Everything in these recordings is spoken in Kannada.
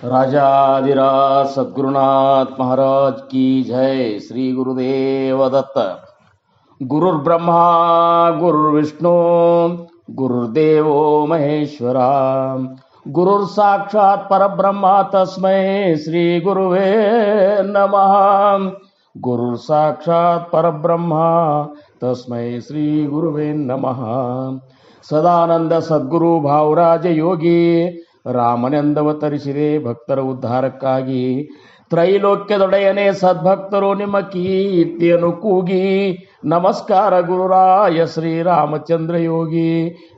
राजाधिराज सद्गुरुनाथ महाराज की जय। श्री गुरुदेव दत्त। गुरुर्ब्रह्मा गुरुर्विष्णु गुरुर्देवो महेश्वरा गुरुर्साक्षात् परब्रह्म तस्मै श्री गुरुवे नमः। गुरुर्साक्षात् परब्रह्म तस्मै श्री गुरुवे नमः। ಸದಾನಂದ ಸದ್ಗುರು ಭಾವರಾಜ ಯೋಗಿ ರಾಮನೆಂದವತರಿಸಿದೆ ಭಕ್ತರ ಉದ್ಧಾರಕ್ಕಾಗಿ. ತ್ರೈಲೋಕ್ಯದೊಡೆಯನೇ ಸದ್ಭಕ್ತರು ನಿಮ್ಮ ಕೀರ್ತಿಯನ್ನು ಕೂಗಿ. ನಮಸ್ಕಾರ ಗುರುರಾಯ ಶ್ರೀರಾಮಚಂದ್ರ ಯೋಗಿ,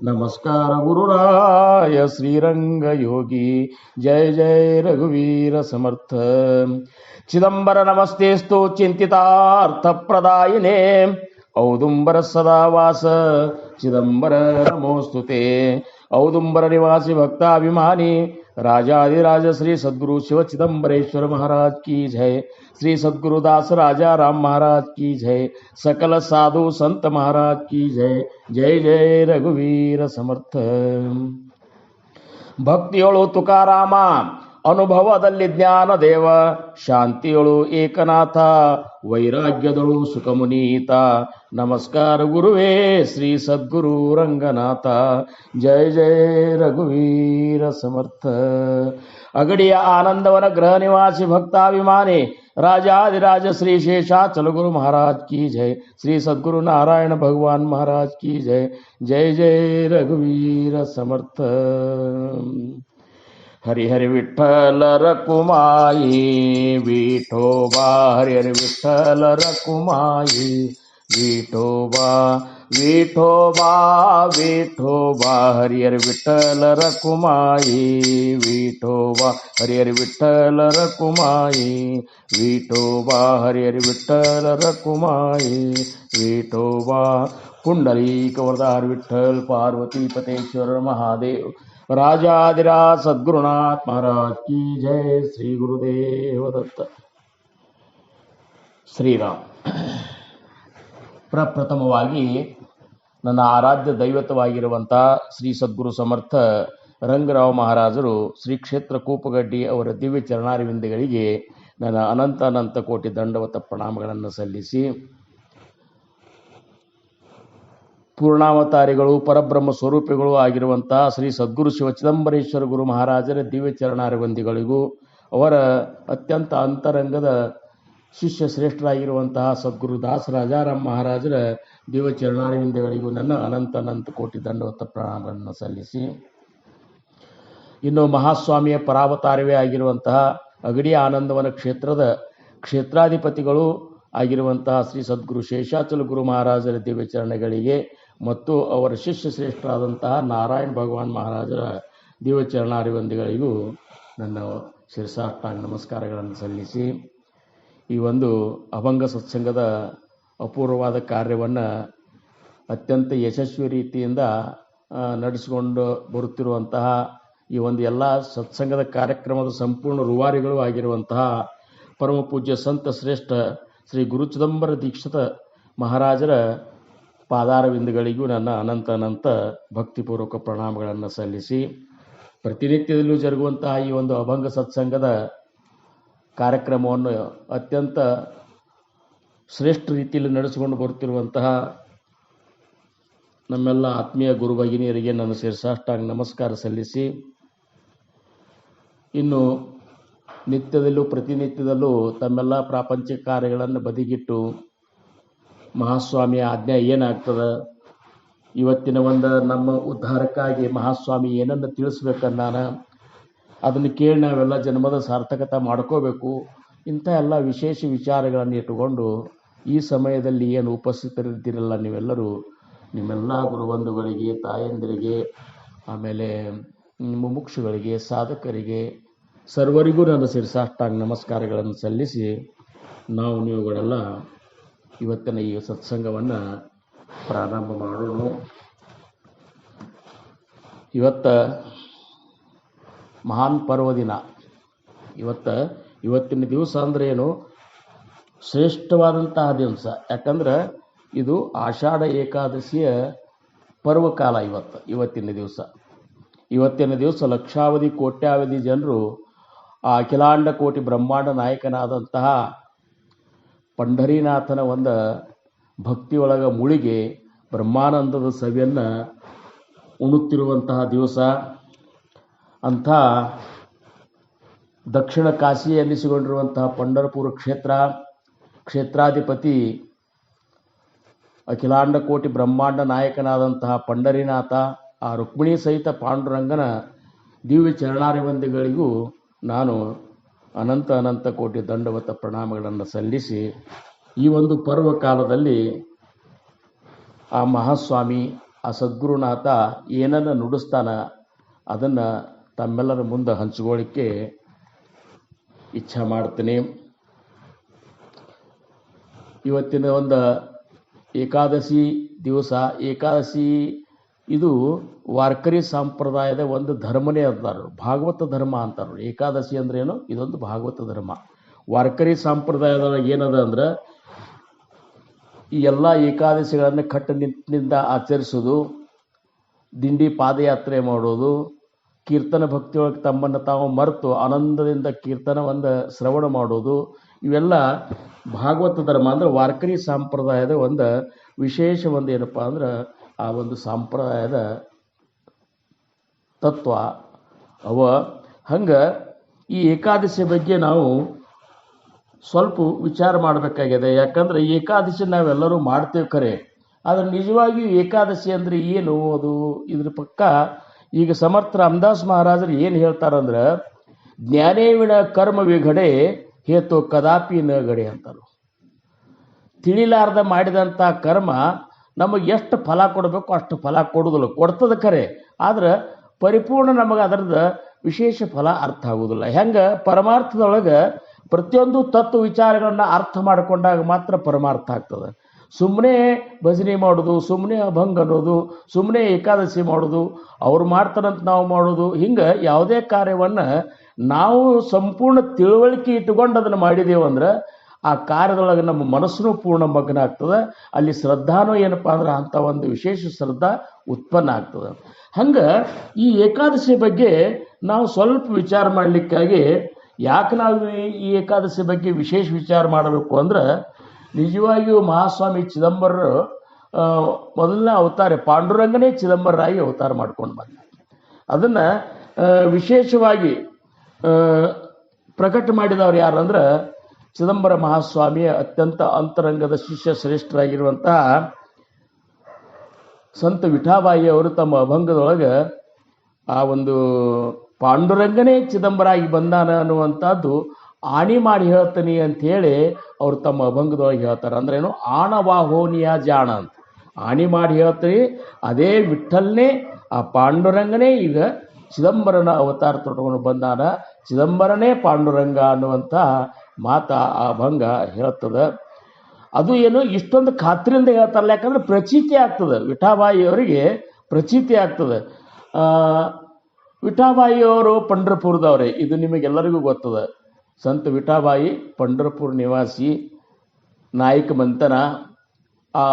ನಮಸ್ಕಾರ ಗುರುರಾಯ ಶ್ರೀರಂಗ ಯೋಗಿ. ಜಯ ಜಯ ರಘುವೀರ ಸಮರ್ಥ. ಚಿದಂಬರ ನಮಸ್ತೆಸ್ತು ಚಿಂತಿತಾರ್ಥ ಪ್ರದಾಯಿನೇ ಔದುಂಬರ ಸದಾವಾಸ ಚಿದಂಬರ ನಮೋಸ್ತುತೆ. ಔದುಂಬರ ನಿವಾಸಿ ಭಕ್ತಾಭಿಮಾನಿ राजाधिराज श्री सद्गुरु शिव चिदंबरेश्वर महाराज की जय। श्री सद्गुरु दास राजा राम महाराज की जय। सकल साधु संत महाराज की जय। जय जय रघुवीर समर्थ। ಭಕ್ತಿಯೊಳು ತುಕಾರಾಮ, ಅನುಭವದಲ್ಲಿ ಜ್ಞಾನ ದೇವ, ಶಾಂತಿಯೊಳು ಏಕನಾಥ, ವೈರಾಗ್ಯದೊಳು ಸುಖಮುನೀತ. ನಮಸ್ಕಾರ ಗುರುವೇ ಶ್ರೀ ಸದ್ಗುರು ರಂಗನಾಥ. ಜಯ ಜಯ ರಘುವೀರ ಸಮರ್ಥ. ಅಗಡಿಯ ಆನಂದವನ ಗೃಹ ನಿವಾಸಿ ಭಕ್ತಾಭಿಮಾನಿ राजाधिराज श्री शेषाचल गुरु महाराज की जय। श्री सद्गुरु नारायण भगवान महाराज की जय। जय जय रघुवीर समर्थ। हरि हरि विठ्ठल रकुमाई विठोबा, हरि हरि विठ्ठल रकुमाई विठोबा विठोबा विठोबा, हरि हरि विठ्ठल रकुमाई विठोबा, हरि हरि विठ्ठल रकुमाई विठोबा, हरि हरि विठ्ठल रकुमाई विठोबा। पुंडलीक वरदार विठ्ठल पार्वती पतेश्वर महादेव। राजाधिराज सद्गुरुनाथ महाराज की जय। श्री गुरुदेव दत्त। ಶ್ರೀರಾಮ್. ಪ್ರಪ್ರಥಮವಾಗಿ ನನ್ನ ಆರಾಧ್ಯ ದೈವತವಾಗಿರುವಂಥ ಶ್ರೀ ಸದ್ಗುರು ಸಮರ್ಥ ರಂಗರಾವ್ ಮಹಾರಾಜರು ಶ್ರೀ ಕ್ಷೇತ್ರ ಕೂಪಗಡ್ಡಿ ಅವರ ದಿವ್ಯ ಚರಣಾರವಿಂದಗಳಿಗೆ ನನ್ನ ಅನಂತ ಕೋಟಿ ದಂಡವತ ಪ್ರಣಾಮಗಳನ್ನು ಸಲ್ಲಿಸಿ, ಪೂರ್ಣಾವತಾರಿಗಳು ಪರಬ್ರಹ್ಮ ಸ್ವರೂಪಿಗಳು ಆಗಿರುವಂಥ ಶ್ರೀ ಸದ್ಗುರು ಶಿವ ಚಿದಂಬರೇಶ್ವರ ಗುರು ಮಹಾರಾಜರ ದಿವ್ಯ ಚರಣಾರವಿಂದಗಳಿಗೂ, ಅವರ ಅತ್ಯಂತ ಅಂತರಂಗದ ಶಿಷ್ಯ ಶ್ರೇಷ್ಠರಾಗಿರುವಂತಹ ಸದ್ಗುರು ದಾಸ ರಾಜಾರಾಮ್ ಮಹಾರಾಜರ ದಿವ್ಯ ಚರಣಾರವಿಂದಗಳಿಗೂ ನನ್ನ ಅನಂತ ಕೋಟಿ ದಂಡವತ ಪ್ರಣಾಮಗಳನ್ನು ಸಲ್ಲಿಸಿ, ಇನ್ನು ಮಹಾಸ್ವಾಮಿಯ ಪರಾವತಾರವೇ ಆಗಿರುವಂತಹ ಅಗಡಿಯ ಆನಂದವನ ಕ್ಷೇತ್ರದ ಕ್ಷೇತ್ರಾಧಿಪತಿಗಳು ಆಗಿರುವಂತಹ ಶ್ರೀ ಸದ್ಗುರು ಶೇಷಾಚಲ ಗುರು ಮಹಾರಾಜರ ದಿವ್ಯ ಚರಣಗಳಿಗೆ ಮತ್ತು ಅವರ ಶಿಷ್ಯ ಶ್ರೇಷ್ಠರಾದಂತಹ ನಾರಾಯಣ ಭಗವಾನ್ ಮಹಾರಾಜರ ದಿವ್ಯ ಚರಣಾರವಿಂದಗಳಿಗೂ ನನ್ನ ಶಿರಸಾಷ್ಟಾಂಗ ನಮಸ್ಕಾರಗಳನ್ನು ಸಲ್ಲಿಸಿ, ಈ ಒಂದು ಅಭಂಗ ಸತ್ಸಂಗದ ಅಪೂರ್ವವಾದ ಕಾರ್ಯವನ್ನು ಅತ್ಯಂತ ಯಶಸ್ವಿ ರೀತಿಯಿಂದ ನಡೆಸಿಕೊಂಡು ಬರುತ್ತಿರುವಂತಹ ಈ ಒಂದು ಎಲ್ಲ ಸತ್ಸಂಗದ ಕಾರ್ಯಕ್ರಮದ ಸಂಪೂರ್ಣ ರೂವಾರಿಗಳು ಆಗಿರುವಂತಹ ಪರಮ ಪೂಜ್ಯ ಸಂತ ಶ್ರೇಷ್ಠ ಶ್ರೀ ಗುರು ಚಿದಂಬರ ದೀಕ್ಷಿತ ಮಹಾರಾಜರ ಪಾದಾರವಿಂದಗಳಿಗೂ ನನ್ನ ಅನಂತ ಭಕ್ತಿಪೂರ್ವಕ ಪ್ರಣಾಮಗಳನ್ನು ಸಲ್ಲಿಸಿ, ಪ್ರತಿನಿತ್ಯದಲ್ಲೂ ಜರುಗುವಂತಹ ಈ ಒಂದು ಅಭಂಗ ಸತ್ಸಂಗದ ಕಾರ್ಯಕ್ರಮವನ್ನು ಅತ್ಯಂತ ಶ್ರೇಷ್ಠ ರೀತಿಯಲ್ಲಿ ನಡೆಸಿಕೊಂಡು ಬರುತ್ತಿರುವಂತಹ ನಮ್ಮೆಲ್ಲ ಆತ್ಮೀಯ ಗುರು ಭಗಿನಿಯರಿಗೆ ನನ್ನ ಶಿರಸಾಷ್ಟಾಂಗ ನಮಸ್ಕಾರ ಸಲ್ಲಿಸಿ, ಇನ್ನು ನಿತ್ಯದಲ್ಲೂ ಪ್ರತಿನಿತ್ಯದಲ್ಲೂ ತಮ್ಮೆಲ್ಲ ಪ್ರಾಪಂಚಿಕ ಕಾರ್ಯಗಳನ್ನು ಬದಿಗಿಟ್ಟು ಮಹಾಸ್ವಾಮಿಯ ಆಜ್ಞೆ ಏನಾಗ್ತದೆ, ಇವತ್ತಿನ ಒಂದು ನಮ್ಮ ಉದ್ಧಾರಕ್ಕಾಗಿ ಮಹಾಸ್ವಾಮಿ ಏನನ್ನು ತಿಳಿಸ್ಬೇಕನ್ನಾನ ಅದನ್ನು ಕೇಳಿ ನಾವೆಲ್ಲ ಜನ್ಮದ ಸಾರ್ಥಕತೆ ಮಾಡ್ಕೋಬೇಕು. ಇಂಥ ಎಲ್ಲ ವಿಶೇಷ ವಿಚಾರಗಳನ್ನು ಇಟ್ಟುಕೊಂಡು ಈ ಸಮಯದಲ್ಲಿ ಏನು ಉಪಸ್ಥಿತರಿದ್ದೀರಲ್ಲ ನೀವೆಲ್ಲರೂ, ನಿಮ್ಮೆಲ್ಲ ಗುರುಬಂಧುಗಳಿಗೆ, ತಾಯಂದಿರಿಗೆ, ಆಮೇಲೆ ಮುಮುಕ್ಷುಗಳಿಗೆ, ಸಾಧಕರಿಗೆ, ಸರ್ವರಿಗೂ ನನ್ನ ಶಿರಸಾಷ್ಟಾಂಗ ನಮಸ್ಕಾರಗಳನ್ನು ಸಲ್ಲಿಸಿ, ನೀವುಗಳೆಲ್ಲ ಇವತ್ತಿನ ಈ ಸತ್ಸಂಗವನ್ನು ಪ್ರಾರಂಭ ಮಾಡೋಣ. ಮಹಾನ್ ಪರ್ವ ದಿನ. ಇವತ್ತಿನ ದಿವಸ ಅಂದ್ರೆ ಏನು, ಶ್ರೇಷ್ಠವಾದಂತಹ ದಿವಸ. ಯಾಕಂದ್ರೆ ಇದು ಆಷಾಢ ಏಕಾದಶಿಯ ಪರ್ವಕಾಲ. ಇವತ್ತಿನ ದಿವಸ ಲಕ್ಷಾವಧಿ ಕೋಟ್ಯಾವಧಿ ಜನರು ಆ ಅಖಿಲಾಂಡ ಕೋಟಿ ಬ್ರಹ್ಮಾಂಡ ನಾಯಕನಾದಂತಹ ಪಂಢರೀನಾಥನ ಒಂದು ಭಕ್ತಿಯೊಳಗೆ ಮುಳುಗಿ ಬ್ರಹ್ಮಾನಂದದ ಸವಿಯನ್ನು ಉಣ್ಣುತ್ತಿರುವಂತಹ ದಿವಸ. ಅಂಥ ದಕ್ಷಿಣ ಕಾಶಿ ಎನ್ನಿಸಿಕೊಂಡಿರುವಂತಹ ಪಂಢರಪುರ ಕ್ಷೇತ್ರಾಧಿಪತಿ ಅಖಿಲಾಂಡ ಕೋಟಿ ಬ್ರಹ್ಮಾಂಡ ನಾಯಕನಾದಂತಹ ಪಂಢರೀನಾಥ, ಆ ರುಕ್ಮಿಣಿ ಸಹಿತ ಪಾಂಡುರಂಗನ ದಿವ್ಯ ಚರಣಾರವಿಂದಗಳಿಗೂ ನಾನು ಅನಂತ ಕೋಟಿ ದಂಡವತ ಪ್ರಣಾಮಗಳನ್ನು ಸಲ್ಲಿಸಿ, ಈ ಒಂದು ಪರ್ವ ಕಾಲದಲ್ಲಿ ಆ ಮಹಾಸ್ವಾಮಿ, ಆ ಸದ್ಗುರುನಾಥ ಏನನ್ನು ನುಡಿಸ್ತಾನ ಅದನ್ನು ತಮ್ಮೆಲ್ಲರ ಮುಂದೆ ಹಂಚಿಕೊಳ್ಳಿಕ್ಕೆ ಇಚ್ಛೆ ಮಾಡ್ತೀನಿ. ಇವತ್ತಿನ ಒಂದು ಏಕಾದಶಿ ದಿವಸ. ಏಕಾದಶಿ ಇದು ವಾರ್ಕರಿ ಸಂಪ್ರದಾಯದ ಒಂದು ಧರ್ಮನೇ ಅಂತಾರೆ, ಭಾಗವತ ಧರ್ಮ ಅಂತಾರೆ. ಏಕಾದಶಿ ಅಂದ್ರೆ ಏನು, ಇದೊಂದು ಭಾಗವತ ಧರ್ಮ. ವಾರ್ಕರಿ ಸಂಪ್ರದಾಯದೊಳಗೆ ಏನದ ಅಂದ್ರೆ, ಈ ಎಲ್ಲ ಏಕಾದಶಿಗಳನ್ನು ಕಟ್ಟುನಿಟ್ಟಿನಿಂದ ಆಚರಿಸೋದು, ದಿಂಡಿ ಪಾದಯಾತ್ರೆ ಮಾಡೋದು, ಕೀರ್ತನ ಭಕ್ತಿಯೊಳಗೆ ತಮ್ಮನ್ನು ತಾವು ಮರೆತು ಆನಂದದಿಂದ ಕೀರ್ತನವನ್ನು ಶ್ರವಣ ಮಾಡೋದು, ಇವೆಲ್ಲ ಭಾಗವತ ಧರ್ಮ ಅಂದ್ರೆ ವಾರ್ಕರಿ ಸಂಪ್ರದಾಯದ ಒಂದು ವಿಶೇಷ ಒಂದು ಏನಪ್ಪ ಅಂದ್ರೆ ಆ ಒಂದು ಸಂಪ್ರದಾಯದ ತತ್ವ ಹಂಗೆ ಈ ಏಕಾದಶಿ ಬಗ್ಗೆ ನಾವು ಸ್ವಲ್ಪ ವಿಚಾರ ಮಾಡಬೇಕಾಗಿದೆ. ಯಾಕಂದ್ರೆ ಏಕಾದಶಿ ನಾವೆಲ್ಲರೂ ಮಾಡ್ತೇವೆ ಖರೆ, ಆದರೆ ನಿಜವಾಗಿಯೂ ಏಕಾದಶಿ ಅಂದರೆ ಏನು, ಅದು ಇದ್ರ ಪಕ್ಕ ಈಗ ಸಮರ್ಥ ರಾಮದಾಸ್ ಮಹಾರಾಜರು ಏನು ಹೇಳ್ತಾರಂದ್ರೆ, ಜ್ಞಾನೇವಿನ ಕರ್ಮ ವಿಘಡೆ ಹೇತು ಕದಾಪಿ ನ ಗಡೆ ಅಂತಾರೆ. ತಿಳಿಲಾರ್ದ ಮಾಡಿದಂಥ ಕರ್ಮ ನಮಗೆ ಎಷ್ಟು ಫಲ ಕೊಡಬೇಕು ಅಷ್ಟು ಫಲ ಕೊಡೋದಿಲ್ಲ, ಕೊಡ್ತದ ಖರೆ, ಆದ್ರೆ ಪರಿಪೂರ್ಣ ನಮಗೆ ಅದರದ್ದು ವಿಶೇಷ ಫಲ ಅರ್ಥ ಆಗೋದಿಲ್ಲ. ಹೆಂಗೆ ಪರಮಾರ್ಥದೊಳಗೆ ಪ್ರತಿಯೊಂದು ತತ್ವ ವಿಚಾರಗಳನ್ನ ಅರ್ಥ ಮಾಡಿಕೊಂಡಾಗ ಮಾತ್ರ ಪರಮಾರ್ಥ ಆಗ್ತದೆ. ಸುಮ್ಮನೆ ಭಜನೆ ಮಾಡೋದು, ಸುಮ್ಮನೆ ಅಭಂಗ ಅನ್ನೋದು, ಸುಮ್ಮನೆ ಏಕಾದಶಿ ಮಾಡೋದು, ಅವ್ರು ಮಾಡ್ತಾರಂತ ನಾವು ಮಾಡೋದು, ಹಿಂಗೆ ಯಾವುದೇ ಕಾರ್ಯವನ್ನು ನಾವು ಸಂಪೂರ್ಣ ತಿಳುವಳಿಕೆ ಇಟ್ಟುಕೊಂಡು ಅದನ್ನು ಮಾಡಿದೆವು ಅಂದ್ರೆ ಆ ಕಾರ್ಯದೊಳಗೆ ನಮ್ಮ ಮನಸ್ಸು ಪೂರ್ಣ ಮಗ್ನ ಆಗ್ತದೆ. ಅಲ್ಲಿ ಶ್ರದ್ಧಾನೂ ಏನಪ್ಪ ಅಂದ್ರೆ ಅಂಥ ಒಂದು ವಿಶೇಷ ಶ್ರದ್ಧಾ ಉತ್ಪನ್ನ ಆಗ್ತದೆ. ಹಂಗೆ ಈ ಏಕಾದಶಿ ಬಗ್ಗೆ ನಾವು ಸ್ವಲ್ಪ ವಿಚಾರ ಮಾಡಲಿಕ್ಕಾಗಿ, ಯಾಕೆ ನಾವು ಈ ಏಕಾದಶಿ ಬಗ್ಗೆ ವಿಶೇಷ ವಿಚಾರ ಮಾಡಬೇಕು ಅಂದ್ರೆ, ನಿಜವಾಗಿಯೂ ಮಹಾಸ್ವಾಮಿ ಚಿದಂಬರರು ಮೊದಲನೇ ಅವತಾರ ಪಾಂಡುರಂಗನೇ ಚಿದಂಬರರಾಗಿ ಅವತಾರ ಮಾಡ್ಕೊಂಡು ಬಂದ. ಅದನ್ನು ವಿಶೇಷವಾಗಿ ಪ್ರಕಟ ಮಾಡಿದವರು ಯಾರಂದ್ರೆ ಚಿದಂಬರ ಮಹಾಸ್ವಾಮಿಯ ಅತ್ಯಂತ ಅಂತರಂಗದ ಶಿಷ್ಯ ಶ್ರೇಷ್ಠರಾಗಿರುವಂತಹ ಸಂತ ವಿಠಾಬಾಯಿ ಅವರು ತಮ್ಮ ಅಭಂಗದೊಳಗೆ ಆ ಒಂದು ಪಾಂಡುರಂಗನೇ ಚಿದಂಬರಾಗಿ ಬಂದಾನ ಅನ್ನುವಂಥದ್ದು ಆಣಿ ಮಾಡಿ ಹೇಳ್ತೀನಿ ಅಂಥೇಳಿ ಅವರು ತಮ್ಮ ಅಭಂಗದೊಳಗೆ ಹೇಳ್ತಾರೆ. ಅಂದ್ರೇನು, ಆಣವಾಹೋನಿಯ ಜಾಣ ಅಂತ ಆಣಿ ಮಾಡಿ ಹೇಳ್ತೀರಿ. ಅದೇ ವಿಠಲ್ನೇ, ಆ ಪಾಂಡುರಂಗನೇ ಈಗ ಚಿದಂಬರನ ಅವತಾರ ತೊಟ್ಕೊಂಡು ಬಂದಾನ, ಚಿದಂಬರನೇ ಪಾಂಡುರಂಗ ಅನ್ನುವಂಥ ಮಾತು ಆ ಅಭಂಗ ಹೇಳ್ತದೆ. ಅದು ಏನು ಇಷ್ಟೊಂದು ಖಾತ್ರಿಯಿಂದ ಹೇಳ್ತಾರಲ್ಲ, ಯಾಕಂದ್ರೆ ಪ್ರಚೀತಿ ಆಗ್ತದೆ, ವಿಠಾಬಾಯಿಯವರಿಗೆ ಪ್ರಚೀತಿ ಆಗ್ತದೆ. ವಿಠಾಬಾಯಿಯವರು ಪಂಢರಪುರದವ್ರೆ, ಇದು ನಿಮಗೆಲ್ಲರಿಗೂ ಗೊತ್ತದೆ. ಸಂತ ವಿಠಾಬಾಯಿ ಪಂಢರಪುರ ನಿವಾಸಿ, ನಾಯಕ ಮಂತನ. ಆ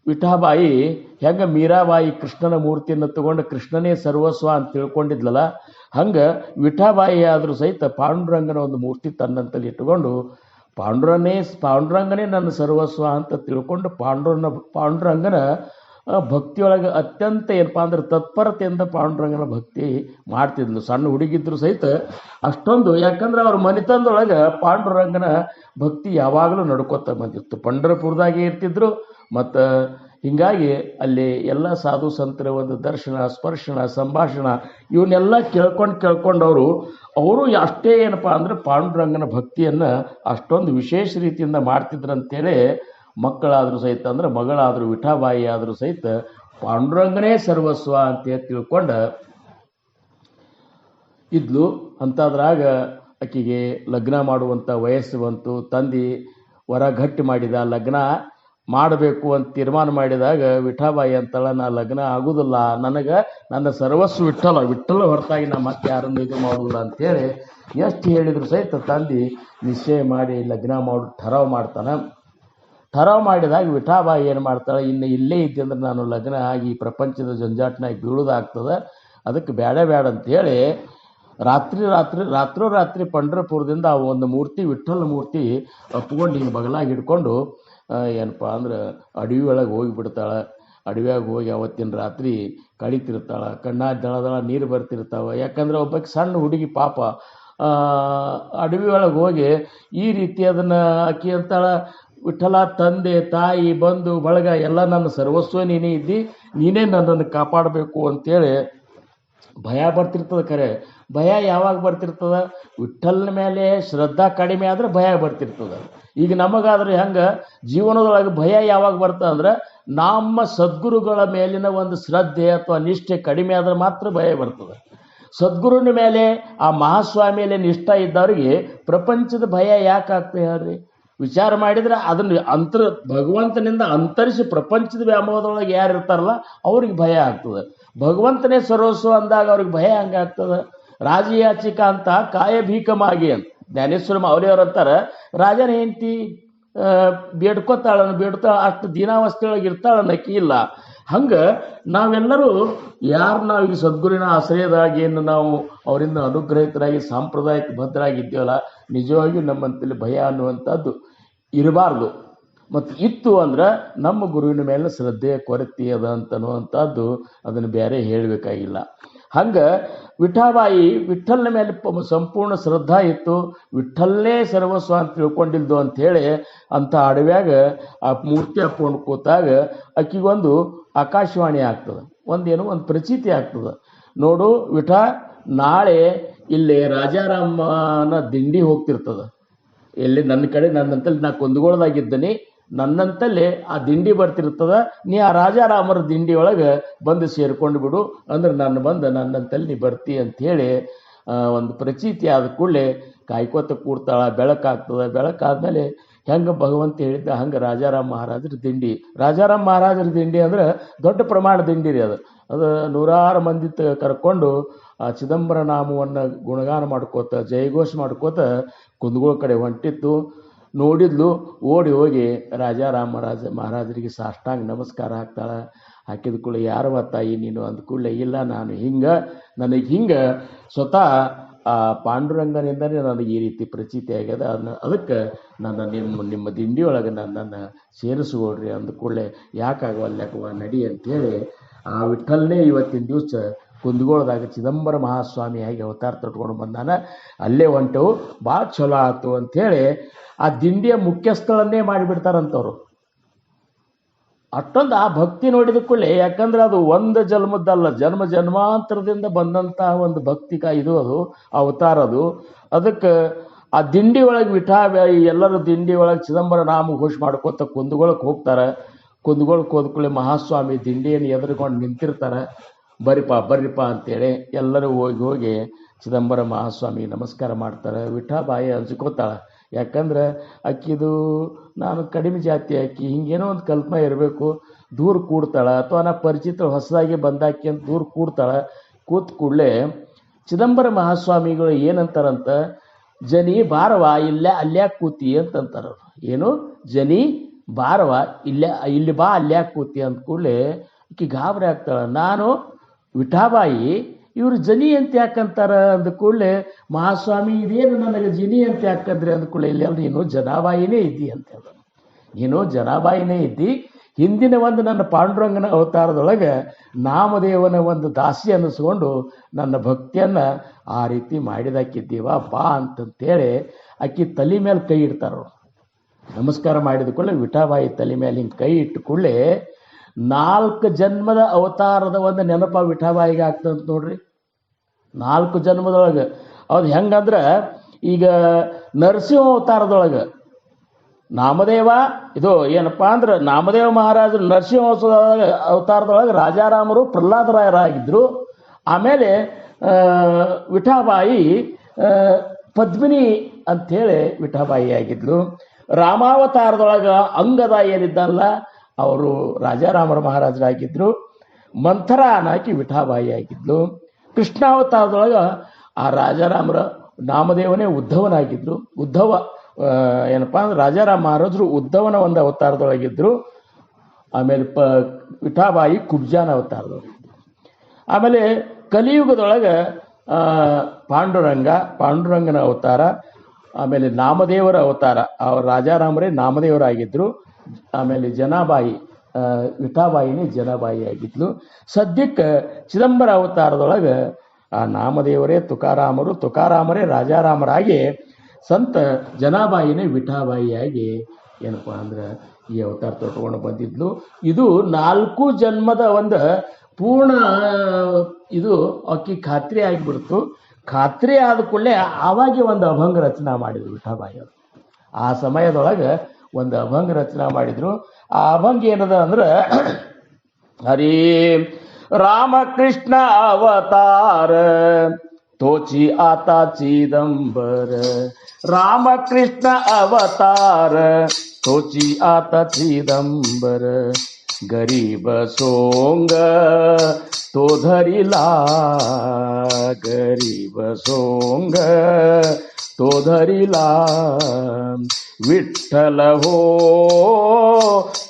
ವಿಠಾಬಾಯಿ ಹೆಂಗೆ ಮೀರಾಬಾಯಿ ಕೃಷ್ಣನ ಮೂರ್ತಿಯನ್ನು ತಗೊಂಡು ಕೃಷ್ಣನೇ ಸರ್ವಸ್ವ ಅಂತ ತಿಳ್ಕೊಂಡಿದ್ಲಲ್ಲ, ಹಂಗೆ ವಿಠಾಬಾಯಿ ಆದರೂ ಸಹಿತ ಪಾಂಡುರಂಗನ ಒಂದು ಮೂರ್ತಿ ತನ್ನಂತಲ್ಲಿ ಇಟ್ಟುಕೊಂಡು ಪಾಂಡುರಂಗನೇ ನನ್ನ ಸರ್ವಸ್ವ ಅಂತ ತಿಳ್ಕೊಂಡು ಪಾಂಡುರಂಗನ ಭಕ್ತಿಯೊಳಗೆ ಅತ್ಯಂತ ಏನಪ್ಪ ಅಂದ್ರೆ ತತ್ಪರತೆಯಿಂದ ಪಾಂಡುರಂಗನ ಭಕ್ತಿ ಮಾಡ್ತಿದ್ಲು. ಸಣ್ಣ ಹುಡುಗಿದ್ರು ಸಹಿತ ಅಷ್ಟೊಂದು, ಯಾಕಂದ್ರೆ ಅವ್ರ ಮನೆತನದೊಳಗೆ ಪಾಂಡುರಂಗನ ಭಕ್ತಿ ಯಾವಾಗಲೂ ನಡ್ಕೋತ ಬಂದಿತ್ತು. ಪಂಢರಪುರದಾಗೆ ಇರ್ತಿದ್ರು. ಮತ್ತು ಹೀಗಾಗಿ ಅಲ್ಲಿ ಎಲ್ಲ ಸಾಧು ಸಂತರ ಒಂದು ದರ್ಶನ, ಸ್ಪರ್ಶನ, ಸಂಭಾಷಣ ಇವನ್ನೆಲ್ಲ ಕೇಳ್ಕೊಂಡು ಅವರು ಅಷ್ಟೇ ಏನಪ್ಪ ಅಂದ್ರೆ ಪಾಂಡುರಂಗನ ಭಕ್ತಿಯನ್ನು ಅಷ್ಟೊಂದು ವಿಶೇಷ ರೀತಿಯಿಂದ ಮಾಡ್ತಿದ್ರಂತೇಳಿ, ಮಕ್ಕಳಾದರೂ ಸಹಿತ ಅಂದ್ರೆ ಮಗಳಾದರೂ ವಿಠಾಬಾಯಿ ಆದರೂ ಸಹಿತ ಪಾಂಡುರಂಗನೇ ಸರ್ವಸ್ವ ಅಂತ ತಿಳ್ಕೊಂಡು ಇದ್ಲು. ಅಂಥದ್ರಾಗ ಆಕೆಗೆ ಲಗ್ನ ಮಾಡುವಂಥ ವಯಸ್ಸು ಬಂತು. ತಂದೆ ವರ ಗಟ್ಟಿ ಮಾಡಿದ, ಲಗ್ನ ಮಾಡಬೇಕು ಅಂತ ತೀರ್ಮಾನ ಮಾಡಿದಾಗ ವಿಠಾಬಾಯಿ ಅಂತಳ, ನಾ ಲಗ್ನ ಆಗುದಿಲ್ಲ, ನನಗೆ ನನ್ನ ಸರ್ವಸ್ವ ವಿಠ್ಠಲ ಹೊರತಾಗಿ ನಾ ಮತ್ತೆ ಯಾರನ್ನು ಇದು ಮಾಡುದಿಲ್ಲ ಅಂತೇಳಿ ಎಷ್ಟು ಹೇಳಿದ್ರು ಸಹಿತ ತಂದು ನಿಶ್ಚಯ ಮಾಡಿ ಲಗ್ನ ಮಾಡು ಠರಾವ್ ಮಾಡ್ತಾನೆ. ಠರಾವ್ ಮಾಡಿದಾಗ ವಿಠಾಬಾಯಿ ಏನು ಮಾಡ್ತಾಳೆ, ಇನ್ನು ಇಲ್ಲೇ ಇದ್ದಂದ್ರೆ ನಾನು ಲಗ್ನ ಆಗಿ ಪ್ರಪಂಚದ ಜಂಜಾಟ್ನಾಗಿ ಬೀಳೋದಾಗ್ತದೆ, ಅದಕ್ಕೆ ಬೇಡ ಅಂತೇಳಿ ರಾತ್ರಿ ಪಂಢರಪುರದಿಂದ ಆ ಒಂದು ಮೂರ್ತಿ, ವಿಠ್ಠಲ ಮೂರ್ತಿ ಅಪ್ಕೊಂಡು ಹಿಂಗೆ ಬಗಲಾಗಿ ಹಿಡ್ಕೊಂಡು ಏನಪ್ಪ ಅಂದ್ರೆ ಅಡವಿ ಒಳಗೆ ಹೋಗಿಬಿಡ್ತಾಳೆ. ಅಡವಿಯಾಗ ಹೋಗಿ ಅವತ್ತಿನ ರಾತ್ರಿ ಕಳೀತಿರ್ತಾಳೆ. ಕಣ್ಣಾಗ ದಳ ನೀರು ಬರ್ತಿರ್ತಾವೆ. ಯಾಕಂದ್ರೆ ಒಬ್ಬಕ್ಕೆ ಸಣ್ಣ ಹುಡುಗಿ ಪಾಪ ಅಡವಿ ಒಳಗೆ ಹೋಗಿ ಈ ರೀತಿ ಅದನ್ನು ಅಕ್ಕಿ ಅಂತಾಳೆ, ವಿಠಲ ತಂದೆ ತಾಯಿ ಬಂಧು ಬಳಗ ಎಲ್ಲ ನನ್ನ ಸರ್ವಸ್ವ ನೀನೇ ಇದ್ದಿ, ನೀನೇ ನನ್ನನ್ನು ಕಾಪಾಡಬೇಕು ಅಂತೇಳಿ ಭಯ ಬರ್ತಿರ್ತದೆ. ಖರೆ ಭಯ ಯಾವಾಗ ಬರ್ತಿರ್ತದೆ? ವಿಠಲನ ಮೇಲೆ ಶ್ರದ್ಧಾ ಕಡಿಮೆ ಆದರೆ ಭಯ ಬರ್ತಿರ್ತದೆ. ಈಗ ನಮಗಾದ್ರೆ ಹೆಂಗೆ ಜೀವನದೊಳಗೆ ಭಯ ಯಾವಾಗ ಬರ್ತದೆ ಅಂದ್ರೆ ನಮ್ಮ ಸದ್ಗುರುಗಳ ಮೇಲಿನ ಒಂದು ಶ್ರದ್ಧೆ ಅಥವಾ ನಿಷ್ಠೆ ಕಡಿಮೆ ಆದ್ರೆ ಮಾತ್ರ ಭಯ ಬರ್ತದೆ. ಸದ್ಗುರುನ ಮೇಲೆ ಆ ಮಹಾಸ್ವಾಮಿಯಲ್ಲಿ ನಿಷ್ಠ ಇದ್ದವ್ರಿಗೆ ಪ್ರಪಂಚದ ಭಯ ಯಾಕೆ ಆಗ್ತದೆ ಹೇಳ್ರಿ? ವಿಚಾರ ಮಾಡಿದರೆ ಅದನ್ನು ಭಗವಂತನಿಂದ ಅಂತರಿಸಿ ಪ್ರಪಂಚದ ವ್ಯಾಮೋಹದೊಳಗೆ ಯಾರು ಇರ್ತಾರಲ್ಲ ಅವ್ರಿಗೆ ಭಯ ಆಗ್ತದೆ. ಭಗವಂತನೇ ಸರ್ವಸ್ವ ಅಂದಾಗ ಅವ್ರಿಗೆ ಭಯ ಹಂಗಾಗ್ತದೆ. ರಾಜಯಾಚಿಕ ಅಂತ ಕಾಯ ಭೀಕಮಾಗಿ ಅಂತ ಜ್ಞಾನೇಶ್ವರ ಮಾವಲಿಯವ್ರು ಅಂತಾರೆ, ರಾಜನ ಹೆಂಡತಿ ಬೇಡ್ತಾಳ ಅಷ್ಟು ದೀನಾವಸ್ಥೆಯೊಳಗೆ ಇರ್ತಾಳ ಅನ್ನಕ್ಕೆ ಇಲ್ಲ. ಹಂಗೆ ನಾವೆಲ್ಲರೂ ನಾವೀಗ ಸದ್ಗುರಿನ ಆಶ್ರಯದಾಗಿ ಏನು ನಾವು ಅವರಿಂದ ಅನುಗ್ರಹಿತರಾಗಿ ಸಾಂಪ್ರದಾಯಿಕ ಭದ್ರಾಗಿದ್ದೀವಲ್ಲ, ನಿಜವಾಗಿಯೂ ನಮ್ಮಂತಲ್ಲಿ ಭಯ ಅನ್ನುವಂಥದ್ದು ಇರಬಾರ್ದು. ಮತ್ತು ಇತ್ತು ಅಂದ್ರೆ ನಮ್ಮ ಗುರುವಿನ ಮೇಲೆ ಶ್ರದ್ಧೆಯ ಕೊರತೆ ಅದ ಅಂತನ್ನುವಂಥದ್ದು ಅದನ್ನು ಬೇರೆ ಹೇಳಬೇಕಾಗಿಲ್ಲ. ಹಂಗೆ ವಿಠಾಬಾಯಿ ವಿಠ್ಠಲನ ಮೇಲೆ ಸಂಪೂರ್ಣ ಶ್ರದ್ಧಾ ಇತ್ತು. ವಿಠ್ಠಲನೇ ಸರ್ವಸ್ವ ಅಂತ ತಿಳ್ಕೊಂಡಿಲ್ದು ಅಂಥೇಳಿ ಅಂಥ ಅಡವ್ಯಾಗ ಆ ಮೂರ್ತಿ ಹಾಕ್ಕೊಂಡು ಕೂತಾಗ ಆಕಿಗೊಂದು ಆಕಾಶವಾಣಿ ಆಗ್ತದೆ, ಒಂದು ಪ್ರಚೀತಿ ಆಗ್ತದೆ. ನೋಡು ವಿಠ, ನಾಳೆ ಇಲ್ಲಿ ರಾಜಾರಾಮನ ದಿಂಡಿ ಹೋಗ್ತಿರ್ತದೆ. ಎಲ್ಲಿ ನನ್ನ ಕಡೆ ನನ್ನಂತಲ್ಲಿ ನಾ ಕುಂದಗೋಳದಾಗಿದ್ದೀನಿ, ನನ್ನಂತಲ್ಲಿ ಆ ದಿಂಡಿ ಬರ್ತಿರ್ತದ, ನೀ ಆ ರಾಜಾರಾಮರ ದಿಂಡಿ ಒಳಗೆ ಬಂದು ಸೇರ್ಕೊಂಡು ಬಿಡು, ಅಂದ್ರೆ ನನ್ನಂತಲ್ಲಿ ನೀ ಬರ್ತಿ ಅಂಥೇಳಿ ಒಂದು ಪ್ರಚೀತಿ ಆದ ಕೂಡಲೇ ಕಾಯ್ಕೋತ ಕೂಡ್ತಾಳ. ಬೆಳಕಾಗ್ತದೆ. ಬೆಳಕಾದ್ಮೇಲೆ ಹೆಂಗೆ ಭಗವಂತ ಹೇಳಿದ್ದ ಹಂಗೆ ರಾಜಾರಾಮ್ ಮಹಾರಾಜರ ದಿಂಡಿ ಅಂದ್ರೆ ದೊಡ್ಡ ಪ್ರಮಾಣ ದಿಂಡಿ ರೀ ಅದು ನೂರಾರು ಮಂದಿ ಕರ್ಕೊಂಡು ಆ ಚಿದಂಬರ ನಾಮವನ್ನು ಗುಣಗಾನ ಮಾಡ್ಕೋತ ಜಯಘೋಷ ಮಾಡ್ಕೋತ ಕುಂದಗೋಳ ಕಡೆ ಹೊಂಟಿತ್ತು. ನೋಡಿದ್ಲು, ಓಡಿ ಹೋಗಿ ಮಹಾರಾಜರಿಗೆ ಸಾಷ್ಟಾಂಗ ನಮಸ್ಕಾರ ಹಾಕ್ತಾಳೆ. ಹಾಕಿದ ಕೂಡಲೇ ಯಾರವ ತಾಯಿ ನೀನು ಅಂದ ಕೂಡಲೇ, ಇಲ್ಲ ನಾನು ನನಗೆ ಸ್ವತಃ ಆ ಪಾಂಡುರಂಗನಿಂದನೇ ನನಗೆ ಈ ರೀತಿ ಪ್ರಚೀತಿ ಆಗ್ಯದ, ಅದಕ್ಕೆ ನಿಮ್ಮ ದಿಂಡಿಯೊಳಗೆ ನನ್ನನ್ನು ಸೇರಿಸ್ಕೊಡ್ರಿ ಅಂದ ಕೂಡಲೇ, ಯಾಕಾಗವಲ್ಯಾಕವ ನಡಿ ಅಂಥೇಳಿ ಆ ವಿಠ್ಠಲನೇ ಇವತ್ತಿನ ದಿವಸ ಕುಂದಗೋಳದಾಗ ಚಿದಂಬರ ಮಹಾಸ್ವಾಮಿಯಾಗಿ ಅವತಾರ ತಟ್ಕೊಂಡು ಬಂದಾನ. ಅಲ್ಲೇ ಹೊಂಟವು, ಭಾಳ ಚಲೋ ಆಯ್ತು ಅಂಥೇಳಿ ಆ ದಿಂಡಿಯ ಮುಖ್ಯಸ್ಥಳನ್ನೇ ಮಾಡಿಬಿಡ್ತಾರಂಥವ್ರು. ಅಷ್ಟೊಂದು ಆ ಭಕ್ತಿ ನೋಡಿದ ಕೂಡಲೇ, ಯಾಕಂದ್ರೆ ಅದು ಒಂದು ಜನ್ಮದ್ದಲ್ಲ, ಜನ್ಮಾಂತರದಿಂದ ಬಂದಂತಹ ಒಂದು ಭಕ್ತಿ ಅದು ಅವತಾರ ಅದು. ಅದಕ್ಕೆ ಆ ದಿಂಡಿ ಒಳಗೆ ಎಲ್ಲರೂ ದಿಂಡಿ ಒಳಗೆ ಚಿದಂಬರ ನಾಮ ಘೋಷ ಮಾಡ್ಕೋತ ಕುಂದಗೋಳಕ್ಕೆ ಹೋಗ್ತಾರೆ. ಕುಂದಗೋಳಕ್ಕೆ ಹೋದ ಕೂಡಲೇ ಮಹಾಸ್ವಾಮಿ ದಿಂಡಿಯನ್ನು ಎದುರುಕೊಂಡು ನಿಂತಿರ್ತಾರೆ. ಬರ್ರಿಪ್ಪ ಅಂತೇಳಿ ಎಲ್ಲರೂ ಹೋಗಿ ಚಿದಂಬರ ಮಹಾಸ್ವಾಮಿ ನಮಸ್ಕಾರ ಮಾಡ್ತಾರೆ. ವಿಠಾಬಾಯಿ ಹಂಚ್ಕೋತಾಳೆ. ಯಾಕಂದ್ರೆ ಆಕಿದು ನಾನು ಕಡಿಮೆ ಜಾತಿ, ಆಕಿ ಹಿಂಗೇನೋ ಒಂದು ಕಲ್ಪನೆ ಇರಬೇಕು. ದೂರ ಕೂಡ್ತಾಳೆ, ಅಥವಾ ನಾ ಪರಿಚಿತ ಹೊಸದಾಗಿ ಬಂದಾಕಿ ಅಂತ ದೂರ ಕೂಡ್ತಾಳೆ. ಕೂತ್ ಕೂಡಲೇ ಚಿದಂಬರ ಮಹಾಸ್ವಾಮಿಗಳು ಏನಂತಾರಂತ, ಜನಿ ಬಾರವ ಅಲ್ಯಾಕೆ ಕೂತಿ ಅಂತಂತಾರ. ಏನು ಜನಿ ಬಾರವ ಇಲ್ಲಿ ಬಾ ಅಲ್ಯಾಕೆ ಕೂತಿ ಅಂದ ಕೂಡಲೇ ಆಕಿ ಗಾಬರಿ ಆಗ್ತಾಳೆ. ನಾನು ವಿಠಾಬಾಯಿ, ಇವರು ಜನಿ ಅಂತ ಯಾಕಂತಾರ ಅಂದ ಕೂಡಲೇ ಮಹಾಸ್ವಾಮಿ, ಇದೇನು ನನಗೆ ಜನಿ ಅಂತ ಯಾಕಂದ್ರೆ ಅಂದ ಕೂಡಲೇ, ಇಲ್ಲ ನೀನು ಜನಾಬಾಯಿನೇ ಇದ್ದಿ ಅಂತ ಹೇಳ. ನೀನು ಜನಾಬಾಯಿನೇ ಇದ್ದಿ, ಹಿಂದಿನ ಒಂದು ನನ್ನ ಪಾಂಡುರಂಗನ ಅವತಾರದೊಳಗೆ ನಾಮದೇವನ ಒಂದು ದಾಸಿ ಅನ್ನಿಸ್ಕೊಂಡು ನನ್ನ ಭಕ್ತಿಯನ್ನು ಆ ರೀತಿ ಮಾಡಿದಾಕಿದ್ದೀವ ಬಾ ಅಂತಂತೇಳಿ ಆಕಿ ತಲೆ ಮೇಲೆ ಕೈ ಇಡ್ತಾರ. ನಮಸ್ಕಾರ ಮಾಡಿದ ಕೂಡಲೇ ವಿಠಾಬಾಯಿ ತಲೆ ಮೇಲೆ ಹಿಂಗೆ ಕೈ ಇಟ್ಟು ಕೂಡಲೇ 4 ಜನ್ಮದ ಅವತಾರದ ಒಂದು ನೆನಪ ವಿಠಾಬಾಯಿಗೆ ಆಗ್ತದಂತ ನೋಡ್ರಿ. 4 ಜನ್ಮದೊಳಗೆ ಅದು ಹೆಂಗಂದ್ರೆ, ಈಗ ನರಸಿಂಹ ಅವತಾರದೊಳಗೆ ನಾಮದೇವ, ಇದು ಏನಪ್ಪ ಅಂದ್ರೆ ನಾಮದೇವ ಮಹಾರಾಜರು ನರಸಿಂಹ ಅವತಾರದೊಳಗೆ ರಾಜಾರಾಮರು ಪ್ರಹ್ಲಾದರಾಯರಾಗಿದ್ದರು. ಆಮೇಲೆ ವಿಠಾಬಾಯಿ ಪದ್ಮಿನಿ ಅಂಥೇಳಿ ವಿಠಾಬಾಯಿ ಆಗಿದ್ಲು. ರಾಮಾವತಾರದೊಳಗ ಅಂಗದ ಏನಿದ್ದಲ್ಲ ಅವರು ರಾಜಾರಾಮರ ಮಹಾರಾಜರಾಗಿದ್ರು. ಮಂಥರ ಅನಾಕಿ ವಿಠಾಬಾಯಿ ಆಗಿದ್ಲು. ಕೃಷ್ಣಾವತಾರದೊಳಗ ಆ ರಾಜಾರಾಮರ ನಾಮದೇವನೇ ಉದ್ಧವನಾಗಿದ್ರು. ಉದ್ಧವ ಏನಪ್ಪಾ ಅಂದ್ರೆ ರಾಜಾರಾಮ ಮಹಾರಾಜರು ಉದ್ಧವನ ಒಂದು ಅವತಾರದೊಳಗಿದ್ರು. ಆಮೇಲೆ ವಿಠಾಬಾಯಿ ಕುಬ್ಜಾನ ಅವತಾರದೊಳಗೆ. ಆಮೇಲೆ ಕಲಿಯುಗದೊಳಗೆ ಪಾಂಡುರಂಗನ ಅವತಾರ, ಆಮೇಲೆ ನಾಮದೇವರ ಅವತಾರ. ರಾಜಾರಾಮರೇ ನಾಮದೇವರಾಗಿದ್ದರು. ಆಮೇಲೆ ಜನಾಬಾಯಿ, ವಿಠಾಬಾಯಿನೇ ಜನಾಬಾಯಿ ಆಗಿದ್ಲು. ಸದ್ಯಕ್ಕೆ ಚಿದಂಬರ ಅವತಾರದೊಳಗೆ ಆ ನಾಮದೇವರೇ ತುಕಾರಾಮರೇ ರಾಜಾರಾಮರಾಗಿ ಸಂತ ಜನಾಬಾಯಿನೇ ವಿಠಾಬಾಯಿಯಾಗಿ ಏನಪ್ಪ ಅಂದ್ರೆ ಈ ಅವತಾರ ತೊಟ್ಕೊಂಡು ಬಂದಿದ್ಲು. ಇದು 4 ಜನ್ಮದ ಒಂದು ಪೂರ್ಣ ಇದು ಆಕಿ ಖಾತ್ರಿ ಆಗಿಬಿಡ್ತು. ಖಾತ್ರಿ ಆದ ಕೂಡಲೇ ಆವಾಗೆ ಒಂದು ಅಭಂಗ ರಚನಾ ಮಾಡಿದ್ರು ವಿಠಾಬಾಯಿ ಅವರು. ಆ ಸಮಯದೊಳಗೆ ಒಂದು ಅಭಂಗ ರಚನಾ ಮಾಡಿದ್ರು. ಆ ಅಭಂಗ ಏನದ ಅಂದ್ರೆ, ಹರಿ ರಾಮಕೃಷ್ಣ ಅವತಾರ ತೋಚಿ ಆತ ಚಿದಂಬರ, ರಾಮಕೃಷ್ಣ ಅವತಾರ तोची आता चिदंबर, गरीब सोंग तो धरिला, गरीब सोंग तो धरिला, विठ्ठल हो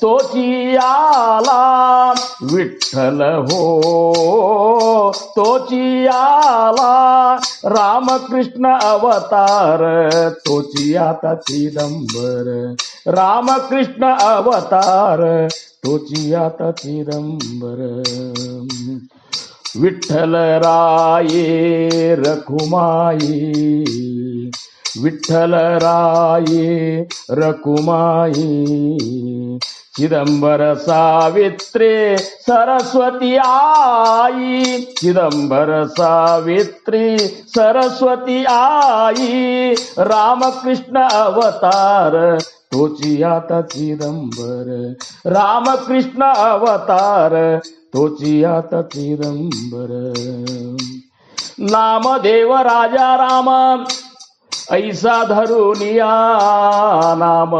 तोची आला, विठ्ठल हो तोची आला, रामकृष्ण अवतार तोची आता चिदंबर, रामकृष्ण अवतार तोची आता चिदंबर, विठ्ठल राये रखुमाई, विठ्ठल राये रखुमाई, चिदंबर सावित्री सरस्वती आई, चिदंबर सावित्री सरस्वती आई, रामकृष्ण अवतार तोची आता चिदंबर, रामकृष्ण अवतार तोची आता चिदंबर, नामदेव राजा राम ऐसा धरुनिया नाम,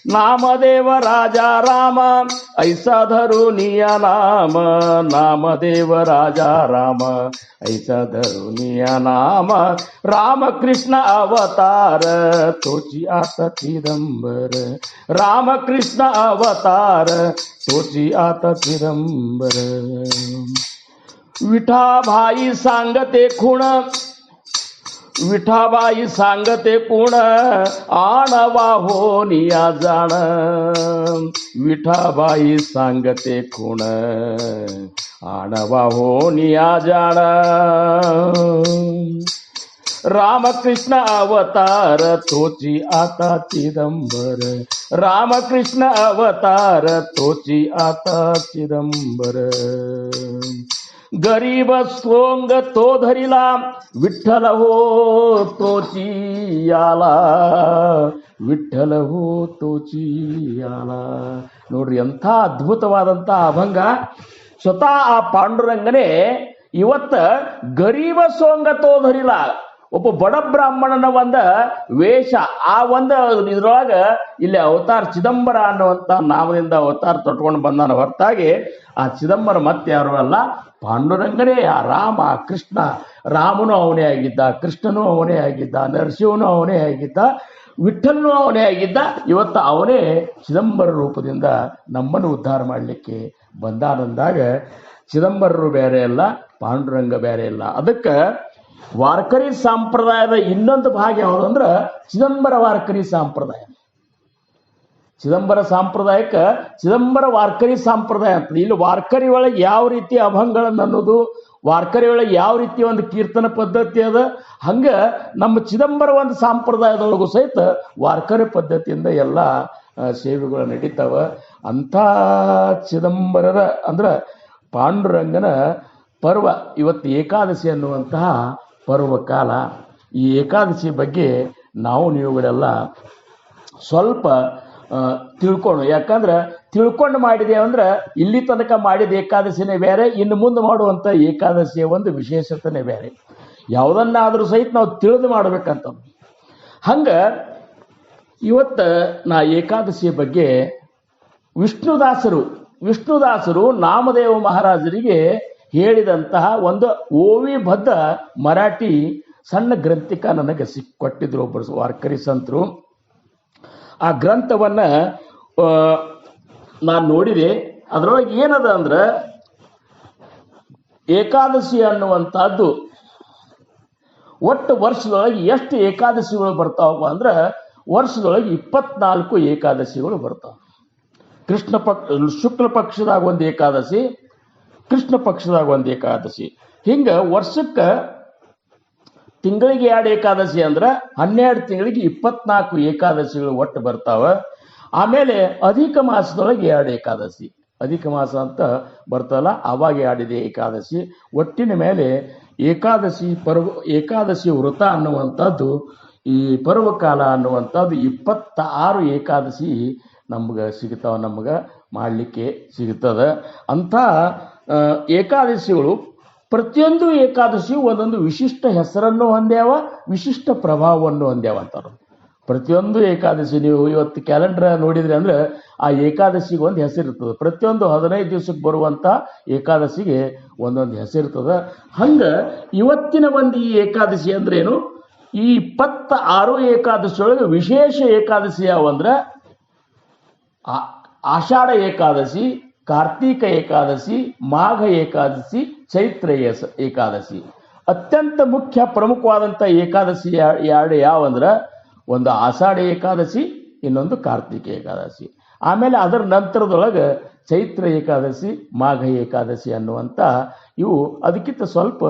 नामदेव राजा राम ऐसा धरुनिया नाम, नामदेव राजा राम ऐसा धरुनिया नाम, रामकृष्ण अवतार तोची आता चिदंबर, रामकृष्ण अवतार तोची आता चिदंबर, विठाबाई सांगते खुण, विठाबाई सांगते कुण आणवा होनिया जाण, विठाबाई सांगते कुण आणवा होनिया जाण, रामकृष्ण अवतार तोची आता चिदंबर, रामकृष्ण अवतार तोची आता चिदंबर, गरीब सोंग तो धरिला, विठ्ठल हो तोची आला, ವಿಠ್ಠಲ ಹೋ ತೋಚಿಯಾಲ. ನೋಡ್ರಿ ಎಂಥ ಅದ್ಭುತವಾದಂಥ ಅಭಂಗ. ಸ್ವತಃ ಆ ಪಾಂಡುರಂಗನೇ ಇವತ್ತ ಗರೀಬ ಸೋಂಗ ತೋಧರಿಲ್ಲ, ಒಬ್ಬ ಬಡ ಬ್ರಾಹ್ಮಣನ ಒಂದು ವೇಷ, ಆ ಒಂದು ಇದ್ರೊಳಗ ಇಲ್ಲಿ ಅವತಾರ ಚಿದಂಬರ ಅನ್ನುವಂಥ ನಾಮದಿಂದ ಅವತಾರ ತೊಟ್ಕೊಂಡು ಬಂದಾನ. ಹೊರತಾಗಿ ಆ ಚಿದಂಬರ ಮತ್ತೆ ಯಾರು ಅಲ್ಲ, ಪಾಂಡುರಂಗನೇ. ಆ ರಾಮ ಕೃಷ್ಣ, ರಾಮನು ಅವನೇ ಆಗಿದ್ದ, ಕೃಷ್ಣನೂ ಅವನೇ ಆಗಿದ್ದ, ನರಸಿಂಹನು ಅವನೇ ಆಗಿದ್ದ, ವಿಠ್ಠಲನು ಅವನೇ ಆಗಿದ್ದ. ಇವತ್ತು ಅವನೇ ಚಿದಂಬರ ರೂಪದಿಂದ ನಮ್ಮನ್ನು ಉದ್ಧಾರ ಮಾಡಲಿಕ್ಕೆ ಬಂದಾನಂದಾಗ ಚಿದಂಬರರು ಬೇರೆ ಅಲ್ಲ, ಪಾಂಡುರಂಗ ಬೇರೆ ಇಲ್ಲ. ಅದಕ್ಕೆ ವಾರ್ಕರಿ ಸಂಪ್ರದಾಯದ ಇನ್ನೊಂದು ಭಾಗ ಯಾವುದು ಅಂದ್ರೆ ಚಿದಂಬರ ವಾರ್ಕರಿ ಸಂಪ್ರದಾಯ. ಚಿದಂಬರ ಸಂಪ್ರದಾಯಕ್ಕೆ ಚಿದಂಬರ ವಾರ್ಕರಿ ಸಂಪ್ರದಾಯ ಅಂತ. ಇಲ್ಲಿ ವಾರ್ಕರಿ ಒಳಗೆ ಯಾವ ರೀತಿ ಅಭಂಗಗಳನ್ನು ಅನ್ನೋದು, ವಾರ್ಕರಿ ಒಳಗೆ ಯಾವ ರೀತಿ ಒಂದು ಕೀರ್ತನ ಪದ್ಧತಿ ಅದ, ಹಂಗೆ ನಮ್ಮ ಚಿದಂಬರ ಒಂದು ಸಂಪ್ರದಾಯದೊಳಗೂ ಸಹಿತ ವಾರ್ಕರಿ ಪದ್ಧತಿಯಿಂದ ಎಲ್ಲ ಸೇವೆಗಳು ನಡೀತಾವ. ಅಂಥ ಚಿದಂಬರರ ಅಂದ್ರೆ ಪಾಂಡುರಂಗನ ಪರ್ವ ಇವತ್ತು ಏಕಾದಶಿ ಅನ್ನುವಂತಹ ಪರ್ವ ಕಾಲ. ಈ ಏಕಾದಶಿ ಬಗ್ಗೆ ನಾವು ನೀವುಗಳೆಲ್ಲ ಸ್ವಲ್ಪ ತಿಳ್ಕೊಂಡು, ಯಾಕಂದ್ರೆ ತಿಳ್ಕೊಂಡು ಮಾಡಿದೇವೆ ಅಂದ್ರೆ ಇಲ್ಲಿ ತನಕ ಮಾಡಿದ ಏಕಾದಶಿನೇ ಬೇರೆ, ಇನ್ನು ಮುಂದೆ ಮಾಡುವಂಥ ಏಕಾದಶಿಯ ಒಂದು ವಿಶೇಷತೆನೇ ಬೇರೆ. ಯಾವುದನ್ನಾದರೂ ಸಹಿತ ನಾವು ತಿಳಿದು ಮಾಡ್ಬೇಕಂತ. ಹಂಗೆ ಇವತ್ತ ನಾ ಏಕಾದಶಿಯ ಬಗ್ಗೆ ವಿಷ್ಣುದಾಸರು ನಾಮದೇವ ಮಹಾರಾಜರಿಗೆ ಹೇಳಿದಂತಹ ಒಂದು ಓವಿಬದ್ಧ ಮರಾಠಿ ಸಣ್ಣ ಗ್ರಂಥಿಕ ನನಗೆ ಕೊಟ್ಟಿದ್ರು ಒಬ್ಬರು ವಾರ್ಕರಿ ಸಂತರು. ಆ ಗ್ರಂಥವನ್ನ ನಾನು ನೋಡಿದೆ. ಅದರೊಳಗೆ ಏನದ ಅಂದ್ರೆ ಏಕಾದಶಿ ಅನ್ನುವಂಥದ್ದು ಒಟ್ಟು ವರ್ಷದೊಳಗೆ ಎಷ್ಟು ಏಕಾದಶಿಗಳು ಬರ್ತಾವ ಅಂದ್ರೆ ವರ್ಷದೊಳಗೆ 24 ಏಕಾದಶಿಗಳು ಬರ್ತಾವ. ಶುಕ್ಲ ಪಕ್ಷದಾಗ ಒಂದು ಏಕಾದಶಿ, ಕೃಷ್ಣ ಪಕ್ಷದಾಗ ಒಂದು ಏಕಾದಶಿ, ಹಿಂಗ ವರ್ಷಕ್ಕೆ ತಿಂಗಳಿಗೆ 2 ಏಕಾದಶಿ ಅಂದ್ರೆ 12 ತಿಂಗಳಿಗೆ 24 ಏಕಾದಶಿಗಳು ಒಟ್ಟು ಬರ್ತಾವ. ಆಮೇಲೆ ಅಧಿಕ ಮಾಸದೊಳಗೆ 2 ಏಕಾದಶಿ, ಅಧಿಕ ಮಾಸ ಅಂತ ಬರ್ತಲ್ಲ ಅವಾಗ ಆಡಿದೆ ಏಕಾದಶಿ. ಒಟ್ಟಿನ ಮೇಲೆ ಏಕಾದಶಿ ವ್ರತ ಅನ್ನುವಂಥದ್ದು, ಈ ಪರ್ವಕಾಲ ಅನ್ನುವಂಥದ್ದು 26 ಏಕಾದಶಿ ನಮ್ಗೆ ಸಿಗ್ತಾವ, ನಮ್ಗೆ ಮಾಡಲಿಕ್ಕೆ ಸಿಗ್ತದ. ಅಂಥ ಏಕಾದಶಿಗಳು ಪ್ರತಿಯೊಂದು ಏಕಾದಶಿ ಒಂದೊಂದು ವಿಶಿಷ್ಟ ಹೆಸರನ್ನು ಹೊಂದ್ಯಾವ, ವಿಶಿಷ್ಟ ಪ್ರಭಾವವನ್ನು ಹೊಂದ್ಯಾವ ಅಂತಾರೆ. ಪ್ರತಿಯೊಂದು ಏಕಾದಶಿ ನೀವು ಇವತ್ತು ಕ್ಯಾಲೆಂಡರ್ ನೋಡಿದ್ರಿ ಅಂದ್ರೆ ಆ ಏಕಾದಶಿಗೆ ಒಂದು ಹೆಸರಿರ್ತದೆ. ಪ್ರತಿಯೊಂದು 15 ದಿವಸಕ್ಕೆ ಬರುವಂಥ ಏಕಾದಶಿಗೆ ಒಂದೊಂದು ಹೆಸರಿರ್ತದೆ. ಹಂಗೆ ಇವತ್ತಿನ ಒಂದು ಈ ಏಕಾದಶಿ ಅಂದ್ರೇನು, ಈ 26 ಏಕಾದಶಿಯೊಳಗೆ ವಿಶೇಷ ಏಕಾದಶಿ ಯಾವಂದ್ರೆ ಆಷಾಢ ಏಕಾದಶಿ, ಕಾರ್ತೀಕ ಏಕಾದಶಿ, ಮಾಘ ಏಕಾದಶಿ, ಚೈತ್ರ ಏಕಾದಶಿ. ಅತ್ಯಂತ ಮುಖ್ಯ ಪ್ರಮುಖವಾದಂಥ ಏಕಾದಶಿ ಎರಡು ಯಾವಂದ್ರೆ ಒಂದು ಆಷಾಢ ಏಕಾದಶಿ, ಇನ್ನೊಂದು ಕಾರ್ತೀಕ ಏಕಾದಶಿ. ಆಮೇಲೆ ಅದರ ನಂತರದೊಳಗೆ ಚೈತ್ರ ಏಕಾದಶಿ, ಮಾಘ ಏಕಾದಶಿ ಅನ್ನುವಂಥ ಇವು ಅದಕ್ಕಿಂತ ಸ್ವಲ್ಪ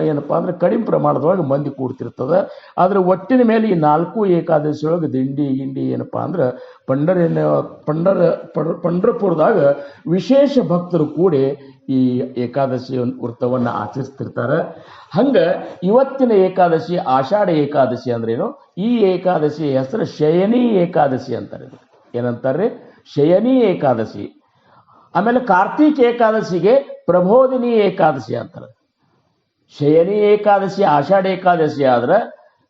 ಏನಪ್ಪ ಅಂದ್ರೆ ಕಡಿಮೆ ಪ್ರಮಾಣದೊಳಗೆ ಮಂದಿ ಕೂಡ್ತಿರ್ತದೆ. ಆದರೆ ಒಟ್ಟಿನ ಮೇಲೆ ಈ 4 ಏಕಾದಶಿಯೊಳಗೆ ದಿಂಡಿ ಏನಪ್ಪ ಅಂದ್ರೆ ಪಂಢರಪುರದಾಗ ವಿಶೇಷ ಭಕ್ತರು ಕೂಡಿ ಈ ಏಕಾದಶಿ ವ್ರತವನ್ನು ಆಚರಿಸ್ತಿರ್ತಾರೆ. ಹಂಗೆ ಇವತ್ತಿನ ಏಕಾದಶಿ ಆಷಾಢ ಏಕಾದಶಿ ಅಂದ್ರೇನು, ಈ ಏಕಾದಶಿ ಹೆಸರು ಶಯನಿ ಏಕಾದಶಿ ಅಂತಾರೆ. ಏನಂತಾರೆ? ಶಯನಿ ಏಕಾದಶಿ. ಆಮೇಲೆ ಕಾರ್ತೀಕ ಏಕಾದಶಿಗೆ ಪ್ರಬೋಧಿನಿ ಏಕಾದಶಿ ಅಂತಾರೆ. ಶಯನಿ ಏಕಾದಶಿ ಆಷಾಢ ಏಕಾದಶಿ ಆದ್ರೆ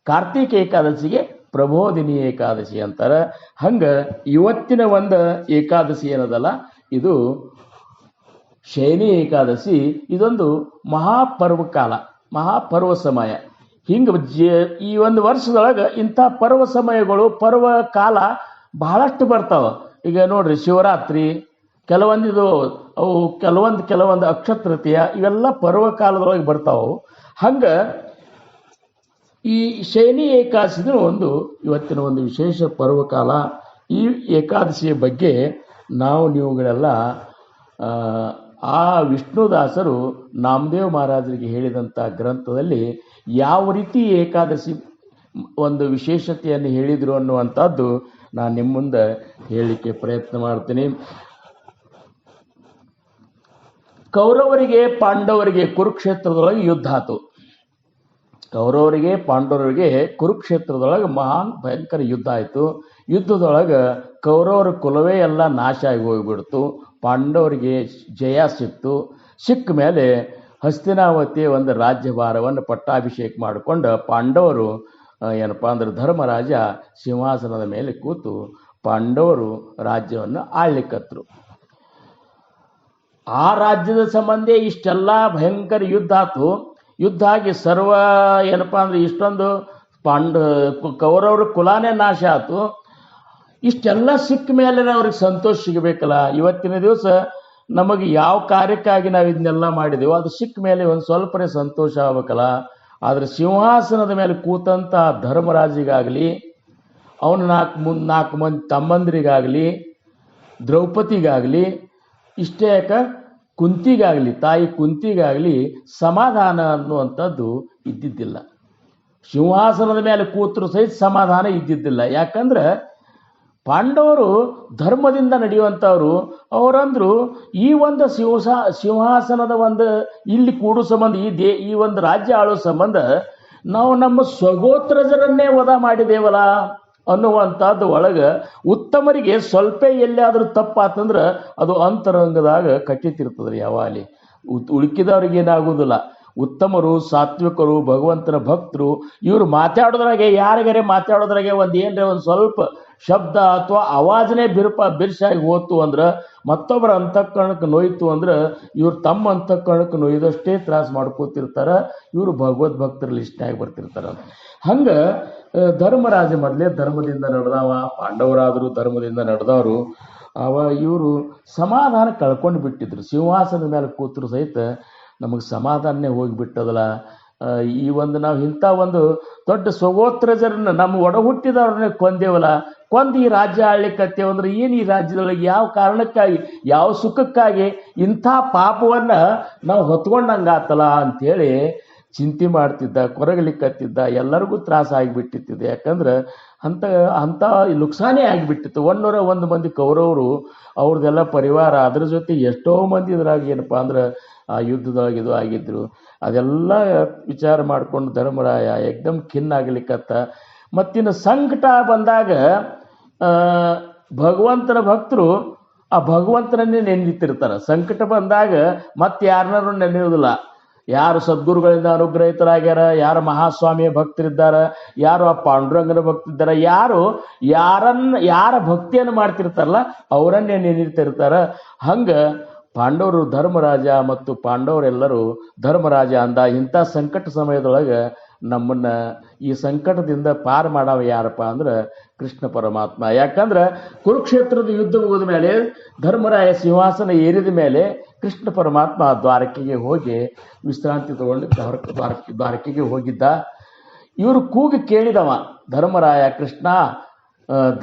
ಕಾರ್ತೀಕ ಏಕಾದಶಿಗೆ ಪ್ರಬೋಧಿನಿ ಏಕಾದಶಿ ಅಂತಾರೆ. ಹಂಗೆ ಇವತ್ತಿನ ಒಂದು ಏಕಾದಶಿ ಏನದಲ್ಲ ಇದು ಶಯನಿ ಏಕಾದಶಿ. ಇದೊಂದು ಮಹಾಪರ್ವಕಾಲ, ಮಹಾಪರ್ವ ಸಮಯ. ಹಿಂಗೆ ಈ ಒಂದು ವರ್ಷದೊಳಗೆ ಇಂಥ ಪರ್ವ ಸಮಯಗಳು, ಪರ್ವ ಕಾಲ ಬಹಳಷ್ಟು ಬರ್ತಾವ. ಈಗ ನೋಡ್ರಿ, ಶಿವರಾತ್ರಿ, ಕೆಲವೊಂದು ಅಕ್ಷತೃತೀಯ, ಇವೆಲ್ಲ ಪರ್ವಕಾಲದೊಳಗೆ ಬರ್ತಾವು. ಹಂಗೆ ಈ ಶಯನಿ ಏಕಾದಶಿ ಇವತ್ತಿನ ಒಂದು ವಿಶೇಷ ಪರ್ವಕಾಲ. ಈ ಏಕಾದಶಿಯ ಬಗ್ಗೆ ನೀವುಗಳೆಲ್ಲ ಆ ವಿಷ್ಣುದಾಸರು ನಾಮದೇವ ಮಹಾರಾಜರಿಗೆ ಹೇಳಿದಂಥ ಗ್ರಂಥದಲ್ಲಿ ಯಾವ ರೀತಿ ಏಕಾದಶಿ ಒಂದು ವಿಶೇಷತೆಯನ್ನು ಹೇಳಿದರು ಅನ್ನುವಂಥದ್ದು ನಾನು ನಿಮ್ಮ ಮುಂದೆ ಹೇಳಲಿಕ್ಕೆ ಪ್ರಯತ್ನ ಮಾಡ್ತೀನಿ. ಕೌರವರಿಗೆ ಪಾಂಡವರಿಗೆ ಕುರುಕ್ಷೇತ್ರದೊಳಗೆ ಯುದ್ಧ ಆಯಿತು. ಕೌರವರಿಗೆ ಪಾಂಡವರಿಗೆ ಕುರುಕ್ಷೇತ್ರದೊಳಗೆ ಮಹಾನ್ ಭಯಂಕರ ಯುದ್ಧ ಆಯಿತು. ಯುದ್ಧದೊಳಗೆ ಕೌರವರ ಕುಲವೇ ಎಲ್ಲ ನಾಶ ಆಗಿ ಹೋಗಿಬಿಡ್ತು. ಪಾಂಡವರಿಗೆ ಜಯ ಸಿಕ್ತು. ಸಿಕ್ಕ ಮೇಲೆ ಹಸ್ತಿನಾವತಿ ಒಂದು ರಾಜ್ಯಭಾರವನ್ನು ಪಟ್ಟಾಭಿಷೇಕ ಮಾಡಿಕೊಂಡು ಪಾಂಡವರು ಏನಪ್ಪ ಅಂದ್ರೆ ಧರ್ಮರಾಜ ಸಿಂಹಾಸನದ ಮೇಲೆ ಕೂತು ಪಾಂಡವರು ರಾಜ್ಯವನ್ನು ಆಳ್ಲಿಕ್ಕತ್ರು. ಆ ರಾಜ್ಯದ ಸಂಬಂಧ ಇಷ್ಟೆಲ್ಲ ಭಯಂಕರ ಯುದ್ಧ ಆಯ್ತು. ಯುದ್ಧ ಆಗಿ ಏನಪ್ಪ ಅಂದ್ರೆ ಇಷ್ಟೊಂದು ಕೌರವರ ಕುಲಾನೇ ನಾಶ ಆಯ್ತು. ಇಷ್ಟೆಲ್ಲ ಸಿಕ್ಕ ಮೇಲೆ ಅವ್ರಿಗೆ ಸಂತೋಷ ಸಿಗಬೇಕಲ್ಲ. ಇವತ್ತಿನ ದಿವಸ ನಮಗೆ ಯಾವ ಕಾರ್ಯಕ್ಕಾಗಿ ನಾವು ಇದನ್ನೆಲ್ಲ ಮಾಡಿದೆವೋ ಅದು ಸಿಕ್ಕ ಮೇಲೆ ಒಂದು ಸ್ವಲ್ಪನೇ ಸಂತೋಷ ಆಗ್ಬೇಕಲ್ಲ. ಆದರೆ ಸಿಂಹಾಸನದ ಮೇಲೆ ಕೂತಂಥ ಧರ್ಮರಾಜಿಗಾಗಲಿ, ಅವನ 4 ಮಂದಿ ತಮ್ಮಂದರಿಗಾಗಲಿ, ದ್ರೌಪದಿಗಾಗಲಿ, ಇಷ್ಟೇ ಯಾಕೆ ಕುಂತಿಗಾಗಲಿ, ತಾಯಿ ಕುಂತಿಗಾಗಲಿ ಸಮಾಧಾನ ಅನ್ನುವಂಥದ್ದು ಇದ್ದಿದ್ದಿಲ್ಲ. ಸಿಂಹಾಸನದ ಮೇಲೆ ಕೂತರು ಸಹಿತ ಸಮಾಧಾನ ಇದ್ದಿದ್ದಿಲ್ಲ. ಯಾಕಂದ್ರೆ ಪಾಂಡವರು ಧರ್ಮದಿಂದ ನಡೆಯುವಂಥವ್ರು. ಅವರಂದ್ರು ಈ ಒಂದು ಸಿಂಹಾಸನದ ಒಂದು ಇಲ್ಲಿ ಕೂಡೋ ಸಂಬಂಧ, ಈ ಒಂದು ರಾಜ್ಯ ಆಳೋ ಸಂಬಂಧ ನಾವು ನಮ್ಮ ಸ್ವಗೋತ್ರಜರನ್ನೇ ವಧ ಮಾಡಿದೇವಲ್ಲ ಅನ್ನುವಂಥದ್ದು ಒಳಗೆ ಉತ್ತಮರಿಗೆ ಸ್ವಲ್ಪ ಎಲ್ಲಿಯಾದರೂ ತಪ್ಪಾತಂದ್ರೆ ಅದು ಅಂತರಂಗದಾಗ ಕಟ್ಟಿತಿರ್ತದ್ರಿ ಯಾವಾಗಲಿ. ಉಳುಕಿದವ್ರಿಗೆ ಏನಾಗುವುದಿಲ್ಲ. ಉತ್ತಮರು, ಸಾತ್ವಿಕರು, ಭಗವಂತನ ಭಕ್ತರು, ಇವರು ಮಾತಾಡೋದ್ರಾಗೆ ಯಾರಿಗಾರೆ ಮಾತಾಡೋದ್ರಾಗೆ ಒಂದು ಏನರೇ ಒಂದು ಸ್ವಲ್ಪ ಶಬ್ದ ಅಥವಾ ಆವಾಜನೇ ಬಿರ್ಸಾಗಿ ಹೋತು ಅಂದ್ರೆ ಮತ್ತೊಬ್ಬರ ಅಂತಃಕರಣಕ್ಕೆ ನೋಯ್ತು ಅಂದ್ರೆ ಇವ್ರು ತಮ್ಮ ಅಂತಃಕರಣಕ್ಕೆ ನೋಯ್ದಷ್ಟೇ ತ್ರಾಸ ಮಾಡ್ಕೋತಿರ್ತಾರ. ಇವರು ಭಗವದ್ ಭಕ್ತರ ಲಿಸ್ಟ್ನಾಗಿ ಬರ್ತಿರ್ತಾರ. ಹಂಗ ಧರ್ಮರಾಜ ಮೊದಲೇ ಧರ್ಮದಿಂದ ನಡೆದವ, ಪಾಂಡವರಾದರು ಧರ್ಮದಿಂದ ನಡೆದವರು. ಇವರು ಸಮಾಧಾನ ಕಳ್ಕೊಂಡು ಬಿಟ್ಟಿದ್ರು. ಸಿಂಹಾಸನದ ಮೇಲೆ ಕೂತರು ಸಹಿತ ನಮಗೆ ಸಮಾಧಾನನೇ ಹೋಗಿಬಿಟ್ಟದಲ್ಲ. ಈ ಒಂದು ನಾವು ಇಂಥ ಒಂದು ದೊಡ್ಡ ಸ್ವಗೋತ್ರಜರನ್ನ ನಮ್ಮ ಒಡ ಹುಟ್ಟಿದವ್ರನ್ನೇ ಕೊಂದೇವಲ್ಲ, ಕೊಂದು ಈ ರಾಜ್ಯ ಆಳ್ಲಿಕ್ಕತ್ತೇವೆ ಅಂದ್ರೆ ಏನು ಈ ರಾಜ್ಯದೊಳಗೆ ಯಾವ ಕಾರಣಕ್ಕಾಗಿ ಯಾವ ಸುಖಕ್ಕಾಗಿ ಇಂಥ ಪಾಪವನ್ನು ನಾವು ಹೊತ್ಕೊಂಡಂಗಾತಲ್ಲ ಅಂಥೇಳಿ ಚಿಂತೆ ಮಾಡ್ತಿದ್ದ, ಕೊರಗಲಿಕ್ಕತ್ತಿದ್ದ. ಎಲ್ಲರಿಗೂ ತ್ರಾಸ ಆಗಿಬಿಟ್ಟಿತ್ತು. ಯಾಕಂದ್ರೆ ಅಂಥ ನುಕ್ಸಾನೇ ಆಗಿಬಿಟ್ಟಿತ್ತು. 101 ಮಂದಿ ಕೌರವರು, ಅವ್ರದ್ದೆಲ್ಲ ಪರಿವಾರ, ಅದ್ರ ಜೊತೆ ಎಷ್ಟೋ ಮಂದಿ ಇದ್ರಾಗ ಏನಪ್ಪ ಅಂದ್ರೆ ಆ ಯುದ್ಧದೊಳಗೆ ಇದು ಆಗಿದ್ರು. ಅದೆಲ್ಲ ವಿಚಾರ ಮಾಡಿಕೊಂಡು ಧರ್ಮರಾಯ ಏಕ್ದಮ್ ಖಿನ್ನಾಗಲಿಕ್ಕತ್ತ. ಮತ್ತಿನ್ನು ಸಂಕಟ ಬಂದಾಗ ಭಗವಂತನ ಭಕ್ತರು ಆ ಭಗವಂತನನ್ನೇ ನೆನೀತಿರ್ತಾರೆ. ಸಂಕಟ ಬಂದಾಗ ಮತ್ತೆ ಯಾರನ್ನಾರು ನೆನೆಯೋದಿಲ್ಲ. ಯಾರು ಸದ್ಗುರುಗಳಿಂದ ಅನುಗ್ರಹಿತರಾಗ್ಯಾರ, ಯಾರು ಮಹಾಸ್ವಾಮಿಯ ಭಕ್ತರಿದ್ದಾರ, ಯಾರು ಆ ಪಾಂಡುರಂಗನ ಭಕ್ತರಿದ್ದಾರೆ, ಯಾರ ಭಕ್ತಿಯನ್ನು ಮಾಡ್ತಿರ್ತಾರಲ್ಲ ಅವರನ್ನೇ ನೆನೀತಿರ್ತಾರ. ಹಂಗೆ ಪಾಂಡವರು ಧರ್ಮರಾಜ ಮತ್ತು ಪಾಂಡವರೆಲ್ಲರೂ ಧರ್ಮರಾಜ ಅಂದ ಇಂಥ ಸಂಕಟ ಸಮಯದೊಳಗೆ ನಮ್ಮನ್ನು ಈ ಸಂಕಟದಿಂದ ಪಾರು ಮಾಡವ ಯಾರಪ್ಪ ಅಂದ್ರೆ ಕೃಷ್ಣ ಪರಮಾತ್ಮ. ಯಾಕಂದ್ರೆ ಕುರುಕ್ಷೇತ್ರದ ಯುದ್ಧ ಮುಗಿದ ಮೇಲೆ ಧರ್ಮರಾಯ ಸಿಂಹಾಸನ ಏರಿದ ಮೇಲೆ ಕೃಷ್ಣ ಪರಮಾತ್ಮ ದ್ವಾರಕೆಗೆ ಹೋಗಿ ವಿಶ್ರಾಂತಿ ತಗೊಂಡು ದ್ವಾರಕೆಗೆ ಹೋಗಿದ್ದ. ಇವರು ಕೂಗಿ ಕೇಳಿದವ ಧರ್ಮರಾಯ, ಕೃಷ್ಣ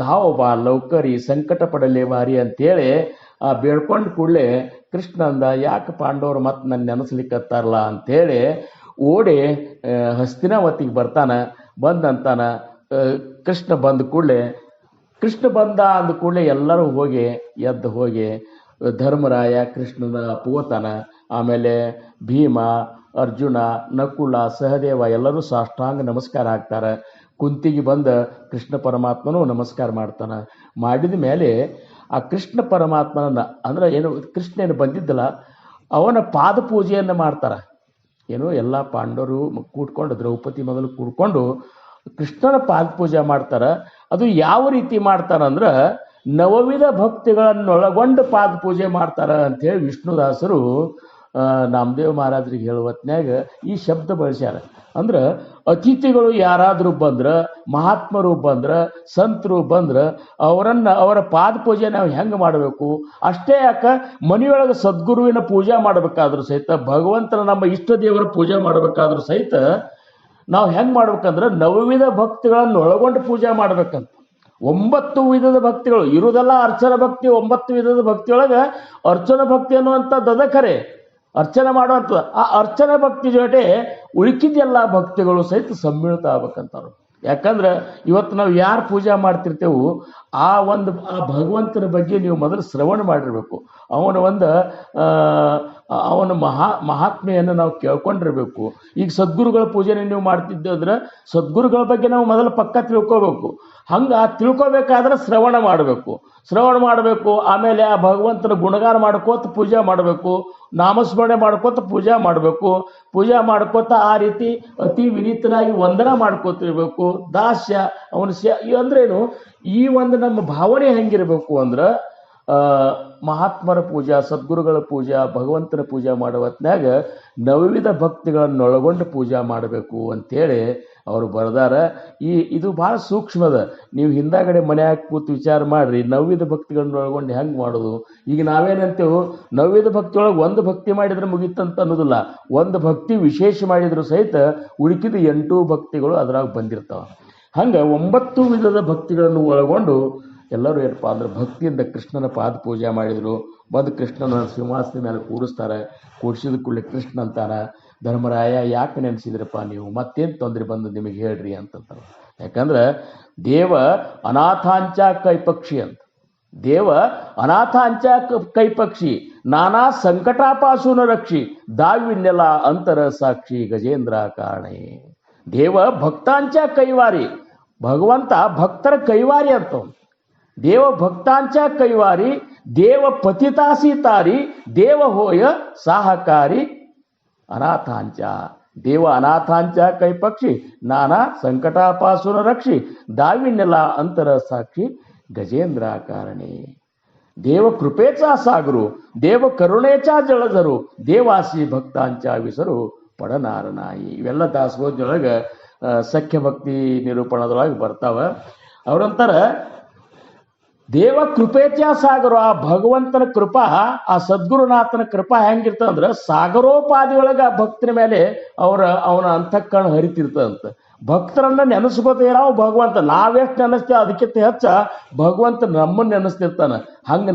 ಧಾವ ಬಾ ಲೌಕರಿ ಸಂಕಟ ಪಡಲೇ ಬಾರಿ ಅಂತೇಳಿ ಬೇಡ್ಕೊಂಡು ಕೂಡಲೇ ಕೃಷ್ಣ ಅಂದ, ಯಾಕೆ ಪಾಂಡವರು ಮತ್ತೆ ನನ್ನ ನೆನೆಸ್ಲಿಕ್ಕತ್ತಾರಲ್ಲ ಅಂಥೇಳಿ ಓಡಿ ಹಸ್ತಿನಾವತಿಗೆ ಬಂದಂತಾನ. ಕೃಷ್ಣ ಬಂದ ಕೂಡಲೇ ಎಲ್ಲರೂ ಹೋಗಿ ಎದ್ದು ಹೋಗಿ ಧರ್ಮರಾಯ ಕೃಷ್ಣನ ಅಪ್ಪುವತಾನ. ಆಮೇಲೆ ಭೀಮ, ಅರ್ಜುನ, ನಕುಲ, ಸಹದೇವ ಎಲ್ಲರೂ ಸಾಷ್ಟಾಂಗ ನಮಸ್ಕಾರ ಹಾಕ್ತಾರೆ. ಕುಂತಿಗೆ ಬಂದ ಕೃಷ್ಣ ಪರಮಾತ್ಮನೂ ನಮಸ್ಕಾರ ಮಾಡ್ತಾನೆ. ಮಾಡಿದ ಮೇಲೆ ಆ ಕೃಷ್ಣ ಪರಮಾತ್ಮನ ಅಂದ್ರೆ ಏನು ಕೃಷ್ಣ ಏನು ಬಂದಿದ್ದಲ್ಲ ಅವನ ಪಾದ ಪೂಜೆಯನ್ನು ಮಾಡ್ತಾರೆ. ಏನು ಎಲ್ಲ ಪಾಂಡವರು ಕೂಡ್ಕೊಂಡು ದ್ರೌಪದಿ ಮೊದಲು ಕೂಡ್ಕೊಂಡು ಕೃಷ್ಣನ ಪಾದ ಪೂಜೆ ಮಾಡ್ತಾರೆ. ಅದು ಯಾವ ರೀತಿ ಮಾಡ್ತಾರಂದ್ರೆ ನವವಿಧ ಭಕ್ತಿಗಳನ್ನೊಳಗೊಂಡು ಪಾದ ಪೂಜೆ ಮಾಡ್ತಾರೆ ಅಂಥೇಳಿ ವಿಷ್ಣುದಾಸರು ನಾಮದೇವ್ ಮಹಾರಾಜರಿಗೆ ಹೇಳುವ ಹೊತ್ನ್ಯಾಗ ಈ ಶಬ್ದ ಬಳಸ್ಯಾರ. ಅಂದ್ರೆ ಅತಿಥಿಗಳು ಯಾರಾದರೂ ಬಂದ್ರೆ, ಮಹಾತ್ಮರು ಬಂದ್ರೆ, ಸಂತರು ಬಂದ್ರೆ ಅವರ ಪಾದ ಪೂಜೆ ನಾವು ಹೆಂಗೆ ಮಾಡಬೇಕು, ಅಷ್ಟೇ ಯಾಕೆ ಮನೆಯೊಳಗೆ ಸದ್ಗುರುವಿನ ಪೂಜೆ ಮಾಡಬೇಕಾದ್ರೂ ಸಹಿತ, ಭಗವಂತನ ನಮ್ಮ ಇಷ್ಟ ದೇವರ ಪೂಜೆ ಮಾಡಬೇಕಾದ್ರೂ ಸಹಿತ ನಾವು ಹೆಂಗೆ ಮಾಡ್ಬೇಕಂದ್ರೆ ನವವಿಧ ಭಕ್ತಿಗಳನ್ನು ಒಳಗೊಂಡು ಪೂಜೆ ಮಾಡ್ಬೇಕಂತ. 9 ವಿಧದ ಭಕ್ತಿಗಳು ಇರುವುದೆಲ್ಲ ಅರ್ಚನ ಭಕ್ತಿ. 9 ವಿಧದ ಭಕ್ತಿಯೊಳಗೆ ಅರ್ಚನ ಭಕ್ತಿ ಅನ್ನುವಂಥದ್ದು ಖರೆ, ಅರ್ಚನೆ ಮಾಡುವಂಥದ್ದು. ಆ ಅರ್ಚನ ಭಕ್ತಿ ಜೊತೆ ಉಳಿಕಿದೆಲ್ಲ ಭಕ್ತಿಗಳು ಸಹಿತ ಸಮ್ಮಿಳಿತ ಆಗ್ಬೇಕಂತಾರು. ಯಾಕಂದ್ರೆ ಇವತ್ತು ನಾವು ಯಾರು ಪೂಜೆ ಮಾಡ್ತಿರ್ತೇವೋ ಆ ಭಗವಂತನ ಬಗ್ಗೆ ನೀವು ಮೊದಲು ಶ್ರವಣ ಮಾಡಿರ್ಬೇಕು. ಅವನ ಮಹಾತ್ಮೆಯನ್ನು ನಾವು ಕೇಳ್ಕೊಂಡಿರ್ಬೇಕು. ಈಗ ಸದ್ಗುರುಗಳ ಪೂಜೆನ ನೀವು ಮಾಡ್ತಿದ್ದೆ ಅಂದ್ರೆ ಸದ್ಗುರುಗಳ ಬಗ್ಗೆ ನಾವು ಮೊದಲು ಪಕ್ಕ ತಿಳ್ಕೋಬೇಕು. ಹಂಗೆ ತಿಳ್ಕೊಬೇಕಾದ್ರೆ ಶ್ರವಣ ಮಾಡಬೇಕು. ಆಮೇಲೆ ಆ ಭಗವಂತನ ಗುಣಗಾನ ಮಾಡ್ಕೋತ ಪೂಜೆ ಮಾಡಬೇಕು, ನಾಮಸ್ಮರಣೆ ಮಾಡ್ಕೋತ ಪೂಜೆ ಮಾಡ್ಕೋತ ಆ ರೀತಿ ಅತಿ ವಿನೀತನಾಗಿ ವಂದನ ಮಾಡ್ಕೋತಿರ್ಬೇಕು. ದಾಸ್ಯ ಅಂದ್ರೇನು, ಈ ಒಂದು ನಮ್ಮ ಭಾವನೆ ಹೆಂಗಿರಬೇಕು ಅಂದ್ರೆ ಮಹಾತ್ಮರ ಪೂಜಾ, ಸದ್ಗುರುಗಳ ಪೂಜಾ, ಭಗವಂತನ ಪೂಜೆ ಮಾಡುವ ಹೊತ್ನ್ಯಾಗ ನವವಿಧ ಭಕ್ತಿಗಳನ್ನು ಒಳಗೊಂಡು ಪೂಜೆ ಮಾಡಬೇಕು ಅಂತೇಳಿ ಅವರು ಬರೆದಾರ. ಇದು ಭಾಳ ಸೂಕ್ಷ್ಮದ. ನೀವು ಹಿಂದಾಗಡೆ ಮನ್ಯಾಗ ಕೂತು ವಿಚಾರ ಮಾಡ್ರಿ, ನವವಿಧ ಭಕ್ತಿಗಳನ್ನ ಒಳಗೊಂಡು ಹೆಂಗೆ ಮಾಡೋದು. ಈಗ ನಾವೇನಂತೇವೆ, ನವವಿಧ ಭಕ್ತಿಯೊಳಗೆ ಒಂದು ಭಕ್ತಿ ಮಾಡಿದ್ರೆ ಮುಗೀತಂತ ಅನ್ನೋದಿಲ್ಲ. ಒಂದು ಭಕ್ತಿ ವಿಶೇಷ ಮಾಡಿದ್ರು ಸಹಿತ ಉಳಿಕಿದ 8 ಭಕ್ತಿಗಳು ಅದ್ರಾಗ ಬಂದಿರ್ತಾವೆ. ಹಂಗೆ 9 ವಿಧದ ಭಕ್ತಿಗಳನ್ನು ಒಳಗೊಂಡು ಎಲ್ಲರೂ ಏನಪ್ಪ ಅಂದ್ರೆ ಭಕ್ತಿಯಿಂದ ಕೃಷ್ಣನ ಪಾದ ಪೂಜೆ ಮಾಡಿದರು. ಬಂದು ಕೃಷ್ಣನ ಸಿಂಹಾಸನದ ಮೇಲೆ ಕೂಡಿಸಿದ ಕೂಡಲೇ ಕೃಷ್ಣ ಅಂತಾನ, ಧರ್ಮರಾಯ ಯಾಕೆ ನೆನೆಸಿದ್ರಪ್ಪ ನೀವು, ಮತ್ತೇನು ತೊಂದರೆ ಬಂದು ನಿಮಗೆ ಹೇಳ್ರಿ ಅಂತಂತಾರೆ. ಯಾಕಂದ್ರೆ ದೇವ ಅನಾಥಾಂಚ ಕೈಪಕ್ಷಿ ಅಂತ. ದೇವ ಅನಾಥಾಂಚ ಕೈಪಕ್ಷಿ ನಾನಾ ಸಂಕಟಾಪಾಸೂನ ರಕ್ಷಿ ದಾವಿನ್ನೆಲ ಅಂತರ ಸಾಕ್ಷಿ ಗಜೇಂದ್ರ ಕಾರಣೆ. ದೇವ ಭಕ್ತಾಂಚ ಕೈವಾರಿ, ಭಗವಂತ ಭಕ್ತರ ಕೈವಾರಿ ಅಂತ. ದೇವ ಭಕ್ತಾಂಚ ಕೈವಾರಿ, ದೇವ ಪತಿತಾಸಿ ತಾರಿ, ದೇವ ಹೋಯ ಸಾಹಕಾರಿ ಅನಾಥಾಂಚ. ದೇವ ಅನಾಥಾಂಚ ಕೈ ಪಕ್ಷಿ ನಾನಾ ಸಂಕಟಾಪಾಸುರ ರಕ್ಷಿ ದಾವಿನ್ನೆಲ ಅಂತರ ಸಾಕ್ಷಿ गजेंद्राकारणे देव कृपेचा सागरू देव करुणेचा जळधरू देवासी भक्तांच्या विसरू पडणार नाही. ಇವೆಲ್ಲ ದಾಸಬೋಧದೊಳಗೆ ಸಖ್ಯ ಭಕ್ತಿ ನಿರೂಪಣದೊಳಗೆ ಬರ್ತಾವ. ಅವ್ರಂತಾರ ದೇವ ಕೃಪೇಚ ಸಾಗರ, ಆ ಭಗವಂತನ ಕೃಪಾ, ಆ ಸದ್ಗುರುನಾಥನ ಕೃಪಾ ಹೆಂಗಿರ್ತದಂದ್ರ ಸಾಗರೋಪಾದಿಯೊಳಗೆ ಆ ಭಕ್ತರ ಮೇಲೆ ಅವನ ಅಂತಃಕರಣ ಹರಿತಿರ್ತದಂತ. ಭಕ್ತರನ್ನ ನೆನೆಸ್ಕೋತ ನಾವು ಭಗವಂತ ನಾವೆಷ್ಟು ನೆನೆಸ್ತೇವೆ ಅದಕ್ಕಿಂತ ಹೆಚ್ಚ ಭಗವಂತ ನಮ್ಮನ್ನ ನೆನೆಸ್ತಿರ್ತಾನ. ಹಂಗ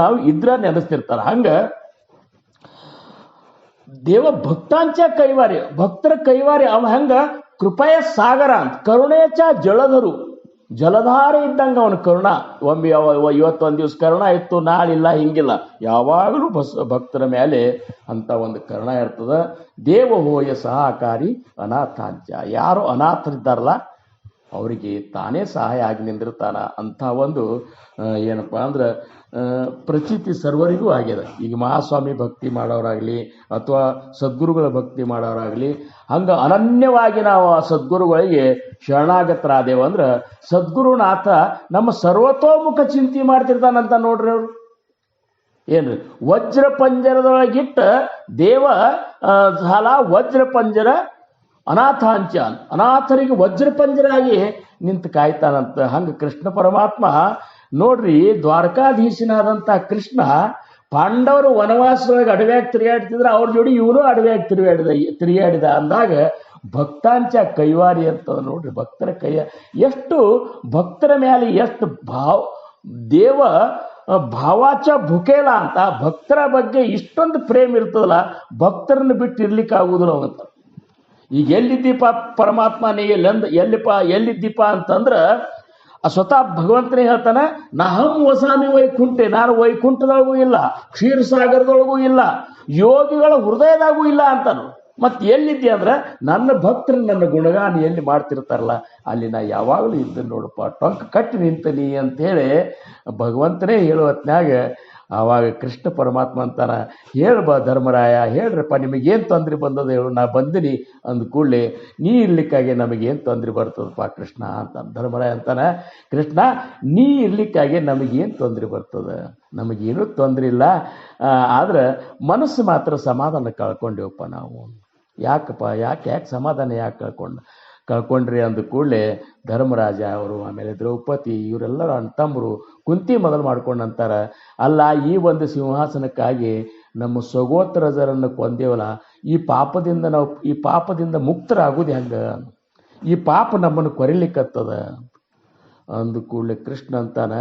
ನಾವು ಇದ್ರ ನೆನೆಸ್ತಿರ್ತಾರ. ಹಂಗ ದೇವ ಭಕ್ತಾಂಚ ಕೈವಾರ್ಯ, ಭಕ್ತರ ಕೈವಾರ್ಯ ಅವ ಹೆಂಗ ಕೃಪೆಯ ಸಾಗರ ಅಂತ, ಕರುಣೇಚ ಜಲಧರು, ಜಲಧಾರೆ ಇದ್ದಂಗ ಅವನ ಕರುಣ. ಒಮ್ಮೆ ಇವತ್ತೊಂದು ದಿವಸ ಕರುಣ ಇತ್ತು, ನಾಳಿಲ್ಲ, ಹಿಂಗಿಲ್ಲ, ಯಾವಾಗಲೂ ಭಕ್ತರ ಮೇಲೆ ಅಂತ ಒಂದು ಕರುಣ ಇರ್ತದ. ದೇವಹೋಯ ಸಹಕಾರಿ ಅನಾಥಾಂಚ, ಯಾರು ಅನಾಥರಿದ್ದಾರಲ್ಲ ಅವರಿಗೆ ತಾನೇ ಸಹಾಯ ಆಗಿ ನಿಂದಿರ್ತಾನ ಅಂತ ಒಂದು ಏನಪ್ಪಾ ಅಂದ್ರೆ ಪ್ರಚಿತಿ ಸರ್ವರಿಗೂ ಆಗ್ಯದ. ಈಗ ಮಹಾಸ್ವಾಮಿ ಭಕ್ತಿ ಮಾಡೋರಾಗಲಿ ಅಥವಾ ಸದ್ಗುರುಗಳ ಭಕ್ತಿ ಮಾಡೋರಾಗಲಿ ಹಂಗ ಅನನ್ಯವಾಗಿ ನಾವು ಆ ಸದ್ಗುರುಗಳಿಗೆ ಶರಣಾಗತರಾದೇವ ಅಂದ್ರೆ ಸದ್ಗುರುನಾಥ ನಮ್ಮ ಸರ್ವತೋಮುಖ ಚಿಂತೆ ಮಾಡ್ತಿರ್ತಾನಂತ ನೋಡ್ರಿ. ಅವರು ಏನ್ರಿ ವಜ್ರ ಪಂಜರದೊಳಗಿಟ್ಟ ದೇವ ಸಾಲ ವಜ್ರ ಪಂಜರ ಅನಾಥಾಂಚ, ಅನಾಥರಿಗೆ ವಜ್ರ ಪಂಜರಾಗಿ ನಿಂತು ಕಾಯ್ತಾನಂತ. ಹಂಗ ಕೃಷ್ಣ ಪರಮಾತ್ಮ ನೋಡ್ರಿ, ದ್ವಾರಕಾಧೀಶನಾದಂಥ ಕೃಷ್ಣ ಪಾಂಡವರು ವನವಾಸದೊಳಗೆ ಅಡವ್ಯಾಗಿ ತಿರುಗಾಡ್ತಿದ್ರೆ ಅವ್ರ ಜೋಡಿ ಇವನು ಅಡವ್ಯಾಗಿ ತಿರುಗಾಡಿದ ಅಂದಾಗ ಭಕ್ತಾಂಚ ಕೈವಾರಿ ಅಂತದ ನೋಡ್ರಿ. ಭಕ್ತರ ಎಷ್ಟು ಭಕ್ತರ ಮೇಲೆ ಎಷ್ಟು ದೇವ ಭಾವಾಚ ಭುಕೇಲ ಅಂತ ಭಕ್ತರ ಬಗ್ಗೆ ಇಷ್ಟೊಂದು ಪ್ರೇಮ ಇರ್ತದಲ್ಲ, ಭಕ್ತರನ್ನು ಬಿಟ್ಟು ಇರ್ಲಿಕ್ಕಾಗುದಿಲ್ಲ ಅವಂತ. ಈಗ ಎಲ್ಲಿದ್ದೀಪ ಪರಮಾತ್ಮ ನೀ ಎಲ್ಲಿದ್ದೀಪ ಅಂತಂದ್ರ ಸ್ವತಃ ಭಗವಂತನೇ ಹೇಳ್ತಾನೆ, ನಹಂ ವಸಾಮಿ ವೈಕುಂಠೆ, ನಾನು ವೈಕುಂಠದೊಳಗೂ ಇಲ್ಲ, ಕ್ಷೀರಸಾಗರದೊಳಗೂ ಇಲ್ಲ, ಯೋಗಿಗಳ ಹೃದಯದಾಗೂ ಇಲ್ಲ ಅಂತಾನು. ಮತ್ತೆ ಎಲ್ಲಿದ್ದೆ ಅಂದ್ರೆ ನನ್ನ ಭಕ್ತರು ನನ್ನ ಗುಣಗಾನ ಎಲ್ಲಿ ಮಾಡ್ತಿರ್ತಾರಲ್ಲ ಅಲ್ಲಿ ನಾ ಯಾವಾಗಲೂ ಇದ್ದ ನೋಡಪ್ಪ, ಟೊಂಕ ಕಟ್ಟಿ ನಿಂತನಿ ಅಂತೇಳಿ ಭಗವಂತನೇ ಹೇಳುವತ್ನಾಗ ಆವಾಗ ಕೃಷ್ಣ ಪರಮಾತ್ಮ ಅಂತಾನ, ಹೇಳ್ಬಾ ಧರ್ಮರಾಯ, ಹೇಳ್ರಪ್ಪ ನಿಮಗೇನು ತೊಂದರೆ ಬಂದದ ಹೇಳು, ನಾ ಬಂದಿನಿ ಅಂದ ಕೂಡಲೇ ನೀ ಇರ್ಲಿಕ್ಕಾಗಿ ನಮಗೇನು ತೊಂದರೆ ಬರ್ತದಪ್ಪ ಕೃಷ್ಣ ಅಂತ ಧರ್ಮರಾಯ ಅಂತಾನ. ಕೃಷ್ಣ ನೀ ಇರ್ಲಿಕ್ಕಾಗಿ ನಮಗೇನು ತೊಂದರೆ ಬರ್ತದ, ನಮಗೇನು ತೊಂದರೆ ಇಲ್ಲ, ಆದ್ರೆ ಮನಸ್ಸು ಮಾತ್ರ ಸಮಾಧಾನ ಕಳ್ಕೊಂಡೇವಪ್ಪ ನಾವು. ಯಾಕೆ ಸಮಾಧಾನ ಯಾಕೆ ಕಳ್ಕೊಂಡ್ರಿ ಅಂದ ಕೂಡಲೇ ಧರ್ಮರಾಜ ಅವರು, ಆಮೇಲೆ ದ್ರೌಪದಿ, ಇವರೆಲ್ಲರೂ ಅಣ್ತಂಬರು ಕುಂತಿ ಮೊದಲು ಮಾಡ್ಕೊಂಡಂತಾರ, ಅಲ್ಲ ಈ ಒಂದು ಸಿಂಹಾಸನಕ್ಕಾಗಿ ನಮ್ಮ ಸಗೋತ್ರಜರನ್ನು ಕೊಂದೇವಲ್ಲ, ಈ ಪಾಪದಿಂದ ಮುಕ್ತರಾಗೋದು ಹೆಂಗ, ಈ ಪಾಪ ನಮ್ಮನ್ನು ಕೊರಿಲಿಕ್ಕತ್ತದ ಅಂದ ಕೂಡಲೇ ಕೃಷ್ಣ ಅಂತಾನ,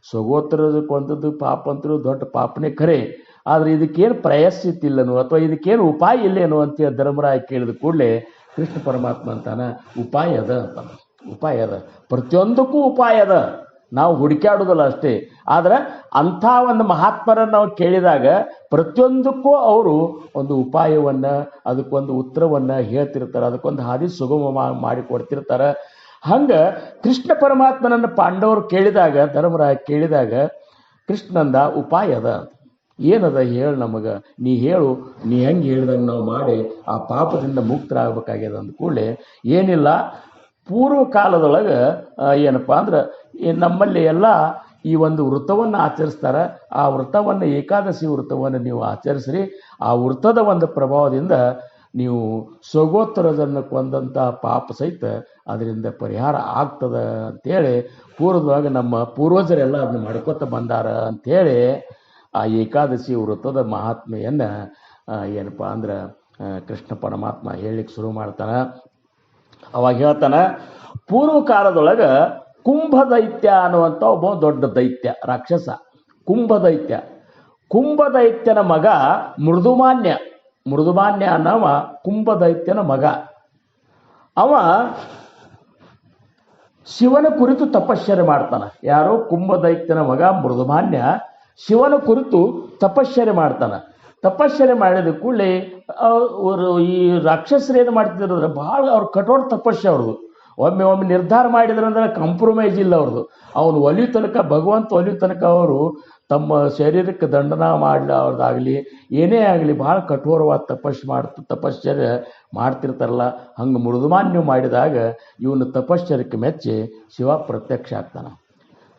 ಸಗೋತ್ರಜ ಕೊಂದದ್ದು ಪಾಪ ಅಂತೂ ದೊಡ್ಡ ಪಾಪನೇ ಖರೆ, ಆದ್ರೆ ಇದಕ್ಕೇನು ಪ್ರಾಯಶ್ಚಿತ್ತ ಇಲ್ಲನು ಅಥವಾ ಇದಕ್ಕೇನು ಉಪಾಯ ಇಲ್ಲೇನು ಅಂತ ಧರ್ಮರಾಯ ಕೇಳಿದ ಕೂಡಲೇ ಕೃಷ್ಣ ಪರಮಾತ್ಮ ಅಂತಾನ, ಉಪಾಯ ಅದ ಅಂತ. ಉಪಾಯ ಅದ, ಪ್ರತಿಯೊಂದಕ್ಕೂ ಉಪಾಯ ಅದ, ನಾವು ಹುಡುಕಾಡೋದಲ್ಲ ಅಷ್ಟೇ. ಆದ್ರೆ ಅಂಥ ಒಂದು ಮಹಾತ್ಮರನ್ನು ನಾವು ಕೇಳಿದಾಗ ಪ್ರತಿಯೊಂದಕ್ಕೂ ಅವರು ಒಂದು ಉಪಾಯವನ್ನ, ಅದಕ್ಕೊಂದು ಉತ್ತರವನ್ನ ಹೇಳ್ತಿರ್ತಾರೆ, ಅದಕ್ಕೊಂದು ಹಾದಿ ಸುಗಮ ಮಾಡಿಕೊಡ್ತಿರ್ತಾರೆ. ಹಂಗ ಕೃಷ್ಣ ಪರಮಾತ್ಮನನ್ನು ಪಾಂಡವರು ಕೇಳಿದಾಗ, ಧರ್ಮರಾಯ ಕೇಳಿದಾಗ ಕೃಷ್ಣಂದ ಉಪಾಯ ಅದ. ಏನದ ಹೇಳು ನಮಗೆ, ನೀ ಹೇಳು, ನೀ ಹೆಂಗೆ ಹೇಳ್ದಂಗೆ ನಾವು ಮಾಡಿ ಆ ಪಾಪದಿಂದ ಮುಕ್ತರಾಗಬೇಕಾಗ್ಯದ ಅಂದ ಕೂಡಲೇ ಏನಿಲ್ಲ, ಪೂರ್ವ ಕಾಲದೊಳಗೆ ಏನಪ್ಪ ಅಂದ್ರೆ ನಮ್ಮಲ್ಲಿ ಎಲ್ಲ ಈ ಒಂದು ವೃತ್ತವನ್ನು ಆಚರಿಸ್ತಾರೆ. ಆ ವೃತ್ತವನ್ನು ಏಕಾದಶಿ ವೃತ್ತವನ್ನು ನೀವು ಆಚರಿಸ್ರಿ, ಆ ವೃತ್ತದ ಒಂದು ಪ್ರಭಾವದಿಂದ ನೀವು ಸಗೋತ್ರಜನ್ನು ಕೊಂದಂಥ ಪಾಪ ಸಹಿತ ಅದರಿಂದ ಪರಿಹಾರ ಆಗ್ತದ ಅಂತೇಳಿ ಪೂರ್ವದೊಳಗೆ ನಮ್ಮ ಪೂರ್ವಜರೆಲ್ಲ ಅದನ್ನ ಮಾಡ್ಕೊತ ಬಂದಾರ ಅಂಥೇಳಿ ಆ ಏಕಾದಶಿ ವೃತ್ತದ ಮಹಾತ್ಮೆಯನ್ನು ಏನಪ್ಪ ಅಂದ್ರೆ ಕೃಷ್ಣ ಪರಮಾತ್ಮ ಹೇಳಲಿಕ್ಕೆ ಶುರು ಮಾಡ್ತಾನೆ. ಅವಾಗ ಹೇಳ್ತಾನೆ, ಪೂರ್ವ ಕಾಲದೊಳಗೆ ಕುಂಭದೈತ್ಯ ಅನ್ನುವಂಥ ಒಬ್ಬ ದೊಡ್ಡ ದೈತ್ಯ ರಾಕ್ಷಸ, ಕುಂಭದೈತ್ಯನ ಮಗ ಮೃದುಮಾನ್ಯ ಅನ್ನವ ಕುಂಭದೈತ್ಯನ ಮಗ. ಅವ ಶಿವನ ಕುರಿತು ತಪಶ್ಚರ್ಯ ಮಾಡ್ತಾನೆ. ಯಾರೋ ಕುಂಭದೈತ್ಯನ ಮಗ ಮೃದುಮಾನ್ಯ ಶಿವನ ಕುರಿತು ತಪಶ್ಚರ್ಯ ಮಾಡ್ತಾನೆ. ತಪಶ್ಚರ್ಯ ಮಾಡಿದ ಕೂಡಲೇ ಅವರು ಈ ರಾಕ್ಷಸರು ಏನು ಮಾಡ್ತಿದ್ರೆ ಭಾಳ ಅವ್ರ ಕಠೋರ ತಪಸ್ಸೆ ಅವ್ರದ್ದು. ಒಮ್ಮೆ ನಿರ್ಧಾರ ಮಾಡಿದ್ರಂದ್ರೆ ಕಾಂಪ್ರಮೈಸ್ ಇಲ್ಲ ಅವ್ರದ್ದು. ಅವನು ಒಲಿಯೋ ತನಕ, ಭಗವಂತ ಒಲಿಯೋ ತನಕ ಅವರು ತಮ್ಮ ಶರೀರಕ್ಕೆ ದಂಡನ ಅವ್ರದ್ದಾಗಲಿ ಏನೇ ಆಗಲಿ ಭಾಳ ಕಠೋರವಾದ ತಪಶ್ಚರ್ಯ ಮಾಡ್ತಿರ್ತಾರಲ್ಲ. ಹಂಗೆ ಮೃದುಮಾನ್ಯ ಮಾಡಿದಾಗ ಇವನು ತಪಶ್ಚರ್ಯಕ್ಕೆ ಮೆಚ್ಚಿ ಶಿವ ಪ್ರತ್ಯಕ್ಷ ಆಗ್ತಾನೆ.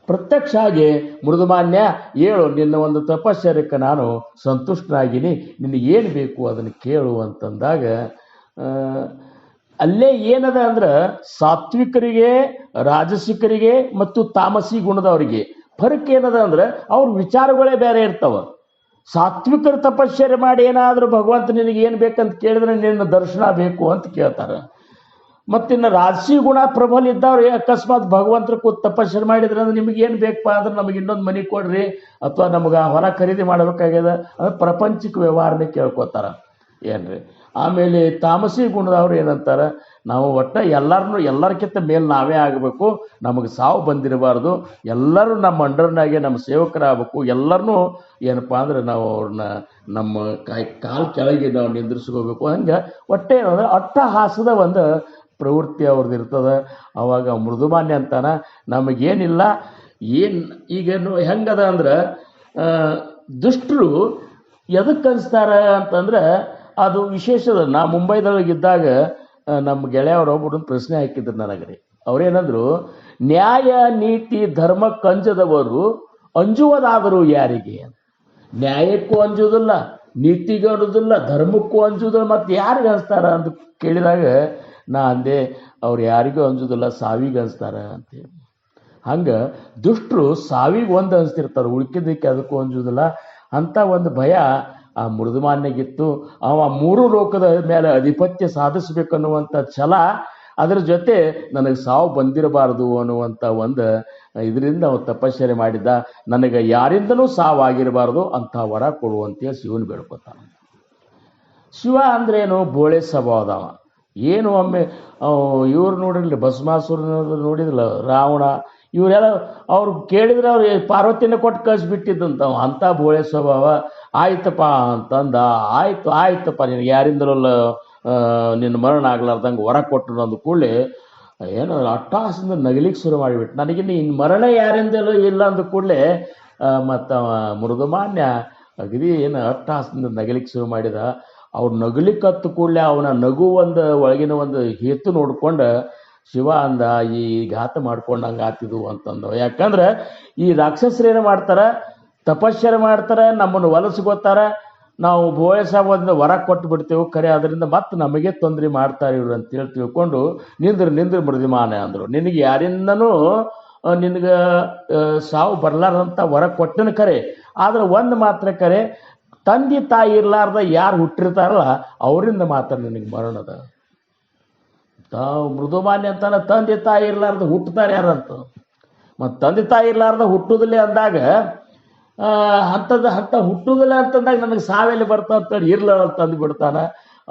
ಪ್ರತ್ಯಕ್ಷ ಆಗಿ ಮೃದುಮಾನ್ಯ ಹೇಳು, ನಿನ್ನ ಒಂದು ತಪಶ್ಚರ್ಯಕ್ಕೆ ನಾನು ಸಂತುಷ್ಟನಾಗಿನಿ, ನಿನಗೇನು ಬೇಕು ಅದನ್ನು ಕೇಳು ಅಂತಂದಾಗ ಅಲ್ಲೇ ಏನದ ಅಂದ್ರೆ ಸಾತ್ವಿಕರಿಗೆ, ರಾಜಸಿಕರಿಗೆ ಮತ್ತು ತಾಮಸಿ ಗುಣದವರಿಗೆ ಫರಕ್ ಏನದ ಅಂದ್ರೆ ಅವ್ರ ವಿಚಾರಗಳೇ ಬೇರೆ ಇರ್ತಾವ. ಸಾತ್ವಿಕರ ತಪಶ್ಚರ್ಯ ಮಾಡಿ ಏನಾದರೂ ಭಗವಂತ ನಿನಗೆ ಏನು ಬೇಕಂತ ಕೇಳಿದ್ರೆ ನಿನ್ನ ದರ್ಶನ ಬೇಕು ಅಂತ ಕೇಳ್ತಾರೆ. ಮತ್ತಿನ್ನು ರಾಜಸಿ ಗುಣ ಪ್ರಬಲ ಇದ್ದವ್ರು ಅಕಸ್ಮಾತ್ ಭಗವಂತರ ಕೂತ್ ತಪಶ್ಚರ್ಯ ಮಾಡಿದ್ರೆ ಅಂದ್ರೆ ನಿಮಗೆ ಏನು ಬೇಕಪ್ಪ ಅಂದ್ರೆ ನಮಗೆ ಇನ್ನೊಂದು ಮನೆ ಕೊಡ್ರಿ ಅಥವಾ ನಮಗೆ ಹೊಲ ಖರೀದಿ ಮಾಡಬೇಕಾಗ್ಯದ ಅಂದ್ರೆ ಪ್ರಪಂಚಿಕ ವ್ಯವಹಾರನೇ ಕೇಳ್ಕೊತಾರ ಏನ್ರಿ. ಆಮೇಲೆ ತಾಮಸಿ ಗುಣದವ್ರು ಏನಂತಾರೆ, ನಾವು ಒಟ್ಟು ಎಲ್ಲರಿಗಿಂತ ಮೇಲೆ ನಾವೇ ಆಗಬೇಕು, ನಮಗೆ ಸಾವು ಬಂದಿರಬಾರ್ದು, ಎಲ್ಲರೂ ನಮ್ಮ ಅಂಡರ್ನಾಗೆ ನಮ್ಮ ಸೇವಕರಾಗಬೇಕು, ಎಲ್ಲರನ್ನೂ ಏನಪ್ಪ ಅಂದ್ರೆ ನಾವು ಅವ್ರನ್ನ ನಮ್ಮ ಕಾಲು ಕೆಳಗೆ ನಾವು ನಿಂದ್ರಿಸ್ಕೋಬೇಕು. ಹಂಗೆ ಒಟ್ಟೆ ಏನಂದ್ರೆ ಅಟ್ಟಹಾಸದ ಒಂದು ಪ್ರವೃತ್ತಿ ಅವ್ರದ್ದು ಇರ್ತದೆ. ಅವಾಗ ಮೃದುಮಾನ್ಯ ಅಂತಾನೆ, ನಮಗೇನಿಲ್ಲ ಏನು ಈಗ ಹೆಂಗದ ಅಂದ್ರೆ ದುಷ್ಟರು ಎದಕ್ಕೆ ಅನಿಸ್ತಾರ ಅಂತಂದ್ರೆ ಅದು ವಿಶೇಷದ. ನಾ ಮುಂಬೈದೊಳಗಿದ್ದಾಗ ನಮ್ಮ ಗೆಳೆಯರೊಬ್ಬರು ಪ್ರಶ್ನೆ ಹಾಕಿದ್ರು ನನಗೆ. ಅವ್ರೇನಂದ್ರು, ನ್ಯಾಯ ನೀತಿ ಧರ್ಮ ಕಂಜದವರು ಅಂಜುವುದಾದರೂ ಯಾರಿಗೆ? ನ್ಯಾಯಕ್ಕೂ ಅಂಜುವುದಿಲ್ಲ, ನೀತಿಗೂ ಅನ್ನೋದಿಲ್ಲ, ಧರ್ಮಕ್ಕೂ ಅಂಜುವುದಿಲ್ಲ, ಮತ್ತು ಯಾರಿಗೆ ಅನಿಸ್ತಾರ ಅಂತ ಕೇಳಿದಾಗ ನಾ ಅಂದೆ, ಅವ್ರು ಯಾರಿಗೂ ಅಂಜುವುದಿಲ್ಲ, ಸಾವಿಗೆ ಅನಿಸ್ತಾರ ಅಂತೇಳಿ. ಹಂಗೆ ದುಷ್ಟರು ಸಾವಿಗೆ ಒಂದು ಅನಿಸ್ತಿರ್ತಾರೆ, ಉಳ್ಕಿದ್ದಕ್ಕೆ ಅದಕ್ಕೂ ಅಂಜುವುದಿಲ್ಲ. ಅಂಥ ಒಂದು ಭಯ ಆ ಮೃದುಮಾನ್ಯಗಿತ್ತು. ಅವ ಮೂರು ಲೋಕದ ಮೇಲೆ ಅಧಿಪತ್ಯ ಸಾಧಿಸಬೇಕನ್ನುವಂಥ ಛಲ, ಅದರ ಜೊತೆ ನನಗೆ ಸಾವು ಬಂದಿರಬಾರ್ದು ಅನ್ನುವಂಥ ಒಂದು ಇದರಿಂದ ಅವ ತಪಶ್ಚರ್ಯ ಮಾಡಿದ್ದ. ನನಗೆ ಯಾರಿಂದನೂ ಸಾವಾಗಿರಬಾರ್ದು ಅಂತ ವರ ಕೊಡುವಂತೇಳಿ ಶಿವನ ಬೇಡ್ಕೊತಾನೆ. ಶಿವ ಅಂದ್ರೇನು, ಬೋಳೆ ಸ್ವಭಾವದವ. ಏನು ಒಮ್ಮೆ ಇವ್ರು ನೋಡಿರಲಿ, ಭಸ್ಮಾಸುರ ನೋಡಿದ್ರಲ್ಲ, ರಾವಣ, ಇವರೆಲ್ಲ ಅವ್ರು ಕೇಳಿದ್ರೆ ಅವ್ರು ಪಾರ್ವತಿನ ಕೊಟ್ಟು ಕಳಿಸ್ಬಿಟ್ಟಿದ್ದಂತ. ಅಂಥ ಬೋಳೆ ಸ್ವಭಾವ. ಆಯ್ತಪ್ಪ ಅಂತಂದ, ಆಯ್ತಪ್ಪ ನಿನಗೆ ಯಾರಿಂದಲೂ ನಿನ್ನ ಮರಣ ಆಗ್ಲಾರ್ದಂಗೆ ವರ ಕೊಟ್ಟರು ಅಂದ ಕೂಡಲೇ ಏನು ಅಟ್ಟಹಾಸದಿಂದ ನಗಲಿಕ್ಕೆ ಶುರು ಮಾಡಿಬಿಟ್ಟು, ನನಗಿನ್ನು ಇನ್ನು ಮರಣ ಯಾರಿಂದಲೂ ಇಲ್ಲ ಅಂದ ಕೂಡಲೇ ಮತ್ತು ಮೃದುಮಾನ್ಯ ಅಗದಿ ಏನು ಅಟ್ಟಹಾಸದಿಂದ ನಗಲಿಕ್ಕೆ ಶುರು ಮಾಡಿದ. ಅವ್ರು ನಗಲಿಕ್ಕೆ ಹತ್ತು ಕೂಡಲೇ ಅವನ ನಗು ಒಂದು ಒಳಗಿನ ಒಂದು ಹೇತು ನೋಡ್ಕೊಂಡು ಶಿವ ಅಂದ, ಈ ಘಾತ ಮಾಡ್ಕೊಂಡಂಗೆ ಆತಿದ್ವು ಅಂತಂದವ. ಯಾಕಂದ್ರೆ ಈ ರಾಕ್ಷಸರೇನು ಮಾಡ್ತಾರೆ, ತಪಶ್ಚರ್ಯ ಮಾಡ್ತಾರೆ, ನಮ್ಮನ್ನು ಹೊಲಸ್ಕೋತಾರ, ನಾವು ಬೋಯಸಾಗೋದ್ರಿಂದ ವರ ಕೊಟ್ಟು ಬಿಡ್ತೇವೆ, ಖರೆ ಅದರಿಂದ ಮತ್ತೆ ನಮಗೆ ತೊಂದರೆ ಮಾಡ್ತಾರೆ ಇವರು ಅಂತೇಳಿ ತಿಳ್ಕೊಂಡು ನಿಂದ್ರಿ ಮೃದುಮಾನ ಅಂದರು. ನಿನಗೆ ಯಾರಿಂದನೂ ನಿನಗೆ ಸಾವು ಬರಲಾರ್ದಂಥ ವರ ಕೊಟ್ಟನ ಖರೆ, ಆದ್ರೆ ಒಂದು ಮಾತ್ರ ಖರೆ, ತಂದೆ ತಾಯಿ ಇರಲಾರ್ದ ಯಾರು ಹುಟ್ಟಿರ್ತಾರಲ್ಲ ಅವರಿಂದ ಮಾತ್ರ ನಿನಗೆ ಮರಣದ. ಮೃದುಮಾನ್ಯ ಅಂತಾನೆ, ತಂದೆ ತಾಯಿ ಇರಲಾರ್ದ ಹುಟ್ಟುತ್ತಾರೆ ಯಾರಂತ. ಮತ್ತು ತಂದೆ ತಾಯಿ ಇರಲಾರ್ದ ಹುಟ್ಟುದಿಲ್ಲ ಅಂದಾಗ ಅಂಥ ಹುಟ್ಟುದಿಲ್ಲ ಅಂತಂದಾಗ ನನಗೆ ಸಾವೆಲ್ಲಿ ಬರ್ತಾ ಅಂತೇಳಿ ಇರ್ಲಾರ ತಂದು ಬಿಡ್ತಾನೆ,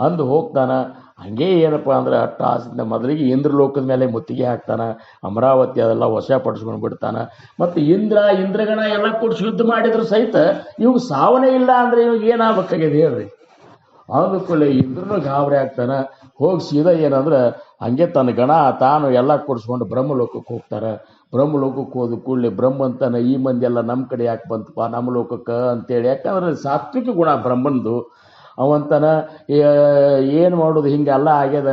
ಅಂದು ಹೋಗ್ತಾನೆ. ಹಂಗೆ ಏನಪ್ಪ ಅಂದ್ರೆ ಅಟ್ಟಹಾಸದಿಂದ ಮೊದಲಿಗೆ ಇಂದ್ರಲೋಕದ ಮೇಲೆ ಮುತ್ತಿಗೆ ಹಾಕ್ತಾನೆ, ಅಮರಾವತಿ ಅದೆಲ್ಲ ವಶಪಡಿಸ್ಕೊಂಡು ಬಿಡ್ತಾನೆ. ಮತ್ತು ಇಂದ್ರಗಣ ಎಲ್ಲ ಕೂಡಿಸಿ ಯುದ್ಧ ಮಾಡಿದ್ರು ಸಹಿತ ಇವಾಗ ಸಾವನೇ ಇಲ್ಲ ಅಂದರೆ ಇವಾಗ ಏನಾಗಬೇಕಾಗಿದೆ ಹೇಳ್ರಿ. ಅಂದಕ್ಕೂಲೆ ಇಂದ್ರನೂ ಗಾಬರಿ ಆಗ್ತಾನೆ. ಹೋಗಿ ಸೀದಾ ಏನಂದ್ರೆ ಹಂಗೆ ತನ್ನ ಗಣ ತಾನು ಎಲ್ಲ ಕೂಡಿಸ್ಕೊಂಡು ಬ್ರಹ್ಮಲೋಕಕ್ಕೆ ಹೋಗ್ತಾರೆ. ಬ್ರಹ್ಮಲೋಕಕ್ಕೆ ಹೋದ ಕೂಡಲೇ ಬ್ರಹ್ಮ ಅಂತಾನೆ, ಈ ಮಂದಿ ಎಲ್ಲ ನಮ್ಮ ಕಡೆ ಯಾಕೆ ಬಂತಪ್ಪ ನಮ್ಮ ಲೋಕಕ್ಕೆ ಅಂತೇಳಿ. ಯಾಕಂದ್ರೆ ಸಾತ್ವಿಕ ಗುಣ ಬ್ರಹ್ಮಂದು. ಅವಂತಾನ ಏನು ಮಾಡೋದು, ಹಿಂಗೆಲ್ಲ ಆಗ್ಯದ.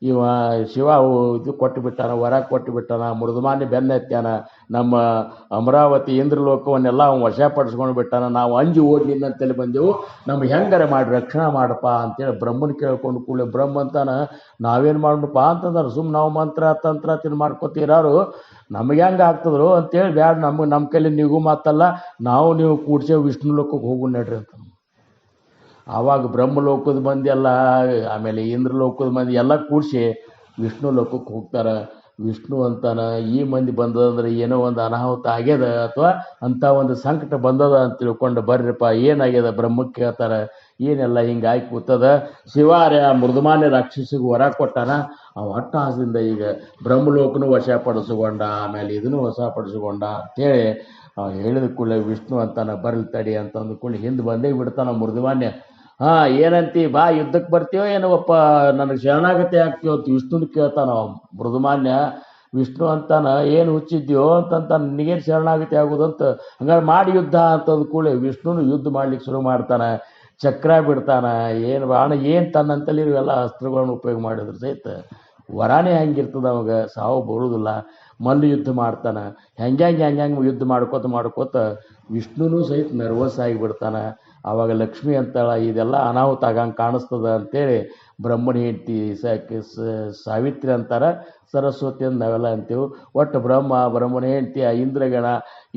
ಇವ ಶಿವ ಇದು ಕೊಟ್ಟು ಬಿಟ್ಟಾನ, ವರ ಕೊಟ್ಟು ಬಿಟ್ಟಾನ, ಮೃದುಮಾನ್ಯ ಬೆನ್ನತ್ಯಾನ, ನಮ್ಮ ಅಮರಾವತಿ ಇಂದ್ರಲೋಕವನ್ನೆಲ್ಲ ಅವನು ವಶಪಡಿಸ್ಕೊಂಡು ಬಿಟ್ಟಾನ, ನಾವು ಅಂಜಿ ಓಡ್ಲಿಲ್ಲ ಅಂತೇಳಿ ಬಂದೆವು, ನಮ್ಗೆ ಹೆಂಗಾರೆ ಮಾಡಿ ರಕ್ಷಣೆ ಮಾಡಪ್ಪ ಅಂತೇಳಿ ಬ್ರಹ್ಮನ ಕೇಳ್ಕೊಂಡು ಕೂಡಲೇ ಬ್ರಹ್ಮ ಅಂತಾನ, ನಾವೇನು ಮಾಡಪ್ಪ ಅಂತಂದ್ರೆ ಸುಮ್ಮನೆ ನಾವು ಮಂತ್ರ ತಂತ್ರ ತಿನ್ ಮಾಡ್ಕೊತೀರಾರು, ನಮಗೆ ಹೆಂಗೆ ಆಗ್ತದ್ರು ಅಂತೇಳಿ ಬ್ಯಾಡ, ನಮ್ಮ ಕೈಲಿ ನೀವು ಮಾತಲ್ಲ, ನೀವು ಕೂಡ್ಸೇವು ವಿಷ್ಣು ಲೋಕಕ್ಕೆ ಹೋಗು ನಡ್ರಿ ಅಂತ. ಆವಾಗ ಬ್ರಹ್ಮಲೋಕದ ಮಂದಿ ಎಲ್ಲ, ಆಮೇಲೆ ಇಂದ್ರಲೋಕದ ಮಂದಿ ಎಲ್ಲ ಕೂಡಿಸಿ ವಿಷ್ಣು ಲೋಕಕ್ಕೆ ಹೋಗ್ತಾರೆ. ವಿಷ್ಣು ಅಂತಾನ, ಈ ಮಂದಿ ಬಂದದಂದ್ರೆ ಏನೋ ಒಂದು ಅನಾಹುತ ಆಗ್ಯದ ಅಥವಾ ಅಂಥ ಒಂದು ಸಂಕಟ ಬಂದದ ಅಂತ ತಿಳ್ಕೊಂಡು ಬರ್ರಿಪ್ಪ ಏನಾಗ್ಯದ ಬ್ರಹ್ಮಕ್ಕೆ ಕೇಳ್ತಾರೆ. ಏನೆಲ್ಲ ಹಿಂಗೆ ಆಯ್ಕೆ ಕೂತದ. ಶಿವಾರ್ಯ ಮೃದುಮಾನ್ಯ ರಾಕ್ಷಸಿಗೆ ವರ ಕೊಟ್ಟಾನ. ಅವ ಅಟ್ಟಹಾಸದಿಂದ ಈಗ ಬ್ರಹ್ಮಲೋಕನೂ ವಶಪಡಿಸ್ಕೊಂಡ, ಆಮೇಲೆ ಇದನ್ನು ವಶಪಡಿಸ್ಕೊಂಡ ಅಂತೇಳಿ ಹೇಳಿದ ಕೂಡಲೇ ವಿಷ್ಣು ಅಂತಾನ, ಬರ್ಲಿ ತಡಿ ಅಂತ ಅಂದ ಕೂಡಲೇ ಹಿಂದೆ ಬಂದೇ ಬಿಡ್ತಾನ ಮೃದುಮಾನ್ಯ. ಏನಂತಿ ಬಾ ಯುದ್ಧಕ್ಕೆ ಬರ್ತೀಯೋ ಏನವಪ್ಪ, ನನಗೆ ಶರಣಾಗತಿ ಆಗ್ತೀವೋ ಅಂತ ವಿಷ್ಣುನ ಕೇಳ್ತಾನ ಮೃದುಮಾನ್ಯ. ವಿಷ್ಣು ಅಂತಾನ ಏನು ಹುಚ್ಚಿದ್ಯೋ ಅಂತಂತ ನಿನಗೇನು ಶರಣಾಗತಿ ಆಗೋದಂತ, ಹಂಗಾರೆ ಮಾಡಿ ಯುದ್ಧ ಅಂತಂದ ಕೂಡಲೇ ವಿಷ್ಣುನು ಯುದ್ಧ ಮಾಡ್ಲಿಕ್ಕೆ ಶುರು ಮಾಡ್ತಾನೆ. ಚಕ್ರ ಬಿಡ್ತಾನ, ಏನು ಬಾಣ ಏನು ತನ್ನಂತಲ್ಲಿ ಇವೆಲ್ಲ ಅಸ್ತ್ರಗಳನ್ನು ಉಪಯೋಗ ಮಾಡಿದ್ರು ಸಹಿತ ವರಾನೇ ಹಂಗಿರ್ತದ, ಅವಾಗ ಸಾವು ಬರುವುದಿಲ್ಲ. ಮಲ್ಲು ಯುದ್ಧ ಮಾಡ್ತಾನೆ, ಹೆಂಗೆ ಯುದ್ಧ ಮಾಡ್ಕೋತ ವಿಷ್ಣುನೂ ಸಹಿತ ನರ್ವಸ್ ಆಗಿಬಿಡ್ತಾನೆ. ಆವಾಗ ಲಕ್ಷ್ಮಿ ಅಂತಾಳ, ಇದೆಲ್ಲ ಅನಾಹುತ ಆಗಂಗೆ ಕಾಣಿಸ್ತದ ಅಂತೇಳಿ ಬ್ರಹ್ಮನ ಹೆಂಡತಿ ಸಾವಿತ್ರಿ ಅಂತಾರೆ, ಸರಸ್ವತಿ ಅಂತ ನಾವೆಲ್ಲ ಅಂತೀವಿ. ಒಟ್ಟು ಬ್ರಹ್ಮನ ಹೆಂಡತಿ ಇಂದ್ರಗಣ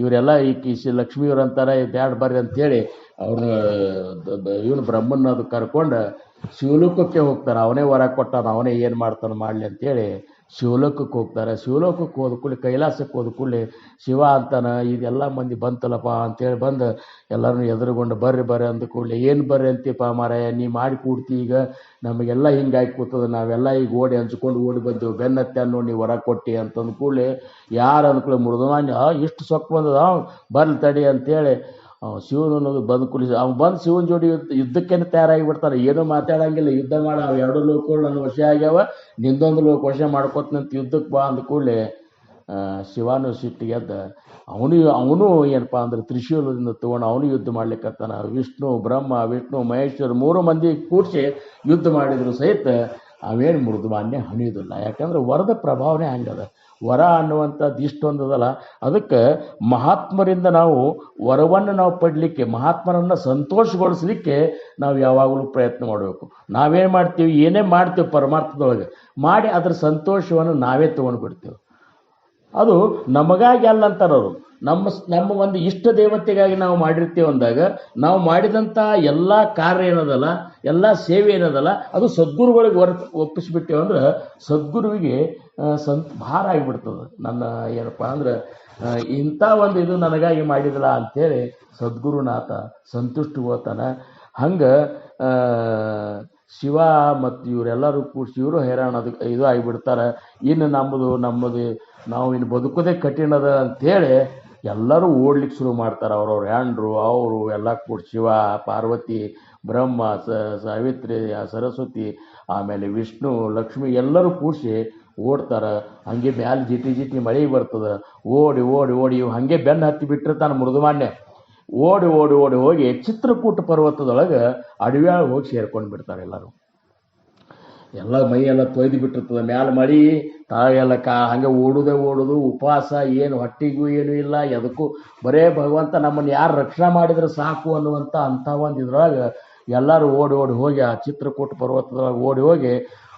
ಇವರೆಲ್ಲ ಈಕಿ ಲಕ್ಷ್ಮಿಯವ್ರು ಅಂತಾರೆ, ಬ್ಯಾಡ್ ಬರ್ರಿ ಅಂತೇಳಿ ಅವ್ರನ್ನ ಇವನು ಬ್ರಹ್ಮನ ಅದು ಕರ್ಕೊಂಡು ಶಿವಲೋಕಕ್ಕೆ ಹೋಗ್ತಾರೆ. ಅವನೇ ವರ ಕೊಟ್ಟಾನ, ಅವನೇ ಏನು ಮಾಡ್ತಾನೆ ಮಾಡಲಿ ಅಂತೇಳಿ ಶಿವಲೋಕಕ್ಕೆ ಹೋಗ್ತಾರೆ. ಶಿವಲೋಕಕ್ಕೆ ಹೋದ ಕೂಡಲೇ, ಕೈಲಾಸಕ್ಕೆ ಹೋದ ಕೂಡಲೇ ಶಿವ ಅಂತಾನೆ, ಇದೆಲ್ಲ ಮಂದಿ ಬಂತಲ್ಲಪ್ಪ ಅಂತೇಳಿ ಬಂದು ಎಲ್ಲರನ್ನೂ ಎದುರುಗೊಂಡು ಬರ್ರಿ ಅಂದ ಕೂಡಲೇ, ಏನು ಬರ್ರಿ ಅಂತೀಪ್ಪ ಮಾರಾಯ, ನೀ ಮಾಡಿ ಕೂಡ್ತಿ, ಈಗ ನಮಗೆಲ್ಲ ಹಿಂಗಾಗಿ ಕೂತದ, ನಾವೆಲ್ಲ ಈಗ ಓಡಿ ಹಂಚ್ಕೊಂಡು ಓಡಿ ಬಂದೆವು, ಬೆನ್ನತ್ತೆ ಅನ್ನೋ ನೀವು ವರ ಕೊಟ್ಟು ಅಂತಂದು ಕೂಡಲೇ ಯಾರು ಅಂದ್ಕೊಳ್ಳಿ ಮೃದುಮಾನ್ಯ ಇಷ್ಟು ಸೊಕ್ಕ ಬಂದದ, ಬರ್ಲಿ ತಡಿ ಅಂತೇಳಿ ಶಿವನು ಬದುಕುಲಿ ಅವ್ನು ಬಂದು ಶಿವನ ಜೋಡಿ ಯುದ್ಧಕ್ಕೇನು ತಯಾರಾಗಿ ಬಿಡ್ತಾನೆ. ಏನೂ ಮಾತಾಡಂಗಿಲ್ಲ, ಯುದ್ಧ ಮಾಡ, ಅವು ಎರಡು ಲೋಕಗಳು ನನ್ನ ವಶ ಆಗ್ಯಾವ, ನಿಂದೊಂದು ಲೋಕ ವಶ ಮಾಡ್ಕೊತನಂತ ಯುದ್ಧಕ್ಕೆ ಬಾ ಅಂದ ಕೂಡಲೇ ಶಿವನು ಸಿಟ್ಟಿಗೆದ್ದ ಅವನು ಏನಪ್ಪ ಅಂದ್ರೆ ತ್ರಿಶೂಲದಿಂದ ತೊಗೊಂಡು ಅವನು ಯುದ್ಧ ಮಾಡ್ಲಿಕ್ಕತ್ತಾನ. ವಿಷ್ಣು ಮಹೇಶ್ವರ ಮೂರು ಮಂದಿ ಕೂಡಿಸಿ ಯುದ್ಧ ಮಾಡಿದ್ರು ಸಹಿತ ಅವೇನು ಮೃದುಮಾನ್ಯ ಹಣಿಯೋದಿಲ್ಲ. ಯಾಕಂದ್ರೆ ವರದ ಪ್ರಭಾವನೆ ಹಂಗದ. ವರ ಅನ್ನುವಂಥದ್ದು ಇಷ್ಟೊಂದದಲ್ಲ. ಅದಕ್ಕೆ ಮಹಾತ್ಮರಿಂದ ನಾವು ವರವನ್ನು ನಾವು ಪಡಲಿಕ್ಕೆ, ಮಹಾತ್ಮರನ್ನು ಸಂತೋಷಗೊಳಿಸಲಿಕ್ಕೆ ನಾವು ಯಾವಾಗಲೂ ಪ್ರಯತ್ನ ಮಾಡಬೇಕು. ನಾವೇನು ಮಾಡ್ತೀವಿ, ಏನೇ ಮಾಡ್ತೀವಿ ಪರಮಾರ್ಥದೊಳಗೆ ಮಾಡಿ ಅದರ ಸಂತೋಷವನ್ನು ನಾವೇ ತೊಗೊಂಡು ಬಿಡ್ತೀವಿ. ಅದು ನಮಗಾಗಿ ಅಲ್ಲ ಅಂತಾರವರು. ನಮ್ಮ ಒಂದು ಇಷ್ಟ ದೇವತೆಗಾಗಿ ನಾವು ಮಾಡಿರ್ತೀವಿ ಅಂದಾಗ ನಾವು ಮಾಡಿದಂಥ ಎಲ್ಲ ಕಾರ್ಯ ಏನದಲ್ಲ, ಎಲ್ಲ ಸೇವೆ ಏನದಲ್ಲ, ಅದು ಸದ್ಗುರುಗಳಿಗೆ ಒಪ್ಪಿಸ್ಬಿಟ್ಟೇವೆ ಅಂದ್ರೆ ಸದ್ಗುರುವಿಗೆ ಭಾರ ಆಗಿಬಿಡ್ತದೆ. ನನ್ನ ಏನಪ್ಪ ಅಂದ್ರೆ ಇಂಥ ಒಂದು ಇದು ನನಗಾಗಿ ಮಾಡಿದಲ್ಲ ಅಂಥೇಳಿ ಸದ್ಗುರುನಾಥ ಸಂತುಷ್ಟು ಹೋತಾನೆ. ಹಂಗೆ ಶಿವ ಮತ್ತು ಇವರೆಲ್ಲರೂ ಕೂಡಿಸಿ ಇವರು ಹೈರಾಣ ಅದಕ್ಕೆ ಇದು ಆಗಿಬಿಡ್ತಾರೆ. ಇನ್ನು ನಮ್ಮದು ನಾವು ಇನ್ನು ಬದುಕೋದೇ ಕಠಿಣದ ಅಂಥೇಳಿ ಎಲ್ಲರೂ ಓಡ್ಲಿಕ್ಕೆ ಶುರು ಮಾಡ್ತಾರೆ. ಅವ್ರವ್ರ ಹ್ಯಾಂಡ್ರು ಅವರು ಎಲ್ಲ ಕೂಡ ಶಿವ, ಪಾರ್ವತಿ, ಬ್ರಹ್ಮ, ಸಾವಿತ್ರಿ, ಸರಸ್ವತಿ, ಆಮೇಲೆ ವಿಷ್ಣು, ಲಕ್ಷ್ಮಿ ಎಲ್ಲರೂ ಕೂಡಿಸಿ ಓಡ್ತಾರೆ. ಹಂಗೆ ಮ್ಯಾಲೆ ಜಿಟಿ ಮಳೆ ಬರ್ತದೆ. ಓಡಿ ಇವು ಹಾಗೆ ಬೆನ್ನು ಹತ್ತಿ ಬಿಟ್ಟಿರ್ತಾನೆ ಮೃದುಮಾನ್ಯ. ಓಡಿ ಹೋಗಿ ಚಿತ್ರಕೂಟ ಪರ್ವತದೊಳಗೆ ಅಡವ್ಯಾಳಗೆ ಹೋಗಿ ಸೇರ್ಕೊಂಡು ಬಿಡ್ತಾರೆ ಎಲ್ಲರೂ. ಎಲ್ಲ ಮೈಯೆಲ್ಲ ತೊಯ್ದು ಬಿಟ್ಟಿರ್ತದೆ, ಮ್ಯಾಲೆ ಮಳೆ, ತಾಳೆಲ್ಲ ಹಂಗೆ ಓಡೋದು ಉಪವಾಸ, ಏನು ಹೊಟ್ಟಿಗೂ ಏನೂ ಇಲ್ಲ, ಎದಕ್ಕೂ ಬರೇ ಭಗವಂತ ನಮ್ಮನ್ನು ಯಾರು ರಕ್ಷಣೆ ಮಾಡಿದ್ರೆ ಸಾಕು ಅನ್ನುವಂಥ ಅಂಥ ಒಂದು ಇದ್ರೊಳಗೆ ಎಲ್ಲರೂ ಓಡಿ ಹೋಗಿ ಆ ಚಿತ್ರಕೂಟ ಪರ್ವತದೊಳಗೆ ಓಡಿ ಹೋಗಿ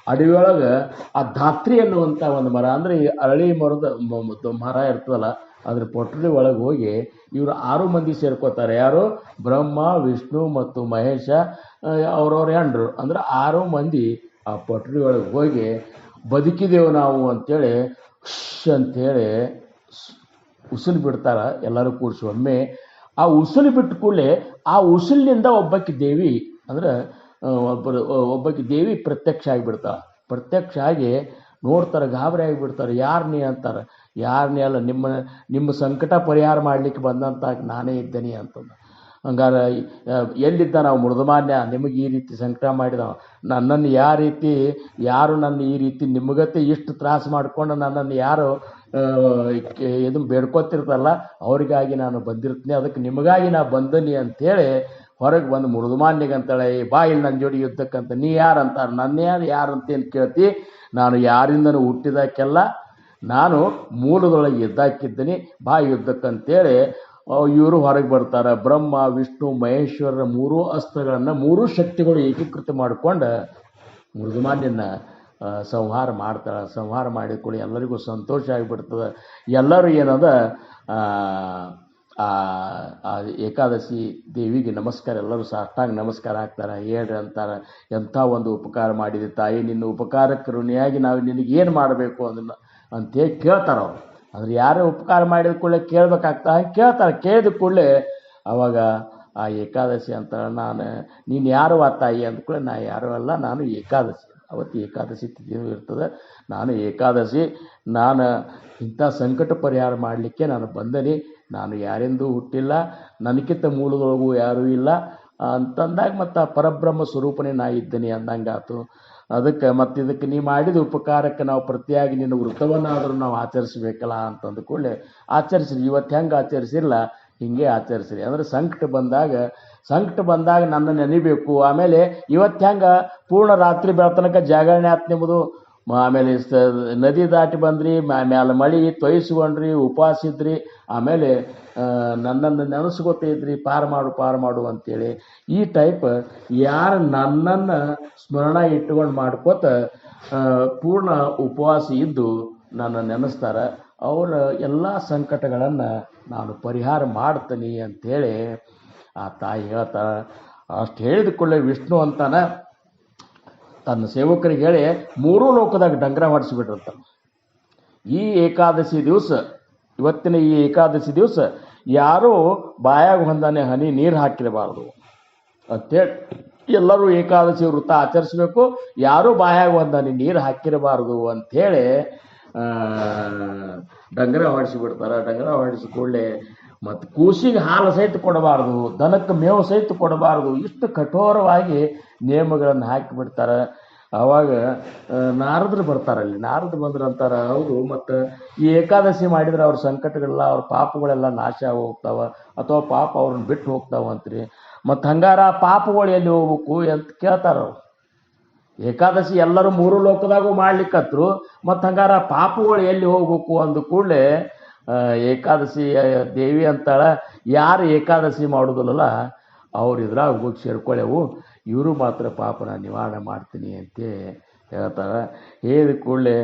ಅಡವಿಯೊಳಗೆ ಆ ಧಾತ್ರಿ ಅನ್ನುವಂಥ ಒಂದು ಮರ, ಅಂದರೆ ಈ ಅರಳಿ ಮರದ ಮರ ಇರ್ತದಲ್ಲ, ಅದ್ರ ಪೊಟ್ಲಿ ಒಳಗೆ ಹೋಗಿ ಇವರು 6 ಮಂದಿ ಸೇರ್ಕೋತಾರೆ. ಯಾರು? ಬ್ರಹ್ಮ, ವಿಷ್ಣು ಮತ್ತು ಮಹೇಶ, ಅವ್ರವ್ರ ಹೆಂಡ್ರು, ಅಂದ್ರೆ 6 ಮಂದಿ ಆ ಪೊಟ್ಲಿ ಒಳಗೆ ಹೋಗಿ ಬದುಕಿದೆವು ನಾವು ಅಂತೇಳಿ ಅಂಥೇಳಿ ಉಸಿಲು ಬಿಡ್ತಾರೆ ಎಲ್ಲರೂ ಕೂಡಿಸಿ. ಒಮ್ಮೆ ಆ ಉಸಿಲು ಬಿಟ್ಟ ಕೂಡಲೇ ಆ ಉಸಿಲಿನಿಂದ ಒಬ್ಬಾಕಿ ದೇವಿ, ಅಂದ್ರೆ ಒಬ್ಬಾಕಿ ದೇವಿ ಪ್ರತ್ಯಕ್ಷ ಆಗಿಬಿಡ್ತಾಳೆ. ಪ್ರತ್ಯಕ್ಷ ಆಗಿ ನೋಡ್ತಾರೆ, ಗಾಬರಿ ಆಗಿಬಿಡ್ತಾರೆ. ಯಾರು ನೀ ಅಂತಾರೆ. ಯಾರನ್ನೇ ಅಲ್ಲ, ನಿಮ್ಮ ಸಂಕಟ ಪರಿಹಾರ ಮಾಡಲಿಕ್ಕೆ ಬಂದಂತ ನಾನೇ ಇದ್ದೇನೆ ಅಂತಂದು. ಹಂಗಾರೆ ಎಲ್ಲಿದ್ದ ನಾವು ಮೃದುಮಾನ್ಯ, ನಿಮಗೆ ಈ ರೀತಿ ಸಂಕಟ ಮಾಡಿದವ, ನನ್ನನ್ನು ಯಾರು ನನ್ನ ಈ ರೀತಿ ನಿಮಗತ್ತೆ ಇಷ್ಟು ತ್ರಾಸ ಮಾಡಿಕೊಂಡು ನನ್ನನ್ನು ಯಾರು ಇದನ್ನು ಬೇಡ್ಕೊತಿರ್ತಲ್ಲ ಅವರಿಗಾಗಿ ನಾನು ಬಂದಿರ್ತೀನಿ, ಅದಕ್ಕೆ ನಿಮಗಾಗಿ ನಾ ಬಂದನಿ ಅಂಥೇಳಿ ಹೊರಗೆ ಬಂದು ಮೃದುಮಾನ್ಯಗಂತಾಳೆ, ಬಾ ಇಲ್ಲಿ ನನ್ನ ಜೋಡಿ ಯುದ್ಧಕ್ಕಂತ. ನೀ ಯಾರು ಅಂತಾರೆ. ನನ್ನೇ ಯಾರು ಅಂತೇನು ಕೇಳ್ತಿ? ನಾನು ಯಾರಿಂದನೂ ಹುಟ್ಟಿದಾಕೆಲ್ಲ ನಾನು ಮೂಲದೊಳಗೆ ಎದ್ದಾಕಿದ್ದೀನಿ, ಬಾ ಯುದ್ಧಕ್ಕಂತೇಳಿ ಇವರು ಹೊರಗೆ ಬರ್ತಾರೆ. ಬ್ರಹ್ಮ, ವಿಷ್ಣು, ಮಹೇಶ್ವರರ 3 ಅಸ್ತ್ರಗಳನ್ನು 3 ಶಕ್ತಿಗಳು ಏಕೀಕೃತ ಮಾಡಿಕೊಂಡು ಮೃದುಮಾನ್ಯನ ಸಂಹಾರ ಮಾಡ್ತಾಳೆ. ಸಂಹಾರ ಮಾಡಿಕೊಳ್ಳಿ ಎಲ್ಲರಿಗೂ ಸಂತೋಷ ಆಗಿಬಿಡ್ತದೆ. ಎಲ್ಲರೂ ಏನದ ಏಕಾದಶಿ ದೇವಿಗೆ ನಮಸ್ಕಾರ, ಎಲ್ಲರೂ ಸಾಷ್ಟಾಂಗ ನಮಸ್ಕಾರ ಹಾಕ್ತಾರೆ. ಹೇಳ್ರಿ ಅಂತಾರೆ, ಎಂಥ ಒಂದು ಉಪಕಾರ ಮಾಡಿದೆ ತಾಯಿ, ನಿನ್ನ ಉಪಕಾರಕ್ಕೆ ಋಣಿಯಾಗಿ ನಾವು ನಿನಗೇನು ಮಾಡಬೇಕು ಅದನ್ನು ಅಂತೇಳಿ ಕೇಳ್ತಾರೆ ಅವರು. ಅಂದ್ರೆ ಯಾರೇ ಉಪಕಾರ ಮಾಡಿದ ಕೂಡಲೇ ಕೇಳಬೇಕಾಗ್ತಾ ಕೇಳ್ತಾರೆ. ಕೇಳಿದ ಕೂಡಲೇ ಅವಾಗ ಆ ಏಕಾದಶಿ ಅಂತ, ನೀನು ಯಾರು ಆ ತಾಯಿ ಅಂದ ಕೂಡಲೇ ನಾ ಯಾರು ಅಲ್ಲ, ನಾನು ಏಕಾದಶಿ. ಅವತ್ತು ಏಕಾದಶಿ ತಿಥಿ ಇರ್ತದೆ. ನಾನು ಏಕಾದಶಿ, ನಾನು ಇಂಥ ಸಂಕಟ ಪರಿಹಾರ ಮಾಡಲಿಕ್ಕೆ ನಾನು ಬಂದನಿ. ನಾನು ಯಾರೆಂದೂ ಹುಟ್ಟಿಲ್ಲ, ನನಗಿಂತ ಮೂಲದೊಳಗೂ ಯಾರೂ ಇಲ್ಲ. ಅಂತಂದಾಗ ಮತ್ತು ಆ ಪರಬ್ರಹ್ಮ ಸ್ವರೂಪನೇ ನಾ ಇದ್ದೀನಿ ಅಂದಂಗಾತು. ಅದಕ್ಕೆ ಮತ್ತು ಇದಕ್ಕೆ ನೀ ಮಾಡಿದ ಉಪಕಾರಕ್ಕೆ ನಾವು ಪ್ರತಿಯಾಗಿ ನಿನ್ನ ವೃತ್ತವನ್ನಾದರೂ ನಾವು ಆಚರಿಸ್ಬೇಕಲ್ಲ ಅಂತಂದ ಕೂಡಲೇ ಆಚರಿಸ್ರಿ. ಇವತ್ತು ಹೆಂಗೆ ಆಚರಿಸಿಲ್ಲ ಹಿಂಗೆ ಆಚರಿಸ್ರಿ. ಅಂದರೆ ಸಂಕಟ ಬಂದಾಗ ನನ್ನ ನೆನಿಬೇಕು. ಆಮೇಲೆ ಇವತ್ತು ಹೆಂಗೆ ಪೂರ್ಣ ರಾತ್ರಿ ಬೆಳತನಕ ಜಾಗರಣೆ ಆತ್ ನಿಮ್ಮದು. ಆಮೇಲೆ ನದಿ ದಾಟಿ ಬಂದ್ರಿ, ಮ್ಯಾಲೆ ಮಳೆ ತೊಯ್ಸ್ಕೊಂಡ್ರಿ, ಉಪವಾಸ ಇದ್ರಿ, ಆಮೇಲೆ ನನ್ನನ್ನು ನೆನೆಸ್ಕೊತಿದ್ರಿ ಪಾರು ಮಾಡು ಅಂತೇಳಿ. ಈ ಟೈಪ್ ಯಾರು ನನ್ನನ್ನು ಸ್ಮರಣ ಇಟ್ಕೊಂಡು ಮಾಡ್ಕೋತ ಪೂರ್ಣ ಉಪವಾಸ ಇದ್ದು ನನ್ನ ನೆನೆಸ್ತಾರ, ಅವರ ಎಲ್ಲ ಸಂಕಟಗಳನ್ನು ನಾನು ಪರಿಹಾರ ಮಾಡ್ತೀನಿ ಅಂಥೇಳಿ ಆ ತಾಯಿ ಹೇಳ್ತಾಳೆ. ಅಷ್ಟು ಹೇಳಿದ ಕೂಡಲೇ ವಿಷ್ಣು ಅಂತಾನ ತನ್ನ ಸೇವಕರಿಗೆ ಹೇಳಿ 3 ಲೋಕದಾಗ ಡಂಗ್ರ ಮಾಡಿಸಿಬಿಟ್ರಂತ. ಈ ಏಕಾದಶಿ ದಿವಸ, ಇವತ್ತಿನ ಈ ಏಕಾದಶಿ ದಿವಸ ಯಾರೂ ಬಾಯಾಗ ಹೊಂದಾನೆ ಹನಿ ನೀರು ಹಾಕಿರಬಾರ್ದು ಅಂತೇಳಿ ಎಲ್ಲರೂ ಏಕಾದಶಿ ವೃತ್ತ ಆಚರಿಸ್ಬೇಕು. ಯಾರೂ ಬಾಯಾಗ ಹೊಂದಾನೆ ನೀರು ಹಾಕಿರಬಾರ್ದು ಅಂಥೇಳಿ ಡಂಗ್ರ ಹೊಡಿಸಿಬಿಡ್ತಾರೆ. ಡಂಗ್ರ ಹೊಡಿಸಿ ಕೂಡಲೇ ಮತ್ತು ಕೂಸಿಗೆ ಹಾಲು ಸಹಿತ ಕೊಡಬಾರ್ದು, ದನಕ್ಕೆ ಮೇವು ಸಹಿತ ಕೊಡಬಾರ್ದು, ಇಷ್ಟು ಕಠೋರವಾಗಿ ನಿಯಮಗಳನ್ನು ಹಾಕಿಬಿಡ್ತಾರೆ. ಆವಾಗ ನಾರದರು ಬರ್ತಾರಲ್ಲಿ. ನಾರದ್ರು ಬಂದ್ರೆ ಅಂತಾರೆ, ಹೌದು ಮತ್ತು ಈ ಏಕಾದಶಿ ಮಾಡಿದ್ರೆ ಅವ್ರ ಸಂಕಟಗಳೆಲ್ಲ, ಅವ್ರ ಪಾಪಗಳೆಲ್ಲ ನಾಶ ಹೋಗ್ತಾವ ಅಥವಾ ಪಾಪ ಅವ್ರನ್ನ ಬಿಟ್ಟು ಹೋಗ್ತಾವ ಅಂತ್ರಿ. ಮತ್ತು ಹಂಗಾರ ಪಾಪಗಳು ಎಲ್ಲಿ ಹೋಗ್ಬೇಕು ಅಂತ ಕೇಳ್ತಾರವ್ರು. ಏಕಾದಶಿ ಎಲ್ಲರೂ 3 ಲೋಕದಾಗೂ ಮಾಡ್ಲಿಕ್ಕತ್ರು, ಮತ್ತು ಹಂಗಾರ ಪಾಪಗಳು ಎಲ್ಲಿ ಹೋಗ್ಬೇಕು ಅಂದ ಕೂಡಲೇ ಏಕಾದಶಿ ದೇವಿ ಅಂತಾಳ, ಯಾರು ಏಕಾದಶಿ ಮಾಡೋದಿಲ್ಲಲ್ಲ ಅವ್ರು ಇದ್ರಾಗ ಹೋಗಿ ಸೇರ್ಕೊಳ್ಳೆವು, ಇವರು ಮಾತ್ರ ಪಾಪನ ನಿವಾರಣೆ ಮಾಡ್ತೀನಿ ಅಂತ ಹೇಳ್ತಾಳೆ. ಹೇಳಿದ ಕೂಡಲೇ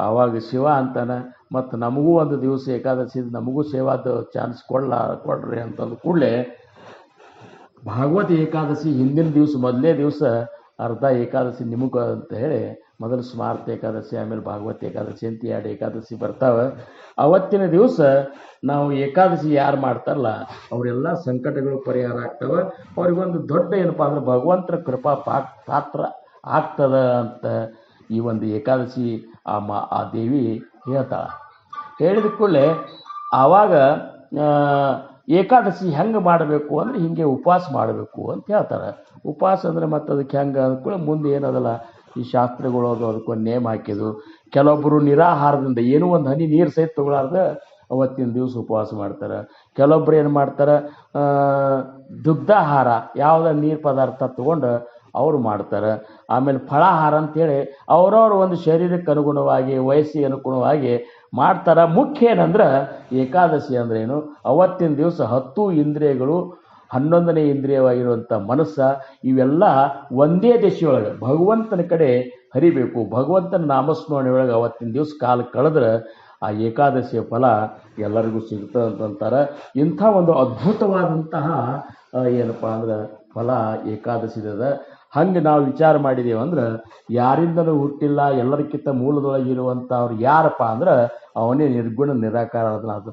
ಆವಾಗ ಶಿವ ಅಂತಾನೆ, ಮತ್ತು ನಮಗೂ ಒಂದು ದಿವಸ ಏಕಾದಶಿ ನಮಗೂ ಸೇವಾದ ಚಾನ್ಸ್ ಕೊಡ್ರಿ ಅಂತಂದು ಕೂಡಲೇ ಭಾಗವತ ಏಕಾದಶಿ ಹಿಂದಿನ ದಿವಸ, ಮೊದಲೇ ದಿವಸ ಅರ್ಧ ಏಕಾದಶಿ ನಿಮಗೆ ಅಂತ ಹೇಳಿ ಮೊದಲು ಸ್ಮಾರ್ತ ಏಕಾದಶಿ, ಆಮೇಲೆ ಭಾಗವತ ಏಕಾದಶಿ ಅಂತ 2 ಏಕಾದಶಿ ಬರ್ತಾವೆ. ಅವತ್ತಿನ ದಿವಸ ನಾವು ಏಕಾದಶಿ ಯಾರು ಮಾಡ್ತಾರಲ್ಲ ಅವರೆಲ್ಲ ಸಂಕಟಗಳು ಪರಿಹಾರ ಆಗ್ತವೆ. ಅವ್ರಿಗೊಂದು ದೊಡ್ಡ ಏನಪ್ಪ ಅಂದ್ರೆ ಭಗವಂತರ ಕೃಪಾ ಪಾತ್ರ ಆಗ್ತದ ಅಂತ ಈ ಒಂದು ಏಕಾದಶಿ ಆ ದೇವಿ ಹೇಳ್ತಾಳೆ. ಹೇಳಿದ ಕೂಡಲೇ ಆವಾಗ ಏಕಾದಶಿ ಹೆಂಗೆ ಮಾಡಬೇಕು ಅಂದರೆ ಹಿಂಗೆ ಉಪವಾಸ ಮಾಡಬೇಕು ಅಂತ ಹೇಳ್ತಾರೆ. ಉಪವಾಸ ಅಂದರೆ ಮತ್ತು ಅದಕ್ಕೆ ಹೆಂಗೆ ಅಂದ್ಕೂಡ ಮುಂದೆ ಏನದಲ್ಲ ಈ ಶಾಸ್ತ್ರಗಳು ಅದಕ್ಕೊಂದು ನೇಮ್ ಹಾಕಿದ್ದು. ಕೆಲವೊಬ್ಬರು ನಿರಾಹಾರದಿಂದ ಏನೂ ಒಂದು ಹನಿ ನೀರು ಸಹಿತ ತೊಗೊಳಾರ್ದೆ ಅವತ್ತಿನ ದಿವಸ ಉಪವಾಸ ಮಾಡ್ತಾರೆ. ಕೆಲವೊಬ್ರು ಏನು ಮಾಡ್ತಾರೆ, ದುಗ್ಧಾಹಾರ ಯಾವುದೇ ನೀರು ಪದಾರ್ಥ ತೊಗೊಂಡು ಅವರು ಮಾಡ್ತಾರೆ. ಆಮೇಲೆ ಫಳಾಹಾರ ಅಂತೇಳಿ ಅವ್ರವ್ರ ಒಂದು ಶರೀರಕ್ಕೆ ಅನುಗುಣವಾಗಿ, ವಯಸ್ಸಿಗೆ ಅನುಗುಣವಾಗಿ ಮಾಡ್ತಾರೆ. ಮುಖ್ಯ ಏನಂದ್ರೆ ಏಕಾದಶಿ ಅಂದ್ರೇನು, ಅವತ್ತಿನ ದಿವಸ 10 ಇಂದ್ರಿಯಗಳು, 11ನೇ ಇಂದ್ರಿಯವಾಗಿರುವಂಥ ಮನಸ್ಸ, ಇವೆಲ್ಲ ಒಂದೇ ದಿಶೆಯೊಳಗೆ ಭಗವಂತನ ಕಡೆ ಹರಿಬೇಕು. ಭಗವಂತನ ನಾಮಸ್ಮರಣೆ ಒಳಗೆ ಅವತ್ತಿನ ದಿವಸ ಕಾಲ ಕಳೆದ್ರೆ ಆ ಏಕಾದಶಿಯ ಫಲ ಎಲ್ಲರಿಗೂ ಸಿಗ್ತದೆ ಅಂತಂತಾರೆ. ಇಂಥ ಒಂದು ಅದ್ಭುತವಾದಂತಹ ಏನಪ್ಪ ಅಂದ್ರೆ ಫಲ ಏಕಾದಶಿದ. ಹಂಗೆ ನಾವು ವಿಚಾರ ಮಾಡಿದ್ದೇವೆ ಅಂದ್ರೆ ಯಾರಿಂದಲೂ ಹುಟ್ಟಿಲ್ಲ, ಎಲ್ಲರಿಗಿಂತ ಮೂಲದೊಳಗಿರುವಂಥವ್ರು ಯಾರಪ್ಪ ಅಂದ್ರೆ ಅವನೇ ನಿರ್ಗುಣ ನಿರಾಕಾರ ಅದು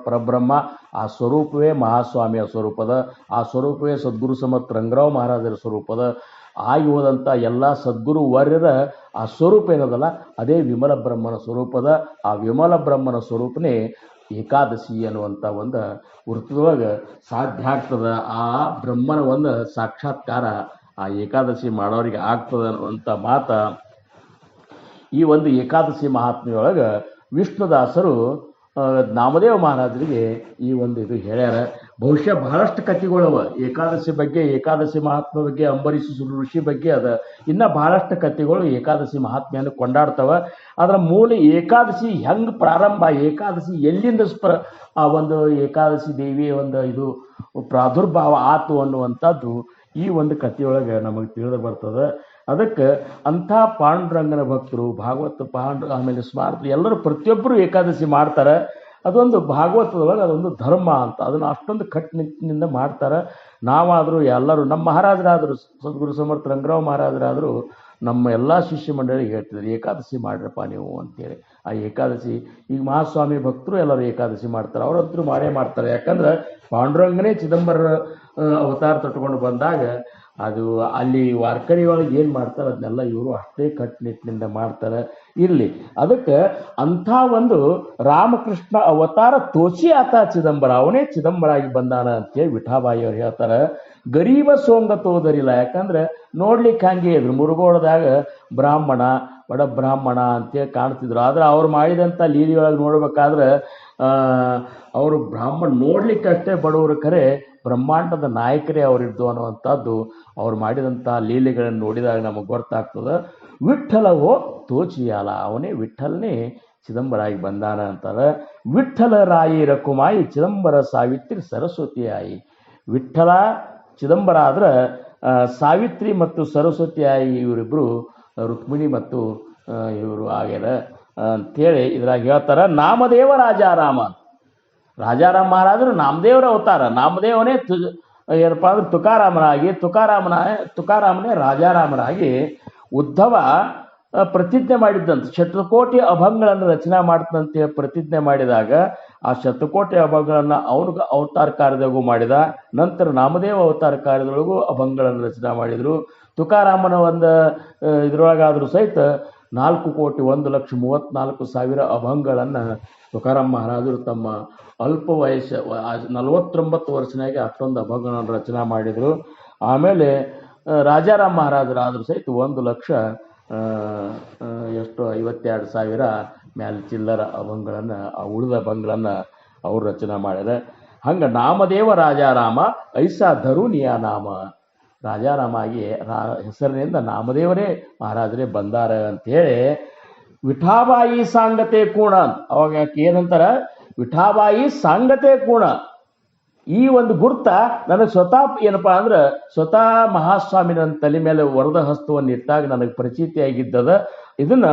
ಪರಬ್ರಹ್ಮ. ಆ ಸ್ವರೂಪವೇ ಮಹಾಸ್ವಾಮಿಯ ಸ್ವರೂಪದ, ಆ ಸ್ವರೂಪವೇ ಸದ್ಗುರು ಸಮರ್ಥ ರಂಗರಾವ್ ಮಹಾರಾಜರ ಸ್ವರೂಪದ. ಆಗಿ ಹೋದಂಥ ಎಲ್ಲ ಸದ್ಗುರು ವರ್ಯರ ಆ ಸ್ವರೂಪ ಏನದಲ್ಲ ಅದೇ ವಿಮಲ ಬ್ರಹ್ಮನ ಸ್ವರೂಪದ. ಆ ವಿಮಲ ಬ್ರಹ್ಮನ ಸ್ವರೂಪನೇ ಏಕಾದಶಿ ಅನ್ನುವಂಥ ಒಂದು ವೃತ್ತದೊಳಗೆ ಸಾಧ್ಯ ಆಗ್ತದೆ. ಆ ಬ್ರಹ್ಮನ ಒಂದು ಸಾಕ್ಷಾತ್ಕಾರ ಆ ಏಕಾದಶಿ ಮಾಡೋರಿಗೆ ಆಗ್ತದೆ ಅನ್ನುವಂಥ ಮಾತ ಈ ಒಂದು ಏಕಾದಶಿ ಮಹಾತ್ಮೆಯೊಳಗೆ ವಿಷ್ಣುದಾಸರು ನಾಮದೇವ ಮಹಾರಾಜರಿಗೆ ಈ ಒಂದು ಇದು ಹೇಳ್ಯಾರ. ಬಹುಶಃ ಬಹಳಷ್ಟು ಕಥೆಗಳವ ಏಕಾದಶಿ ಬಗ್ಗೆ, ಏಕಾದಶಿ ಮಹಾತ್ಮ ಬಗ್ಗೆ, ಅಂಬರೀಷ ಋಷಿ ಬಗ್ಗೆ ಅದ. ಇನ್ನು ಬಹಳಷ್ಟು ಕಥೆಗಳು ಏಕಾದಶಿ ಮಹಾತ್ಮೆಯನ್ನು ಕೊಂಡಾಡ್ತವೆ. ಅದರ ಮೂಲ ಏಕಾದಶಿ ಹೆಂಗೆ ಪ್ರಾರಂಭ, ಏಕಾದಶಿ ಎಲ್ಲಿಂದ ಆ ಒಂದು ಏಕಾದಶಿ ದೇವಿಯ ಒಂದು ಇದು ಪ್ರಾದುರ್ಭಾವ ಆತು ಅನ್ನುವಂಥದ್ದು ಈ ಒಂದು ಕಥೆಯೊಳಗೆ ನಮಗೆ ತಿಳಿದು ಬರ್ತದೆ. ಅದಕ್ಕೆ ಅಂಥ ಪಾಂಡುರಂಗನ ಭಕ್ತರು, ಭಾಗವತ ಆಮೇಲೆ ಸ್ಮಾರಕ ಎಲ್ಲರೂ ಪ್ರತಿಯೊಬ್ಬರು ಏಕಾದಶಿ ಮಾಡ್ತಾರೆ. ಅದೊಂದು ಭಾಗವತದೊಳಗೆ ಅದೊಂದು ಧರ್ಮ ಅಂತ, ಅದನ್ನು ಅಷ್ಟೊಂದು ಕಟ್ಟುನಿಟ್ಟಿನಿಂದ ಮಾಡ್ತಾರೆ. ನಾವಾದರೂ ಎಲ್ಲರೂ, ನಮ್ಮ ಮಹಾರಾಜರಾದರು ಸದ್ಗುರು ಸಮರ್ಥ ರಂಗರಾವ್ ಮಹಾರಾಜರಾದರು ನಮ್ಮ ಎಲ್ಲ ಶಿಷ್ಯ ಮಂಡಳಿಗೆ ಹೇಳ್ತಿದ್ರು ಏಕಾದಶಿ ಮಾಡ್ರಪ್ಪ ನೀವು ಅಂತೇಳಿ. ಆ ಏಕಾದಶಿ ಈಗ ಮಹಾಸ್ವಾಮಿ ಭಕ್ತರು ಎಲ್ಲರೂ ಏಕಾದಶಿ ಮಾಡ್ತಾರೆ, ಅವರಂತರೂ ಮಾಡೇ ಮಾಡ್ತಾರೆ. ಯಾಕಂದ್ರೆ ಪಾಂಡುರಂಗನೇ ಚಿದಂಬರ ಅವತಾರ ತಟ್ಕೊಂಡು ಬಂದಾಗ ಅದು ಅಲ್ಲಿ ವಾರ್ಕರಿ ಒಳಗೆ ಏನು ಮಾಡ್ತಾರೆ ಅದನ್ನೆಲ್ಲ ಇವರು ಅಷ್ಟೇ ಕಟ್ಟುನಿಟ್ಟಿನಿಂದ ಮಾಡ್ತಾರೆ. ಇರಲಿ, ಅದಕ್ಕೆ ಅಂಥ ಒಂದು ರಾಮಕೃಷ್ಣ ಅವತಾರ ತೋಚಿ ಆತ ಚಿದಂಬರ, ಅವನೇ ಚಿದಂಬರ ಆಗಿ ಬಂದಾನ ಅಂತೇಳಿ ವಿಠಾಬಾಯಿ ಅವ್ರು ಹೇಳ್ತಾರೆ. ಗರೀಬ ಸೋಂಗ ತೋದರಿಲ್ಲ, ಯಾಕಂದ್ರೆ ನೋಡ್ಲಿಕ್ಕೆ ಹಂಗೆ ಇದ್ರು, ಮುರುಗೋಳದಾಗ ಬ್ರಾಹ್ಮಣ ಬಡ ಬ್ರಾಹ್ಮಣ ಅಂತೇಳಿ ಕಾಣ್ತಿದ್ರು. ಆದ್ರೆ ಅವ್ರು ಮಾಡಿದಂಥ ಲೀಲೆಯೊಳಗೆ ನೋಡ್ಬೇಕಾದ್ರೆ ಅವರು ಬ್ರಾಹ್ಮಣ ನೋಡ್ಲಿಕ್ಕೆ ಅಷ್ಟೇ ಬಡವರು, ಖರೆ ಬ್ರಹ್ಮಾಂಡದ ನಾಯಕರೇ ಅವರಿದ್ದು ಅನ್ನುವಂಥದ್ದು ಅವ್ರು ಮಾಡಿದಂಥ ಲೀಲೆಗಳನ್ನು ನೋಡಿದಾಗ ನಮಗೆ ಗೊತ್ತಾಗ್ತದೆ. ವಿಠ್ಠಲವೋ ತೋಚಿಯಾಲ, ಅವನೇ ವಿಠ್ಠಲನೇ ಚಿದಂಬರ ಆಗಿ ಬಂದಾನ ಅಂತಾರೆ. ವಿಠ್ಠಲ ರಾಯಿ ರಕುಮಾಯಿ ಚಿದಂಬರ ಸಾವಿತ್ರಿ ಸರಸ್ವತಿ ಆಯಿ. ವಿಠ್ಠಲ ಚಿದಂಬರ ಆದ್ರೆ ಸಾವಿತ್ರಿ ಮತ್ತು ಸರಸ್ವತಿ ಆಯಿ ಇವರಿಬ್ಬರು ರುಕ್ಮಿಣಿ ಮತ್ತು ಇವರು ಆಗ್ಯಾರ ಅಂಥೇಳಿ ಇದ್ರಾಗ ಹೇಳ್ತಾರೆ. ನಾಮದೇವ ರಾಜಾರಾಮ, ರಾಜಾರಾಮ ಮಹಾರಾಜರು ನಾಮದೇವರ ಅವತಾರ. ನಾಮದೇವನೇ ಏನಪ್ಪ ಅಂದ್ರೆ ತುಕಾರಾಮನೇ ರಾಜಾರಾಮರಾಗಿ ಉದ್ಧವ ಪ್ರತಿಜ್ಞೆ ಮಾಡಿದ್ದಂತೆ. ಶತಕೋಟಿ ಅಭಂಗಗಳನ್ನು ರಚನೆ ಮಾಡ್ತಂತೆ ಪ್ರತಿಜ್ಞೆ ಮಾಡಿದಾಗ ಆ ಶತಕೋಟಿ ಅಭಂಗಗಳನ್ನು ಅವನಿಗೆ ಅವತಾರ ಕಾರ್ಯದಾಗೂ ಮಾಡಿದ. ನಂತರ ನಾಮದೇವ ಅವತಾರ ಕಾರ್ಯದೊಳಗೂ ಅಭಂಗಗಳನ್ನು ರಚನೆ ಮಾಡಿದರು. ತುಕಾರಾಮನ ಒಂದು ಇದ್ರೊಳಗಾದರೂ ಸಹಿತ 4,01,34,000 ಅಭಂಗಗಳನ್ನು ತುಕಾರಾಮ ಮಹಾರಾಜರು ತಮ್ಮ ಅಲ್ಪ ವಯಸ್ಸು 49 ವರ್ಷನಾಗೆ ಅಷ್ಟೊಂದು ಅಭಂಗಗಳನ್ನು ರಚನೆ ಮಾಡಿದರು. ಆಮೇಲೆ ರಾಜಾರಾಮ ಮಹಾರಾಜರಾದರೂ ಸಹಿತ 1,00,000 52,000 ಮ್ಯಾಲೆ ಚಿಲ್ಲರ ಅಭಂಗಗಳನ್ನು, ಉಳಿದ ಅಭಂಗಗಳನ್ನು ಅವರು ರಚನೆ ಮಾಡಿದ್ದಾರೆ. ಹಂಗೆ ನಾಮದೇವ ರಾಜಾರಾಮ ಐಸಾ ಧರುನಿಯ ನಾಮ, ರಾಜಾರಾಮ ಆಗಿ ಹೆಸರಿನಿಂದ ನಾಮದೇವರೇ ಮಹಾರಾಜರೇ ಬಂದಾರ ಅಂಥೇಳಿ ವಿಠಾಬಾಯಿ ಸಾಂಗತೆ ಕೂಣ. ಅವಾಗ ಏನಂತಾರ, ವಿಠಾಬಾಯಿ ಸಾಂಗತೆ ಕೂಣ. ಈ ಒಂದು ಗುರ್ತ ನನಗೆ ಸ್ವತಃ ಏನಪ್ಪ ಅಂದ್ರೆ ಸ್ವತಃ ಮಹಾಸ್ವಾಮಿ ನನ್ನ ತಲೆ ಮೇಲೆ ವರದ ಹಸ್ತವನ್ನು ಇಟ್ಟಾಗ ನನಗೆ ಪರಿಚಿತಿಯಾಗಿದ್ದದ. ಇದನ್ನ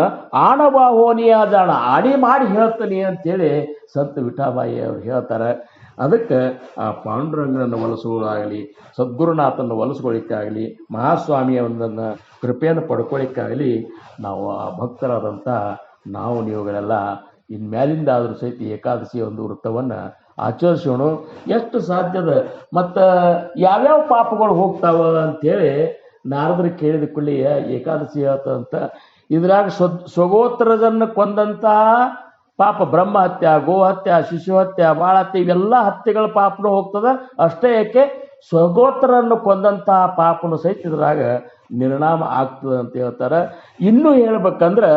ಆಣಬಾಹೋನಿಯ ಜಾಣ, ಆಡಿ ಮಾಡಿ ಹೇಳ್ತಾನೆ ಅಂತೇಳಿ ಸಂತ ವಿಠಾಬಾಯಿ ಅವ್ರು ಹೇಳ್ತಾರೆ. ಅದಕ್ಕೆ ಆ ಪಾಂಡುರಂಗನನ್ನು ಒಲಿಸೋದಾಗಲಿ, ಸದ್ಗುರುನಾಥನ ಒಲಿಸ್ಕೊಳ್ಳಿಕ್ಕಾಗಲಿ, ಮಹಾಸ್ವಾಮಿಯ ಒಂದನ್ನು ಕೃಪೆಯನ್ನು ಪಡ್ಕೊಳ್ಳಿಕ್ಕಾಗಲಿ ನಾವು ಆ ಭಕ್ತರಾದಂಥ ನಾವು ನೀವುಗಳೆಲ್ಲ ಇನ್ಮ್ಯಾಲಿಂದ ಆದರೂ ಸಹಿತ ಏಕಾದಶಿ ಒಂದು ವೃತ್ತವನ್ನು ಆಚರಿಸೋಣ ಎಷ್ಟು ಸಾಧ್ಯದ. ಮತ್ತು ಯಾವ್ಯಾವ ಪಾಪಗಳು ಹೋಗ್ತಾವ ಅಂಥೇಳಿ ನಾರದರು ಕೇಳಿದ ಕೂಡಲೇ ಏಕಾದಶಿ ಹೇಳ್ತಂತ. ಇದ್ರಾಗ ಸ್ವಗೋತ್ರಜನ್ನು ಕೊಂದಂತಹ ಪಾಪ, ಬ್ರಹ್ಮಹತ್ಯ, ಗೋಹತ್ಯ, ಶಿಶುಹತ್ಯ, ಬಾಳಹತ್ಯೆ, ಇವೆಲ್ಲ ಹತ್ಯೆಗಳ ಪಾಪನೂ ಹೋಗ್ತದೆ. ಅಷ್ಟೇ ಯಾಕೆ ಸ್ವಗೋತ್ರರನ್ನು ಕೊಂದಂತಹ ಪಾಪನು ಸಹಿತ ಇದ್ರಾಗ ನಿರ್ನಾಮ ಆಗ್ತದೆ ಅಂತ ಹೇಳ್ತಾರೆ. ಇನ್ನೂ ಹೇಳ್ಬೇಕಂದ್ರೆ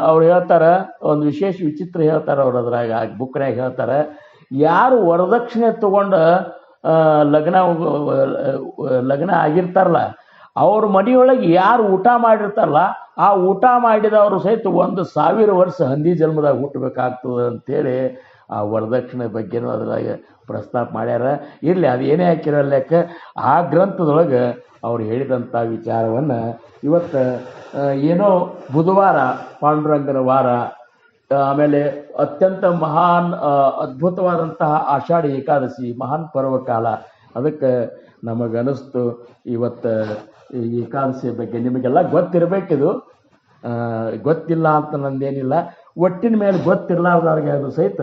ಅವ್ರು ಹೇಳ್ತಾರೆ ಒಂದು ವಿಶೇಷ ವಿಚಿತ್ರ ಹೇಳ್ತಾರೆ ಅವ್ರು ಅದ್ರಾಗ ಬುಕ್ನಾಗ ಹೇಳ್ತಾರೆ. ಯಾರು ವರದಕ್ಷಿಣೆ ತಗೊಂಡು ಲಗ್ನ ಆಗಿರ್ತಾರಲ್ಲ, ಅವ್ರ ಮನೆಯೊಳಗೆ ಯಾರು ಊಟ ಮಾಡಿರ್ತಾರಲ್ಲ, ಆ ಊಟ ಮಾಡಿದವರು ಸಹಿತ 1,000 ವರ್ಷ ಹಂದಿ ಜನ್ಮದಾಗ ಹುಟ್ಟಬೇಕಾಗ್ತದೆ ಅಂತೇಳಿ ಆ ವರದಕ್ಷಿಣೆ ಬಗ್ಗೆನೂ ಅದ್ರಾಗ ಪ್ರಸ್ತಾಪ ಮಾಡ್ಯಾರ. ಇರಲಿ, ಅದು ಏನೇ ಹಾಕಿರಲ್ಯಾಕ ಆ ಗ್ರಂಥದೊಳಗೆ ಅವ್ರು ಹೇಳಿದಂಥ ವಿಚಾರವನ್ನು ಇವತ್ತು ಏನೋ ಬುಧವಾರ ಪಾಂಡುರಂಗನ ವಾರ, ಆಮೇಲೆ ಅತ್ಯಂತ ಅದ್ಭುತವಾದಂತಹ ಆಷಾಢ ಏಕಾದಶಿ ಮಹಾನ್ ಪರ್ವಕಾಲ. ಅದಕ್ಕೆ ನಮಗನಿಸ್ತು ಇವತ್ತು ಈ ಏಕಾದಶಿ ಬಗ್ಗೆ ನಿಮಗೆಲ್ಲ ಗೊತ್ತಿರಬೇಕಿದು, ಗೊತ್ತಿಲ್ಲ ಅಂತ ನಂದೇನಿಲ್ಲ. ಒಟ್ಟಿನ ಮೇಲೆ ಗೊತ್ತಿರಲಾರ್ದವ್ರಿಗೆ ಅದು ಸಹಿತ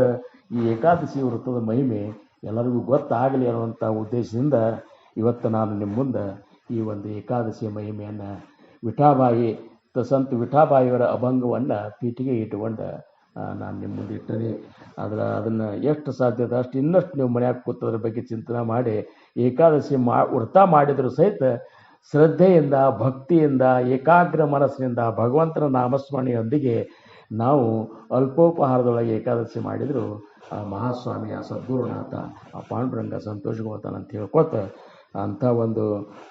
ಈ ಏಕಾದಶಿ ವೃತ್ತದ ಮಹಿಮೆ ಎಲ್ಲರಿಗೂ ಗೊತ್ತಾಗಲಿ ಅನ್ನುವಂಥ ಉದ್ದೇಶದಿಂದ ಇವತ್ತು ನಾನು ನಿಮ್ಮ ಮುಂದೆ ಈ ಒಂದು ಏಕಾದಶಿಯ ಮಹಿಮೆಯನ್ನು ವಿಠಾಬಾಯಿ ಸಂತ ವಿಠಾಬಾಯಿಯವರ ಅಭಂಗವನ್ನು ಪೀಠಿಗೆ ಇಟ್ಟುಕೊಂಡು ನಾನು ನಿಮ್ಮ ಮುಂದೆ ಇಟ್ಟರೆ ಅದನ್ನು ಎಷ್ಟು ಸಾಧ್ಯದ ಅಷ್ಟು ಇನ್ನಷ್ಟು ನೀವು ಮನ್ಯಾಗ ಕೂತದ್ರ ಬಗ್ಗೆ ಚಿಂತನೆ ಮಾಡಿ ಏಕಾದಶಿ ವ್ರತ ಮಾಡಿದರೂ ಸಹಿತ ಶ್ರದ್ಧೆಯಿಂದ, ಭಕ್ತಿಯಿಂದ, ಏಕಾಗ್ರ ಮನಸ್ಸಿನಿಂದ ಭಗವಂತನ ನಾಮಸ್ಮರಣೆಯೊಂದಿಗೆ ನಾವು ಅಲ್ಪೋಪಹಾರದೊಳಗೆ ಏಕಾದಶಿ ಮಾಡಿದರೂ ಆ ಮಹಾಸ್ವಾಮಿ, ಆ ಸದ್ಗುರುನಾಥ, ಆ ಪಾಂಡುರಂಗ ಸಂತೋಷಗೊಳ್ತಾನೆ ಅಂತ ಹೇಳ್ಕೊತ ಅಂಥ ಒಂದು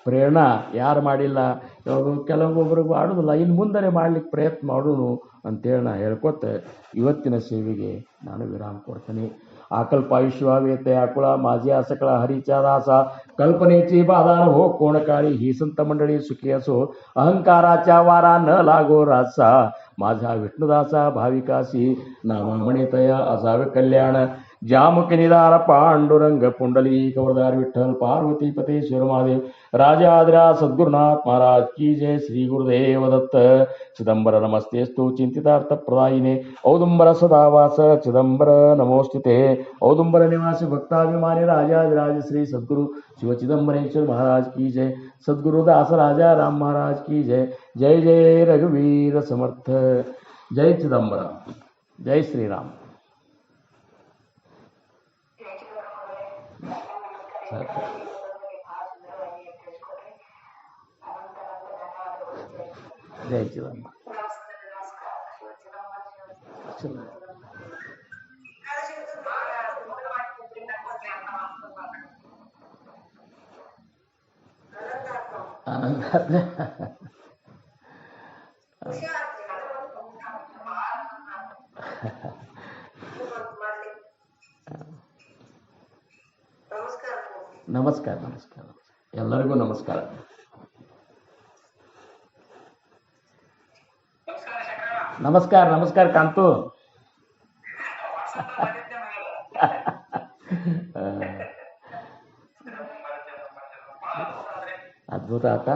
ಪ್ರೇರಣಾ ಯಾರು ಮಾಡಿಲ್ಲ, ಕೆಲವೊಬ್ಬರಿಗೂ ಆಡೋದಿಲ್ಲ, ಇನ್ನು ಮುಂದೆ ಮಾಡ್ಲಿಕ್ಕೆ ಪ್ರಯತ್ನ ಮಾಡೋಣ ಅಂತೇಳಿ ನಾ ಹೇಳ್ಕೊತ ಇವತ್ತಿನ ಸೇವೆಗೆ ನಾನು ವಿರಾಮ ಕೊಡ್ತೀನಿ. ಆಕಲ್ಪಾಯುಷ್ಯವೇತೆ ಆಕುಳ ಮಾಜಿ ಆಸಕಳ ಹರಿಚಾದಾಸ कल्पनेची बाधान हो कोण काळी ही संत मंडळी सुखी असो अहंकाराच्या वारा न लागो रासा माझा विष्णुदासा भाविकासी नामा म्हणितया असावे कल्याण जामुख निदान पांडुरंग पुंडलीक वरदार विठ्ठल पार्वती पतेश्वर महादेव राजाधिराज सद्गुरुनाथ महाराज की जय। श्री गुरुदेव दत्त। चिदंबर नमस्तेस्तु चिंतितार्थ प्रदायिने औदुंबर सदावास चिदंबर नमोस्तुते। औदुंबर निवासी भक्ताभिमानी राजाधिराज श्री सद्गुरु शिव चिदंबरेश्वर महाराज की जय। सद्गुरु दास राजा राम महाराज की जय। जय जय रघुवीर समर्थ। जय चिदंबर। जय श्री राम। जय चिदंबर। ನಮಸ್ಕಾರ ನಮಸ್ಕಾರ ಎಲ್ಲರಿಗೂ ನಮಸ್ಕಾರ. ನಮಸ್ಕಾರ ನಮಸ್ಕಾರ ಕಾಂತು. ಅದ್ಭುತ ಆತ.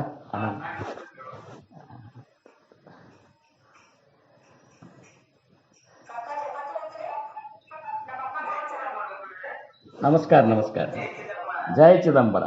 ನಮಸ್ಕಾರ ನಮಸ್ಕಾರ. ಜೈ ಚಿದಂಬರ.